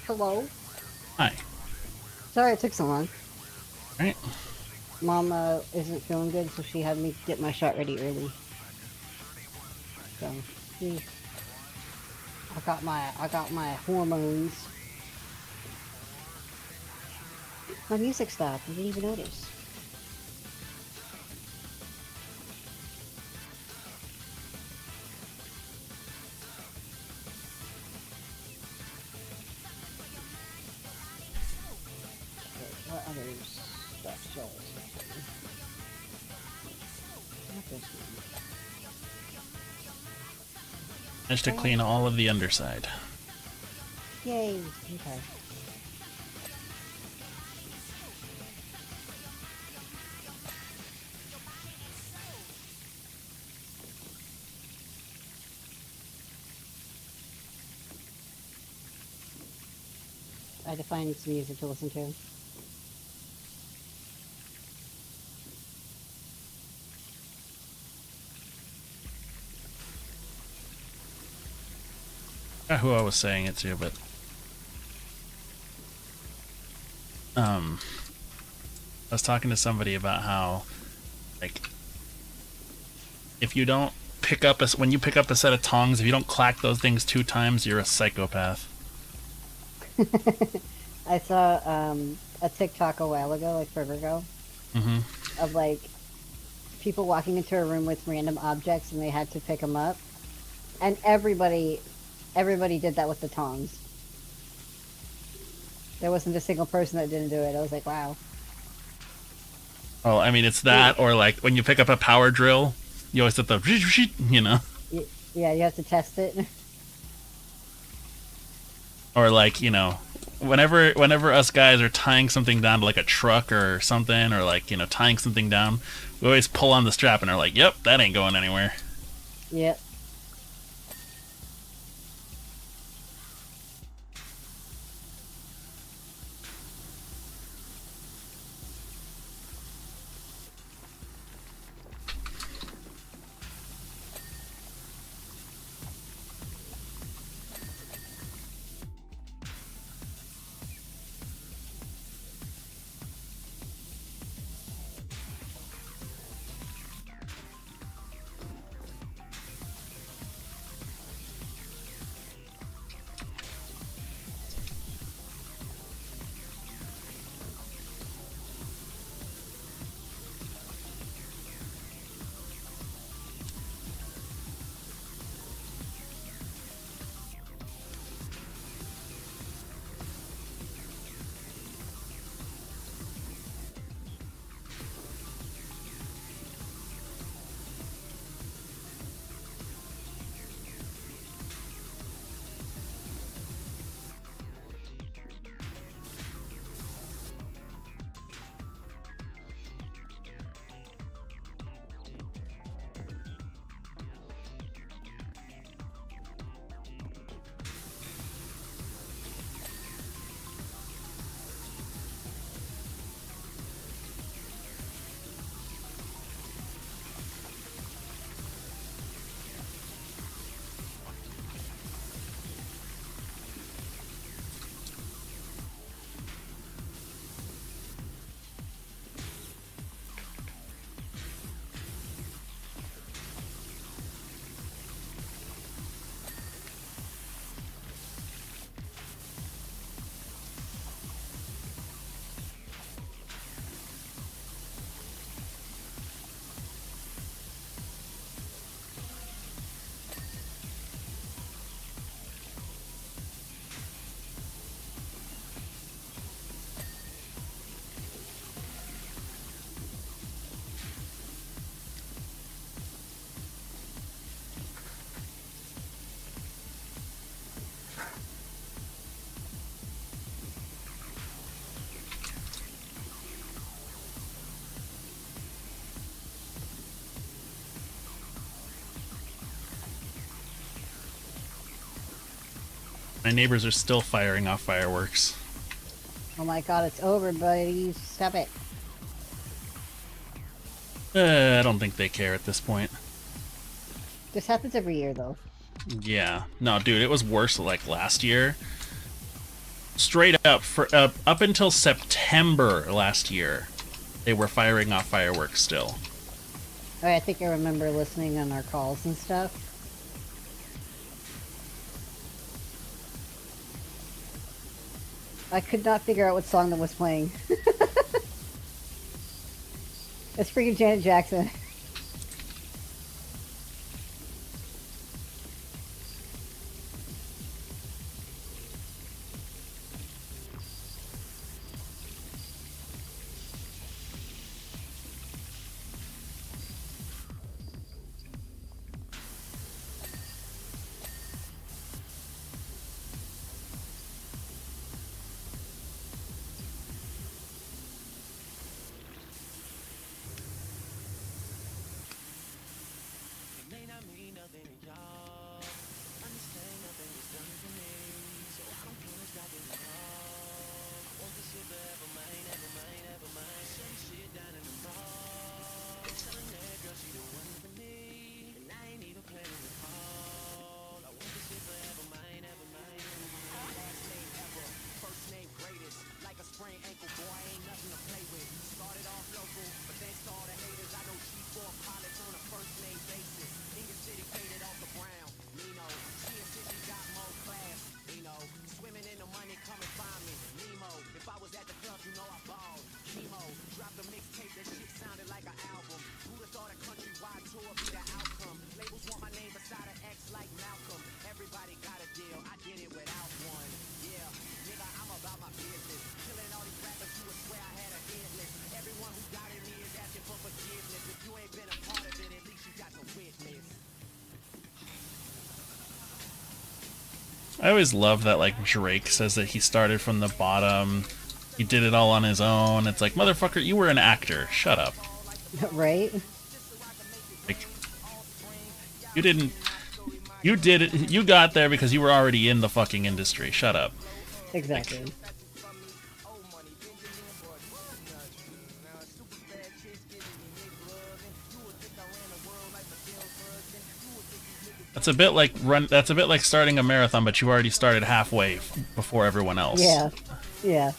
Hello? Hi. Sorry it took so long. Right. Mom isn't feeling good, so she had me get my shot ready early. So, yeah. I got my hormones. My music stopped. I didn't even notice. Okay, what other stuff shows? Not this one. Managed to clean all of the underside. Yay! Okay. I had to find some music to listen to. Forgot who I was saying it to, but I was talking to somebody about how, like, if you don't pick up when you pick up a set of tongs, if you don't clack those things 2 times, you're a psychopath. I saw a TikTok a while ago, like forever ago, of like people walking into a room with random objects and they had to pick them up, and everybody did that with the tongs. There wasn't a single person that didn't do it. I was like, wow. Well, I mean, it's that, or like when you pick up a power drill, you always hit the, you know. Yeah, you have to test it. Or like, you know, whenever us guys are tying something down to like a truck or something, or like, you know, tying something down, we always pull on the strap and are like, yep, that ain't going anywhere. Yep. My neighbors are still firing off fireworks. Oh my god, it's over, buddy. Stop it. I don't think they care at this point. This happens every year, though. Yeah. No, dude, it was worse like last year. straight up for up until September last year, they were firing off fireworks still. Oh, I think I remember listening on our calls and stuff. I could not figure out what song that was playing. It's freaking Janet Jackson. I always love that, like, Drake says that he started from the bottom. He did it all on his own. It's like, motherfucker, you were an actor. Shut up. Right? Like, you didn't. You did it. You got there because you were already in the fucking industry. Shut up. Exactly. Like, that's a bit like That's a bit like starting a marathon, but you already started halfway before everyone else. Yeah. Yeah.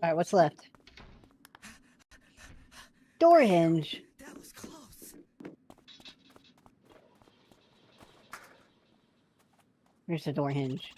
Alright, what's left? Door hinge. That was close. Here's the door hinge.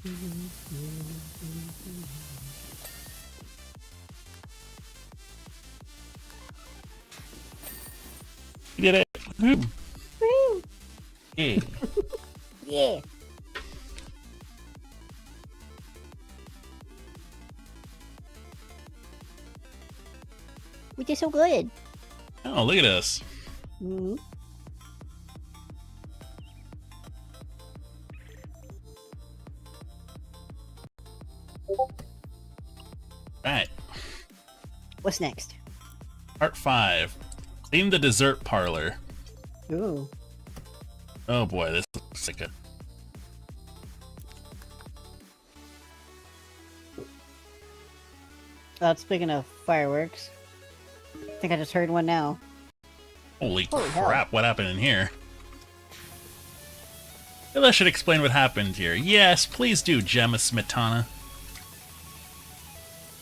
You did it. Woo. Woo! Yeah. Yeah. We did so good. Oh, look at us. Mm-hmm. Alright. What's next? Part 5. Clean the dessert parlor. Ooh. Oh boy, this looks like a... Speaking of fireworks, I think I just heard one now. Holy Holy hell. crap, what happened in here? Well, I should explain what happened here. Yes, please do, Gemma Smetana.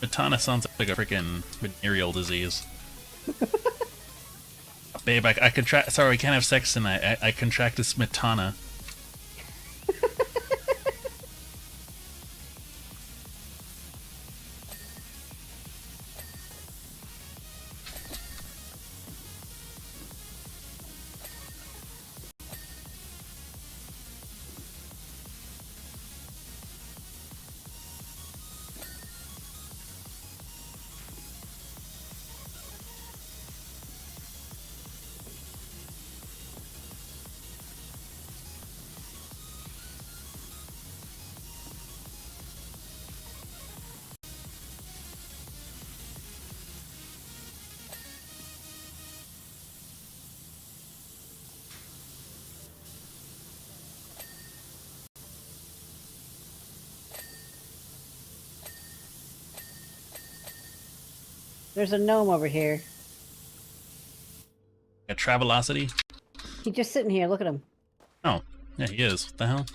Smetana sounds like a freaking venereal disease. Babe, I contract. Sorry, we can't have sex tonight. I contracted Smetana. There's a gnome over here. A Travelocity? He's just sitting here. Look at him. Oh, yeah, he is. What the hell?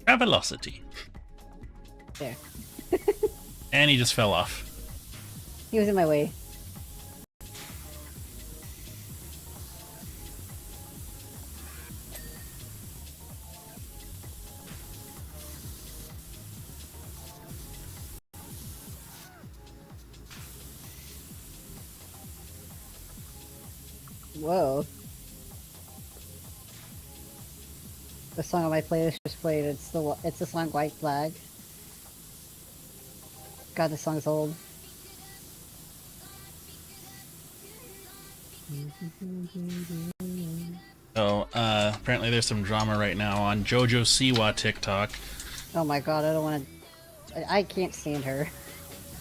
Travelocity. There. And he just fell off. He was in my way. Whoa. The song on my playlist just played. It's the song White Flag. God, this song's old. So, apparently there's some drama right now on JoJo Siwa TikTok. Oh my god, I don't want to... I can't stand her.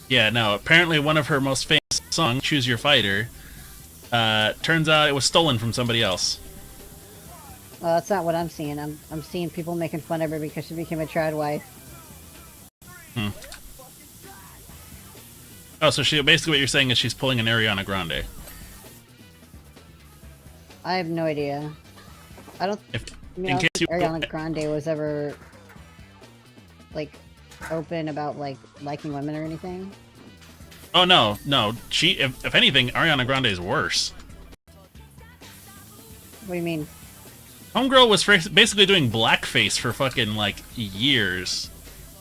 Yeah, no, apparently one of her most famous songs, Choose Your Fighter, turns out it was stolen from somebody else. That's not what I'm seeing. I'm seeing people making fun of her because she became a trad wife. Hmm. Oh, so she basically what you're saying is she's pulling an Ariana Grande. I have no idea. I don't In case you Ariana Grande was ever like open about like liking women or anything. Oh no, no. She, if anything, Ariana Grande is worse. What do you mean? Homegirl was basically doing blackface for fucking like years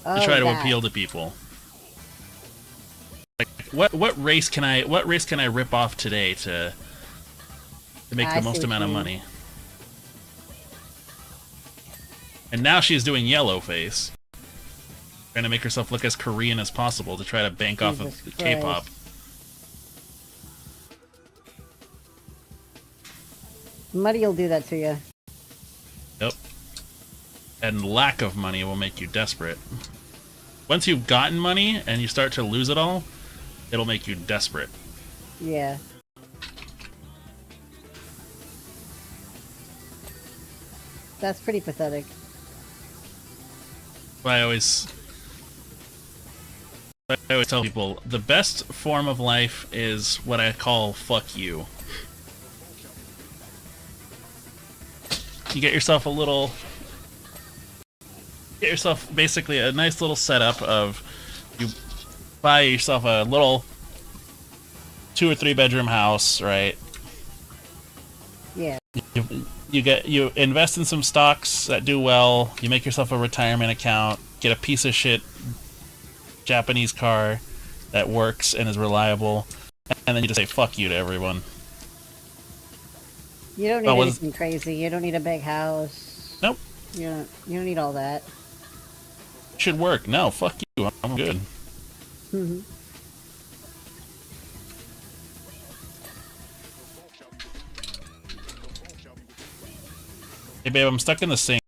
to Oh, try to that. appeal to people. Like, what race can I rip off today to make the most amount of money? And now she's doing yellowface, trying to make herself look as Korean as possible to try to bank off of K-pop. Money will do that to you. Yep. And lack of money will make you desperate. Once you've gotten money and you start to lose it all, it'll make you desperate. Yeah. That's pretty pathetic. I always tell people the best form of life is what I call fuck you. You get yourself basically a nice little setup of, you buy yourself a little 2 or 3 bedroom house, right? Yeah. You invest in some stocks that do well, you make yourself a retirement account, get a piece of shit Japanese car that works and is reliable, and then you just say fuck you to everyone. You don't need anything crazy. You don't need a big house. Nope. You don't need all that. Should work. No, fuck you. I'm good. Mm-hmm. Hey babe, I'm stuck in the sink.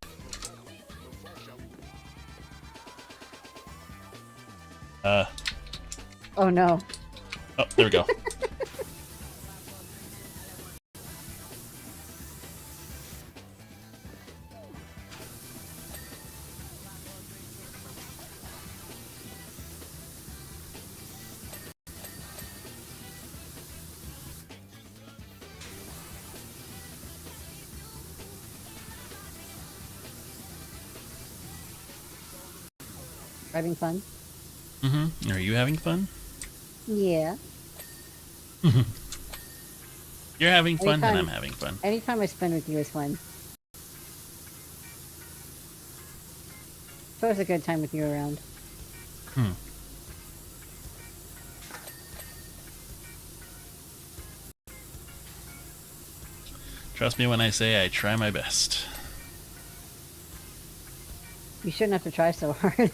Oh no. Oh, there we go. Having fun? Mm-hmm. Are you having fun? Yeah. You're having fun, and I'm having fun. Anytime I spend with you is fun. It's always a good time with you around. Trust me when I say I try my best. You shouldn't have to try so hard.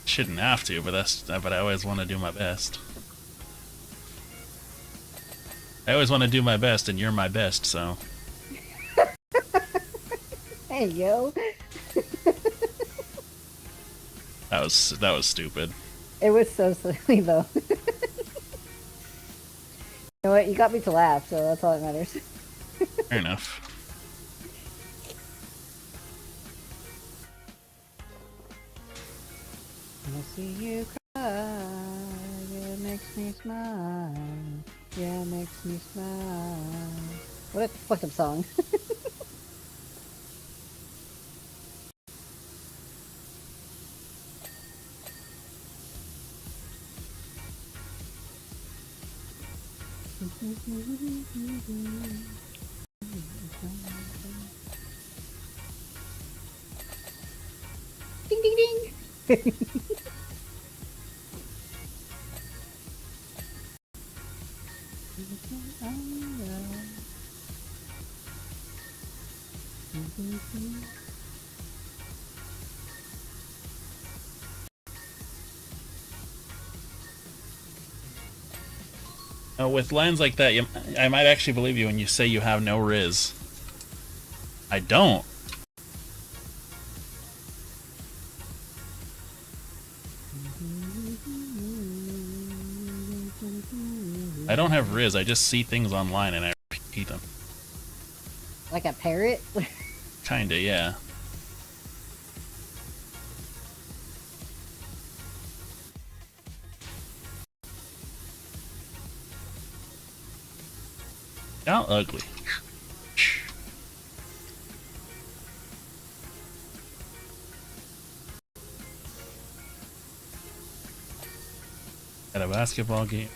Shouldn't have to, but I always want to do my best. I always want to do my best, and you're my best, so. Hey, yo. That was stupid. It was so silly, though. You know what? You got me to laugh, so that's all that matters. Fair enough. I see you cry, it makes me smile. Yeah, it makes me smile. What a fucked up song. Ding ding ding! With lines like that, I might actually believe you when you say you have no riz. I don't. I don't have riz, I just see things online and I repeat them. Like a parrot? Kinda, yeah. How ugly. At a basketball game.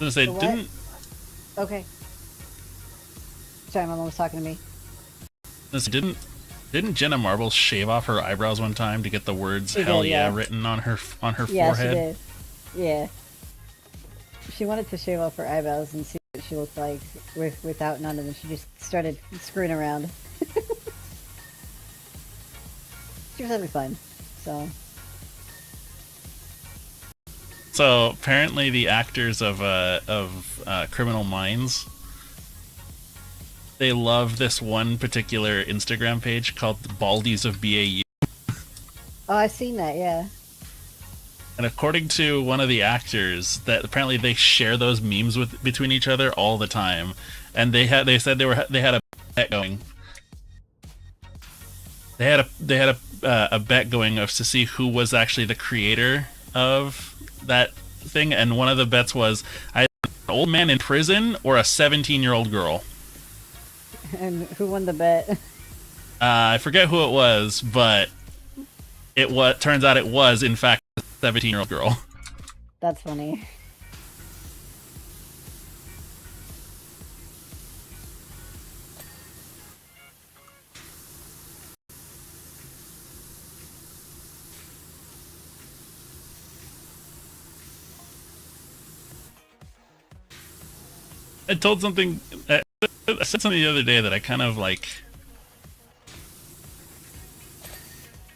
I was gonna say, So what? didn't Okay. Sorry, my mom was talking to me. didn't Jenna Marbles shave off her eyebrows one time to get the words She "Hell did, yeah" yeah. written on her Yeah, forehead? she did. Yeah. She wanted to shave off her eyebrows and see what she looked like without none, and then she just started screwing around. She was having fun, so. So apparently, the actors of Criminal Minds, they love this one particular Instagram page called the Baldies of BAU. Oh, I've seen that, yeah. And according to one of the actors, that apparently they share those memes between each other all the time, and they said they had a bet going. They had a bet going of to see who was actually the creator of that thing, and one of the bets was either an old man in prison or a 17-year-old girl. And who won the bet? I forget who it was, but turns out it was in fact a 17-year-old girl. That's funny. I told something. I said something the other day that I kind of like.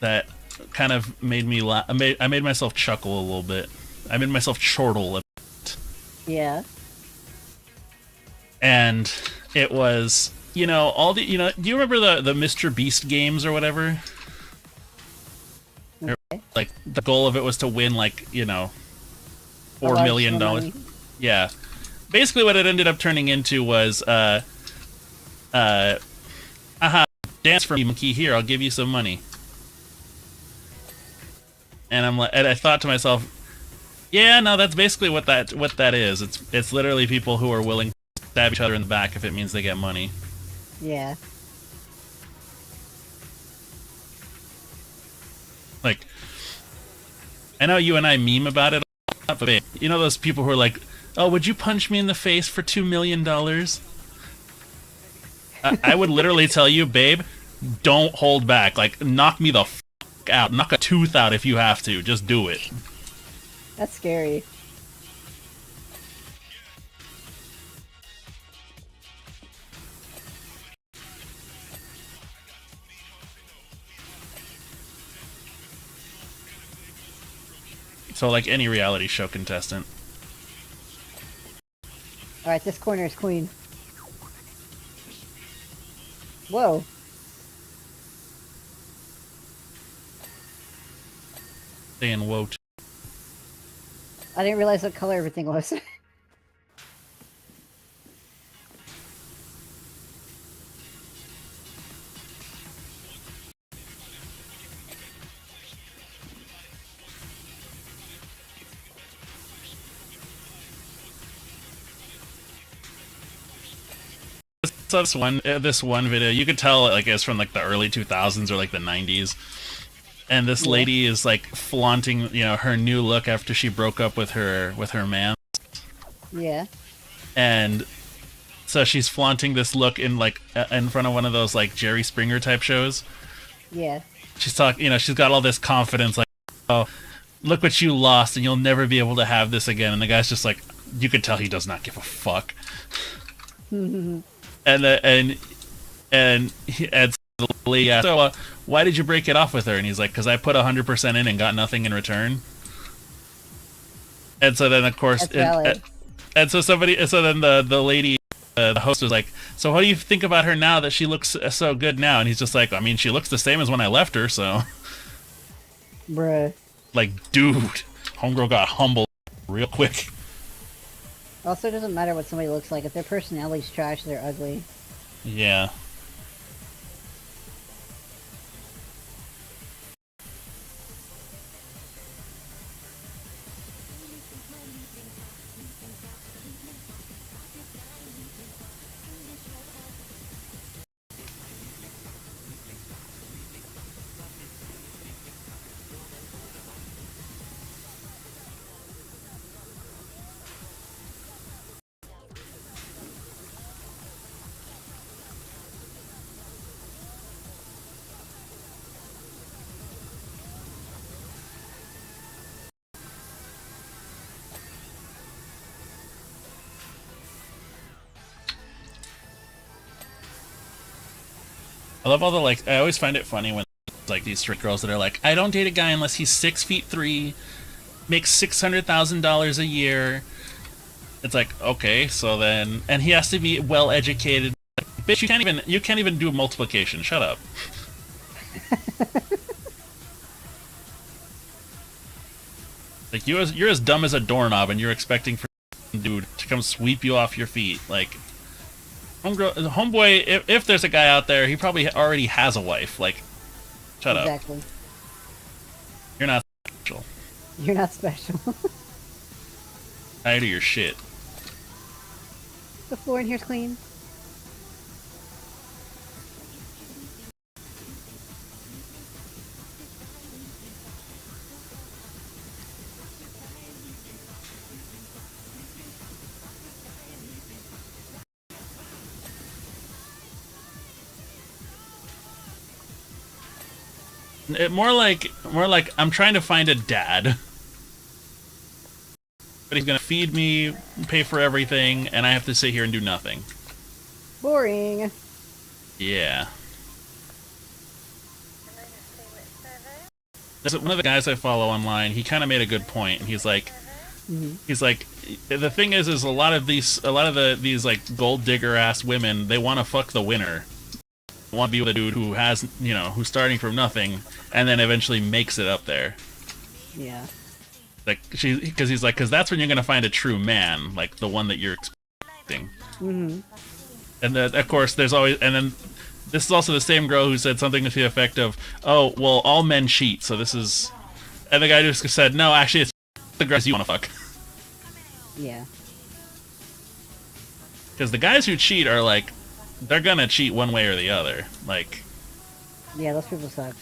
That kind of made me laugh. I made myself chuckle a little bit. I made myself chortle a bit. Yeah. And it was, all the, do you remember the Mr. Beast games or whatever? Okay. Like the goal of it was to win like, $4 million. Money. Yeah. Basically what it ended up turning into was dance for me, monkey, here, I'll give you some money. And I thought to myself, yeah, no, that's basically what that is. It's literally people who are willing to stab each other in the back if it means they get money. Yeah. Like, I know you and I meme about it a lot, but babe, you know those people who are like, oh, would you punch me in the face for $2 million? I would literally tell you, babe, don't hold back. Like, knock me the f*** out. Knock a tooth out if you have to. Just do it. That's scary. So, like any reality show contestant. Alright, this corner is queen. Whoa. Saying whoa. I didn't realize what color everything was. So this one video, you could tell like it's from like the early 2000s or like the 90s. And this lady is like flaunting, her new look after she broke up with her man. Yeah. And so she's flaunting this look in like in front of one of those like Jerry Springer type shows. Yeah. She's talking, she's got all this confidence like, oh, look what you lost and you'll never be able to have this again. And the guy's just like, you could tell he does not give a fuck. And the lady asked, so why did you break it off with her? And he's like, because I put 100% in and got nothing in return. And so then of course, and so then the lady, the host was like, so what do you think about her now that she looks so good now? And he's just like, I mean, she looks the same as when I left her, so. Bruh. Like, dude, homegirl got humbled real quick. Also, it doesn't matter what somebody looks like. If their personality's trash, they're ugly. Yeah. I love all the like. I always find it funny when like these straight girls that are like, I don't date a guy unless he's 6'3", makes $600,000 a year. It's like, okay, so then, and he has to be well educated. Bitch, you can't even do multiplication. Shut up. Like you're as dumb as a doorknob, and you're expecting for dude to come sweep you off your feet. Like, homeboy, if there's a guy out there, he probably already has a wife. Like, shut up. Exactly. You're not special. You're not special. Tired of your shit. The floor in here's clean. More like I'm trying to find a dad, but he's gonna feed me, pay for everything, and I have to sit here and do nothing. Boring. Yeah. There's one of the guys I follow online. He kind of made a good point. He's like, the thing is a lot of these like gold digger ass women, they want to fuck the winner. Want to be with a dude who has, who's starting from nothing and then eventually makes it up there. Yeah. Like because that's when you're gonna find a true man, like the one that you're expecting. Mm-hmm. And then, of course, there's always, and then this is also the same girl who said something to the effect of, "Oh, well, all men cheat, so this is," and the guy just said, "No, actually, it's the girls you want to fuck." Yeah. Because the guys who cheat are like, they're gonna cheat one way or the other. Like, yeah, those people suck.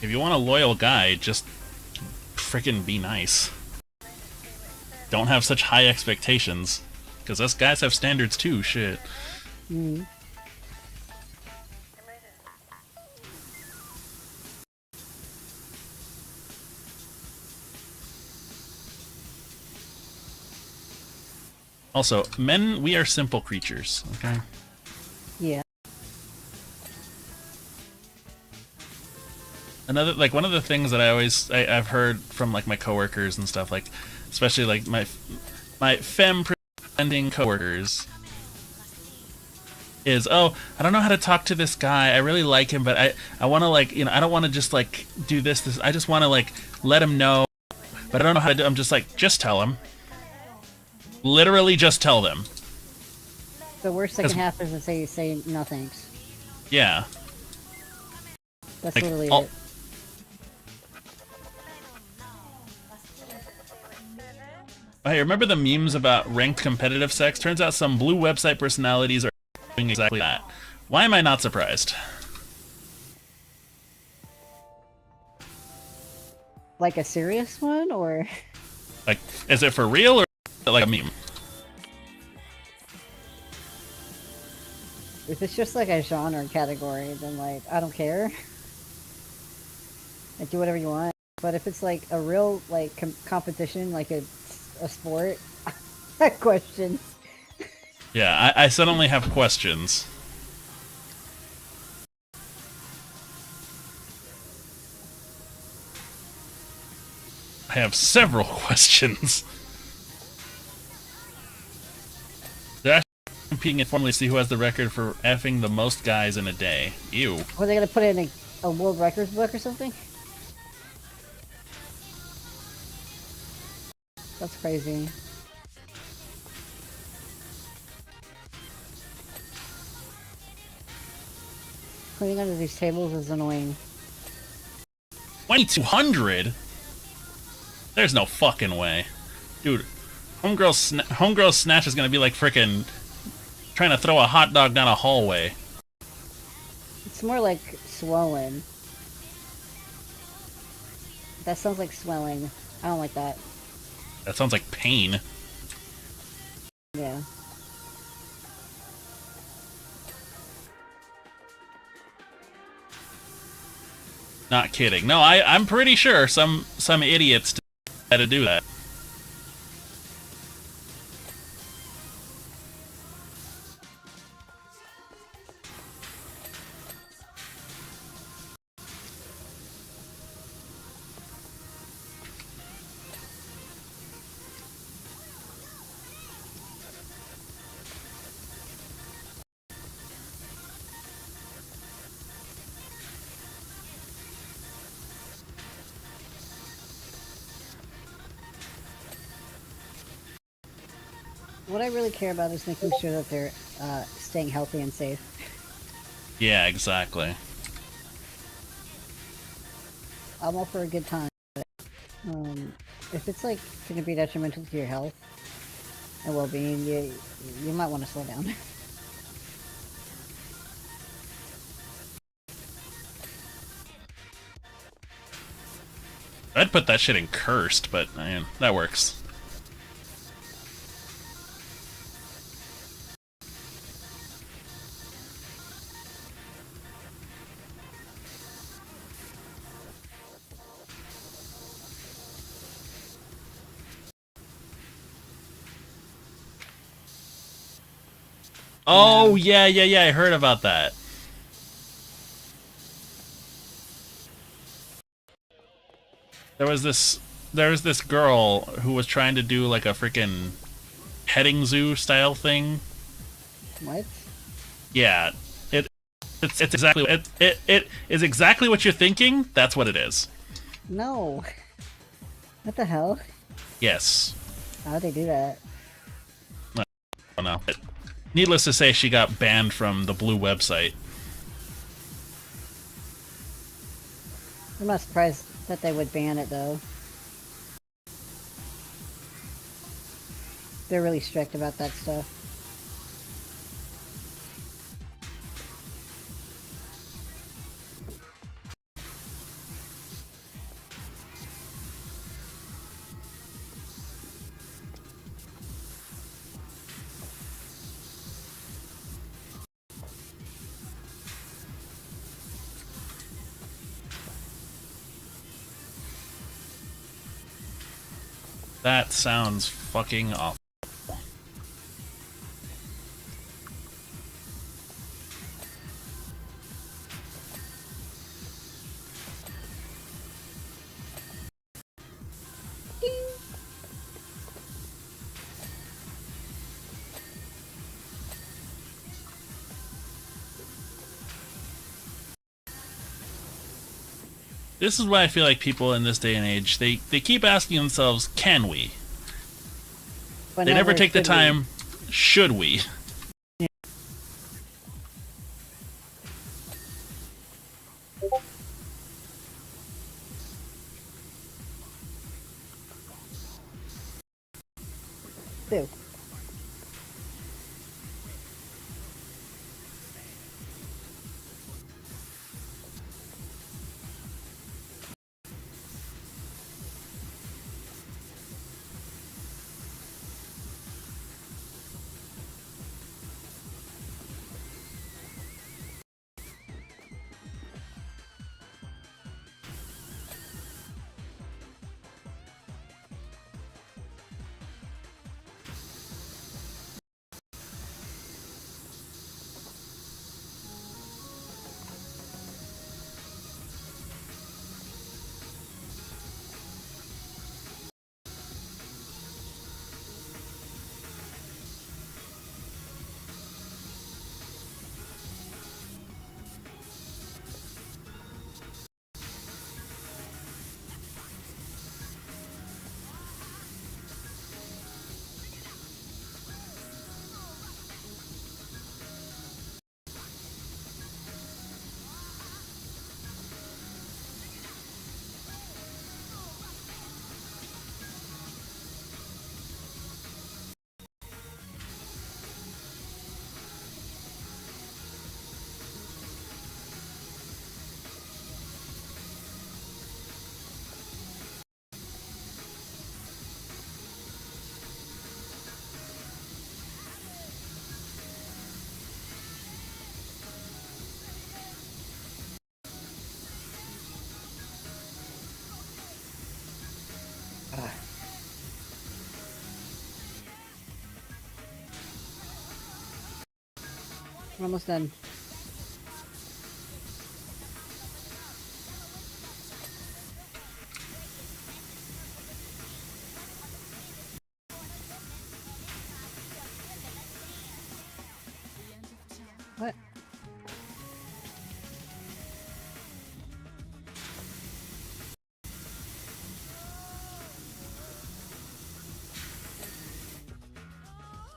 if you want a loyal guy, just frickin' be nice. Don't have such high expectations. Because us guys have standards too, shit. Mm-hmm. Also, men, we are simple creatures, okay? Yeah. One of the things that I've heard from like my coworkers and stuff, like especially like my femme presenting coworkers, is, oh, I don't know how to talk to this guy. I really like him, but I want to like, I don't want to just like do this. I just want to like let him know, but I don't know how to do. I'm just like, just tell him. Literally, just tell them. The worst second half is to say no thanks. Yeah. That's like, literally it. Hey, remember the memes about ranked competitive sex? Turns out some blue website personalities are doing exactly that. Why am I not surprised? Like a serious one, or? Like, is it for real, or is it like a meme? If it's just like a genre category, then like, I don't care. Like, do whatever you want. But if it's like a real like competition, like a sport, questions. Yeah, I suddenly have questions. I have several questions. They're actually competing informally to see who has the record for effing the most guys in a day. Ew. Were they gonna put it in a world records book or something? That's crazy. Cleaning under these tables is annoying. 2,200? There's no fucking way. Dude, Homegirl Snatch is gonna be like frickin' trying to throw a hot dog down a hallway. It's more like swollen. That sounds like swelling. I don't like that. That sounds like pain. Yeah. Not kidding. No, I'm pretty sure some idiots had to do that. What I really care about is making sure that they're staying healthy and safe. Yeah, exactly. I'm all for a good time, but if it's like going to be detrimental to your health and well-being, you might want to slow down. I'd put that shit in cursed, but man, that works. Oh, yeah, I heard about that. There was this girl who was trying to do like a freaking petting zoo style thing. What? Yeah, it's exactly it is exactly what you're thinking. That's what it is. No. What the hell? Yes. How'd they do that? I don't know. But needless to say, she got banned from the Blue website. I'm not surprised that they would ban it, though. They're really strict about that stuff. That sounds fucking awful. This is why I feel like people in this day and age, they keep asking themselves, can we? But They never take the should time, should we? do. We're almost done. What?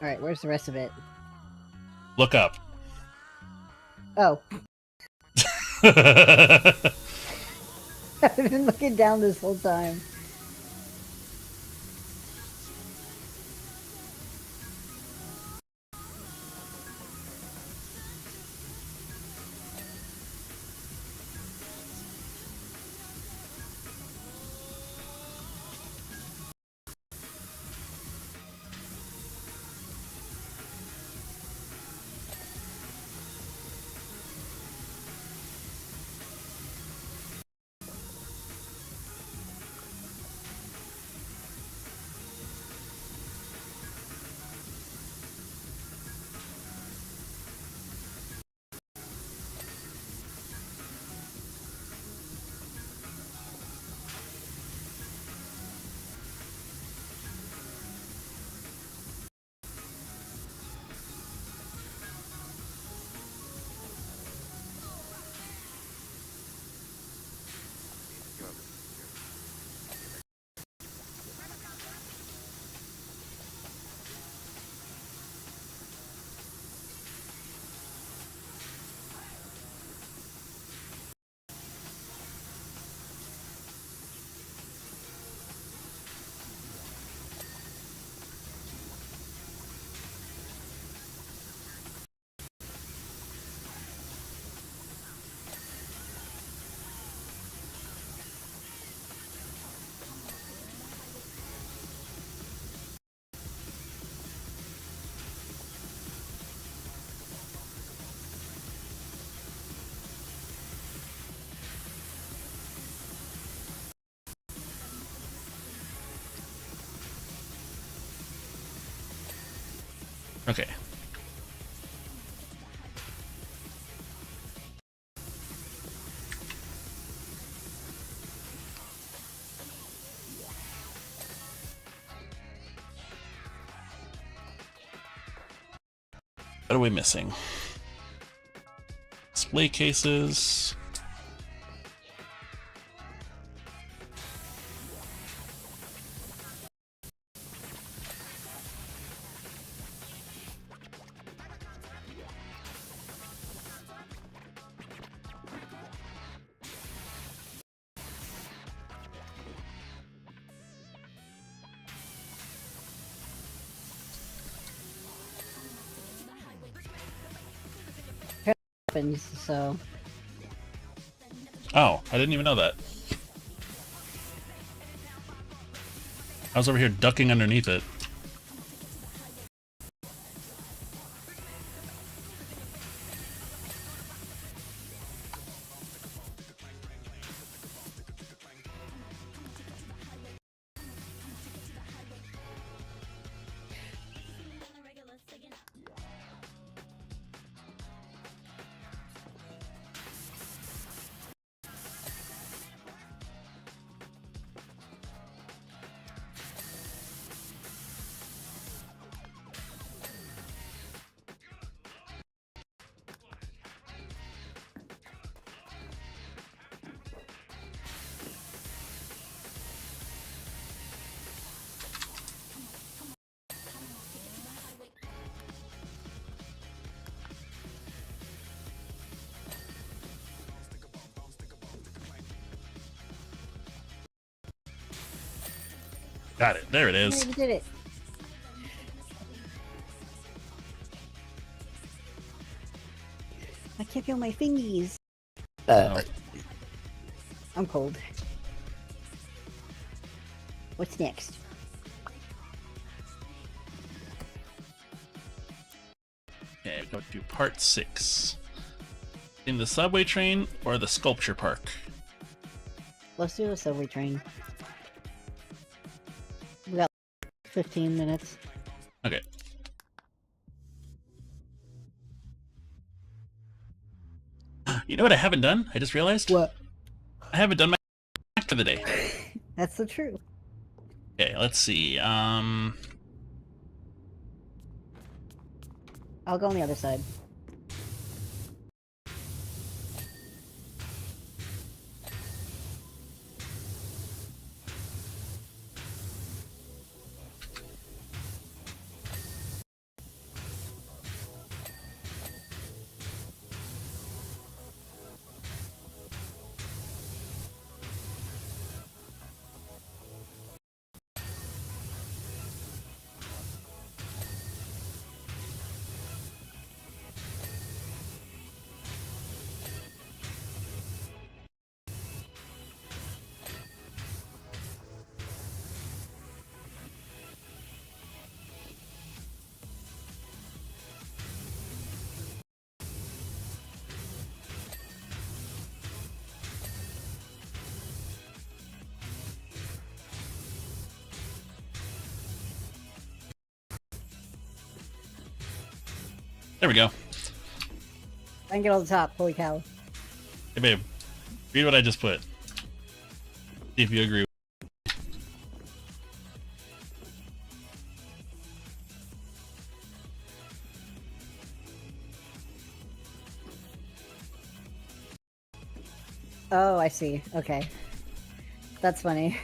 Alright, where's the rest of it? Look up. Oh. I've been looking down this whole time. Okay. What are we missing? Display cases. So Oh, I didn't even know that. I was over here ducking underneath it. Got it. There it I is. already did it. I can't feel my fingies. Oh. I'm cold. What's next? Okay, go to part 6. In the subway train or the sculpture park? Let's do a subway train. We got 15 minutes. Okay. You know what I haven't done? I just realized? What? I haven't done my act for the day. That's the truth. Okay, let's see. I'll go on the other side. There we go. I can get on the top. Holy cow. Hey, babe. Read what I just put. See if you agree. Oh, I see. Okay. That's funny.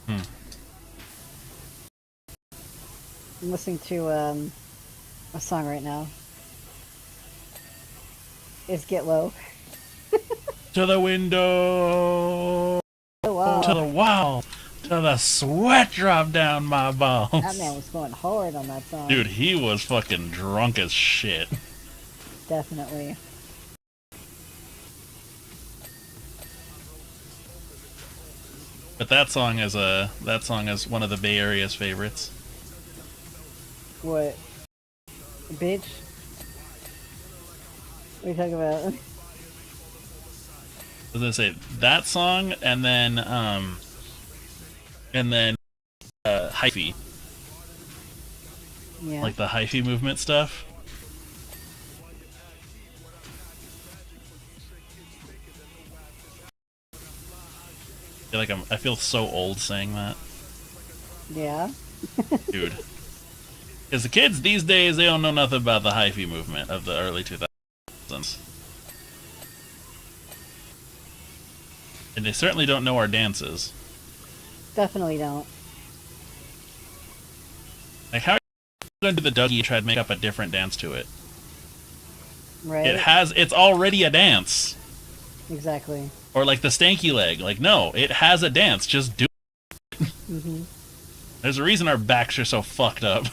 Hmm. I'm listening to a song right now. It's Get Low. To the window. Oh wow. To the wall. To the sweat drop down my balls. That man was going hard on that song. Dude, he was fucking drunk as shit. Definitely. But that song is one of the Bay Area's favorites. What? Bitch? What are you talking about? I was gonna say that song, and then hyphy, Yeah. like the hyphy movement stuff. I feel so old saying that, Yeah. dude. Because the kids these days, they don't know nothing about the hyphy movement of the early 2000s, and they certainly don't know our dances. Definitely don't. Like, how are you going to do the Dougie and try to make up a different dance to it? Right? It's already a dance. Exactly. Or like the stanky leg. Like, no, it has a dance. Just do it. Mm-hmm. There's a reason our backs are so fucked up.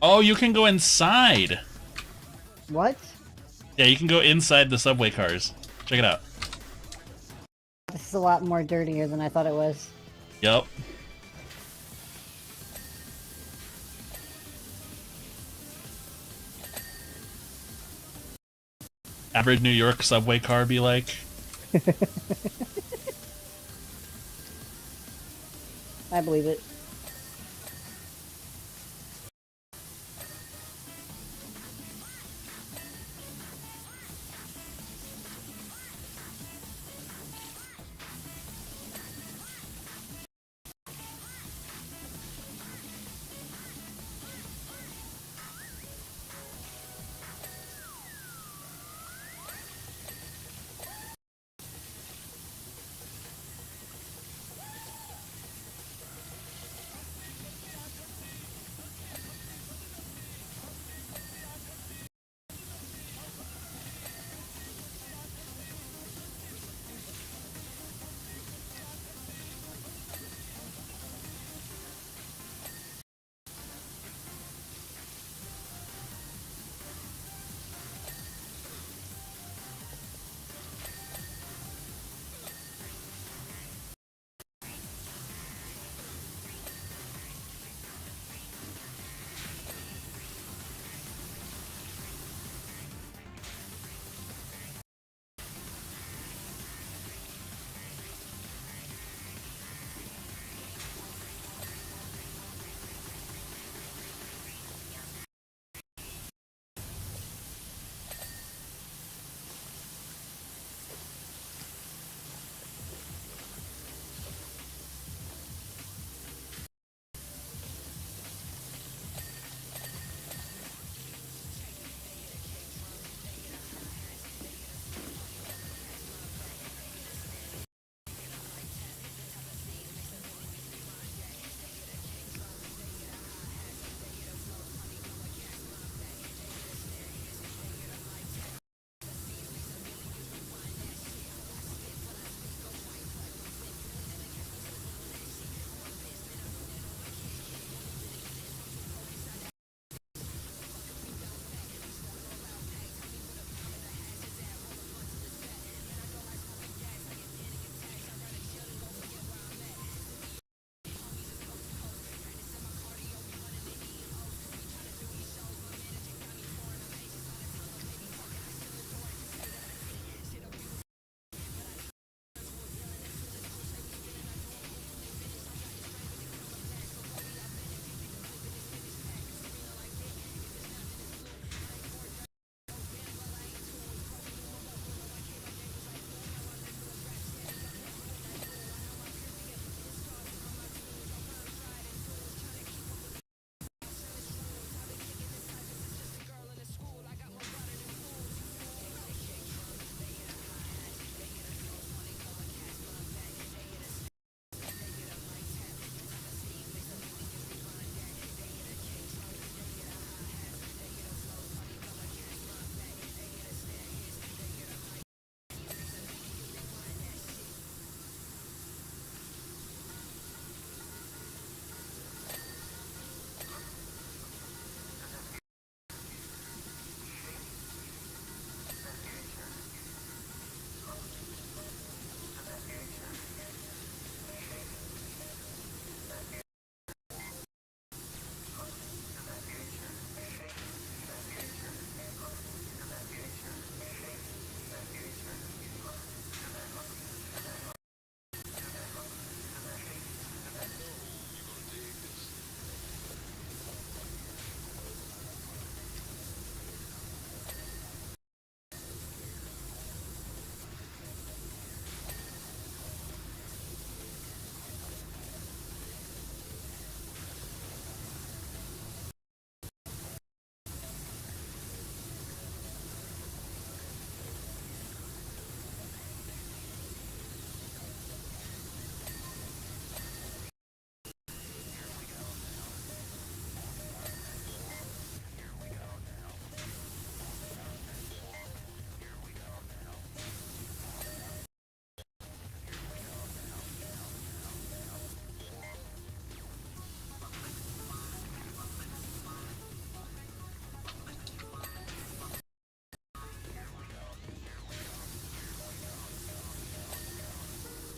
Oh, you can go inside. What? Yeah, you can go inside the subway cars. Check it out. This is a lot more dirtier than I thought it was. Yep. Average New York subway car be like? I believe it.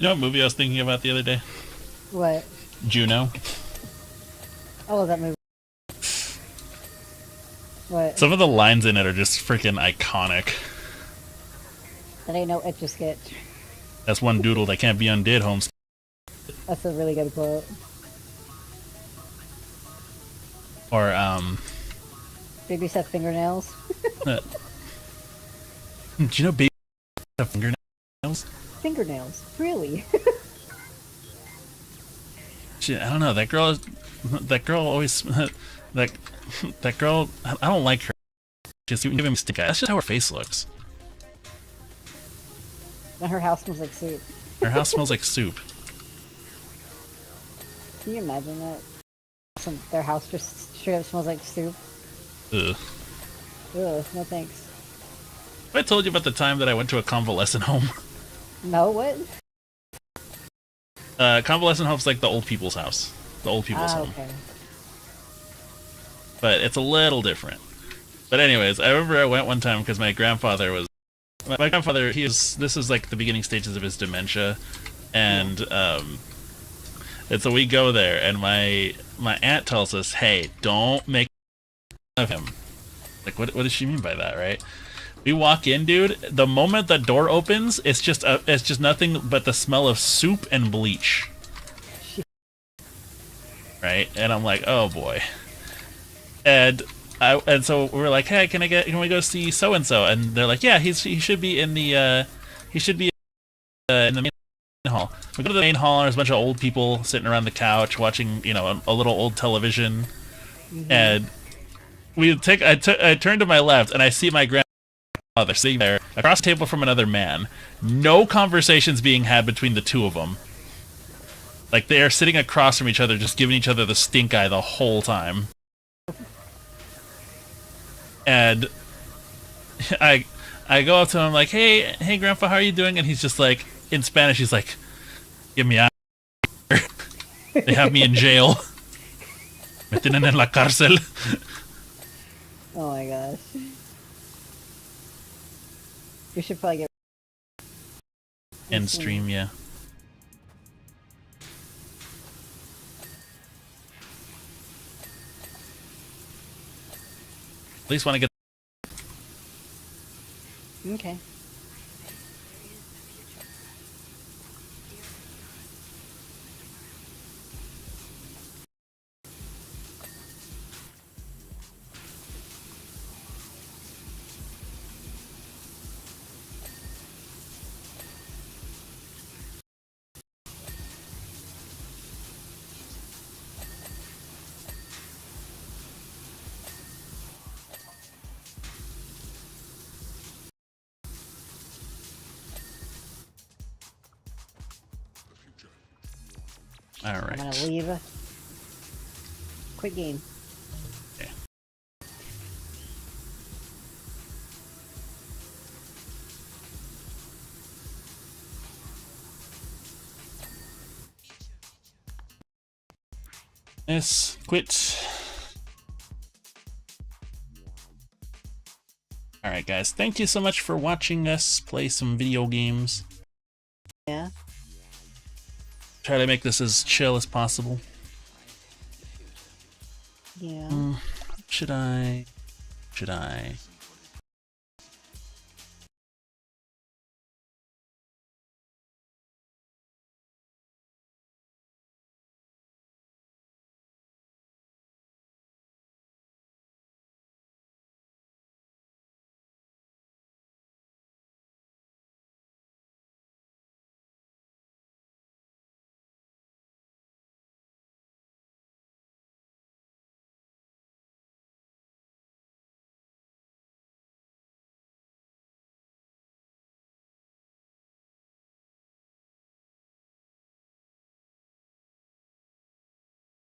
You know what movie I was thinking about the other day? What? Juno. I love that movie. What? Some of the lines in it are just freaking iconic. That ain't no etch a sketch. That's one doodle that can't be undid, Holmes. That's a really good quote. Or, Babies have fingernails. do you know babies have fingernails? Fingernails? Really? Shit, I don't know. That girl always, that girl, I don't like her. She's giving me stink eye. That's just how her face looks. And her house smells like soup. Her house smells like soup. Can you imagine that? Their house just straight up smells like soup. Ugh. Ugh, no thanks. Have I told you about the time that I went to a convalescent home? No, what? Convalescent home's like the old people's house. The old people's home. Okay. But it's a little different. But anyways, I remember I went one time because my grandfather was... My grandfather, this is like the beginning stages of his dementia. And, and so we go there, and my aunt tells us, hey, don't make fun of him. Like, what does she mean by that, right? We walk in, dude. The moment the door opens, it's just nothing but the smell of soup and bleach. Right? And I'm like, oh boy. And so we're like, hey, can we go see so and so? And they're like, yeah, he should be in the in the main hall. We go to the main hall, and there's a bunch of old people sitting around the couch watching, a little old television. And I turn to my left, and I see my grandfather sitting there across the table from another man. No conversations being had between the two of them. Like, they are sitting across from each other, just giving each other the stink eye the whole time. And I go up to him like, hey, Grandpa, how are you doing? And he's just like, in Spanish, he's like, get me out of here. They have me in jail. Me tienen en la cárcel. Oh my gosh. We should probably get... End stream, yeah. At least want to get... Okay. Alright. I'm gonna leave. Quick game. Okay. Yes, quit. Alright guys, thank you so much for watching us play some video games. Yeah. Try to make this as chill as possible. Yeah. Should I?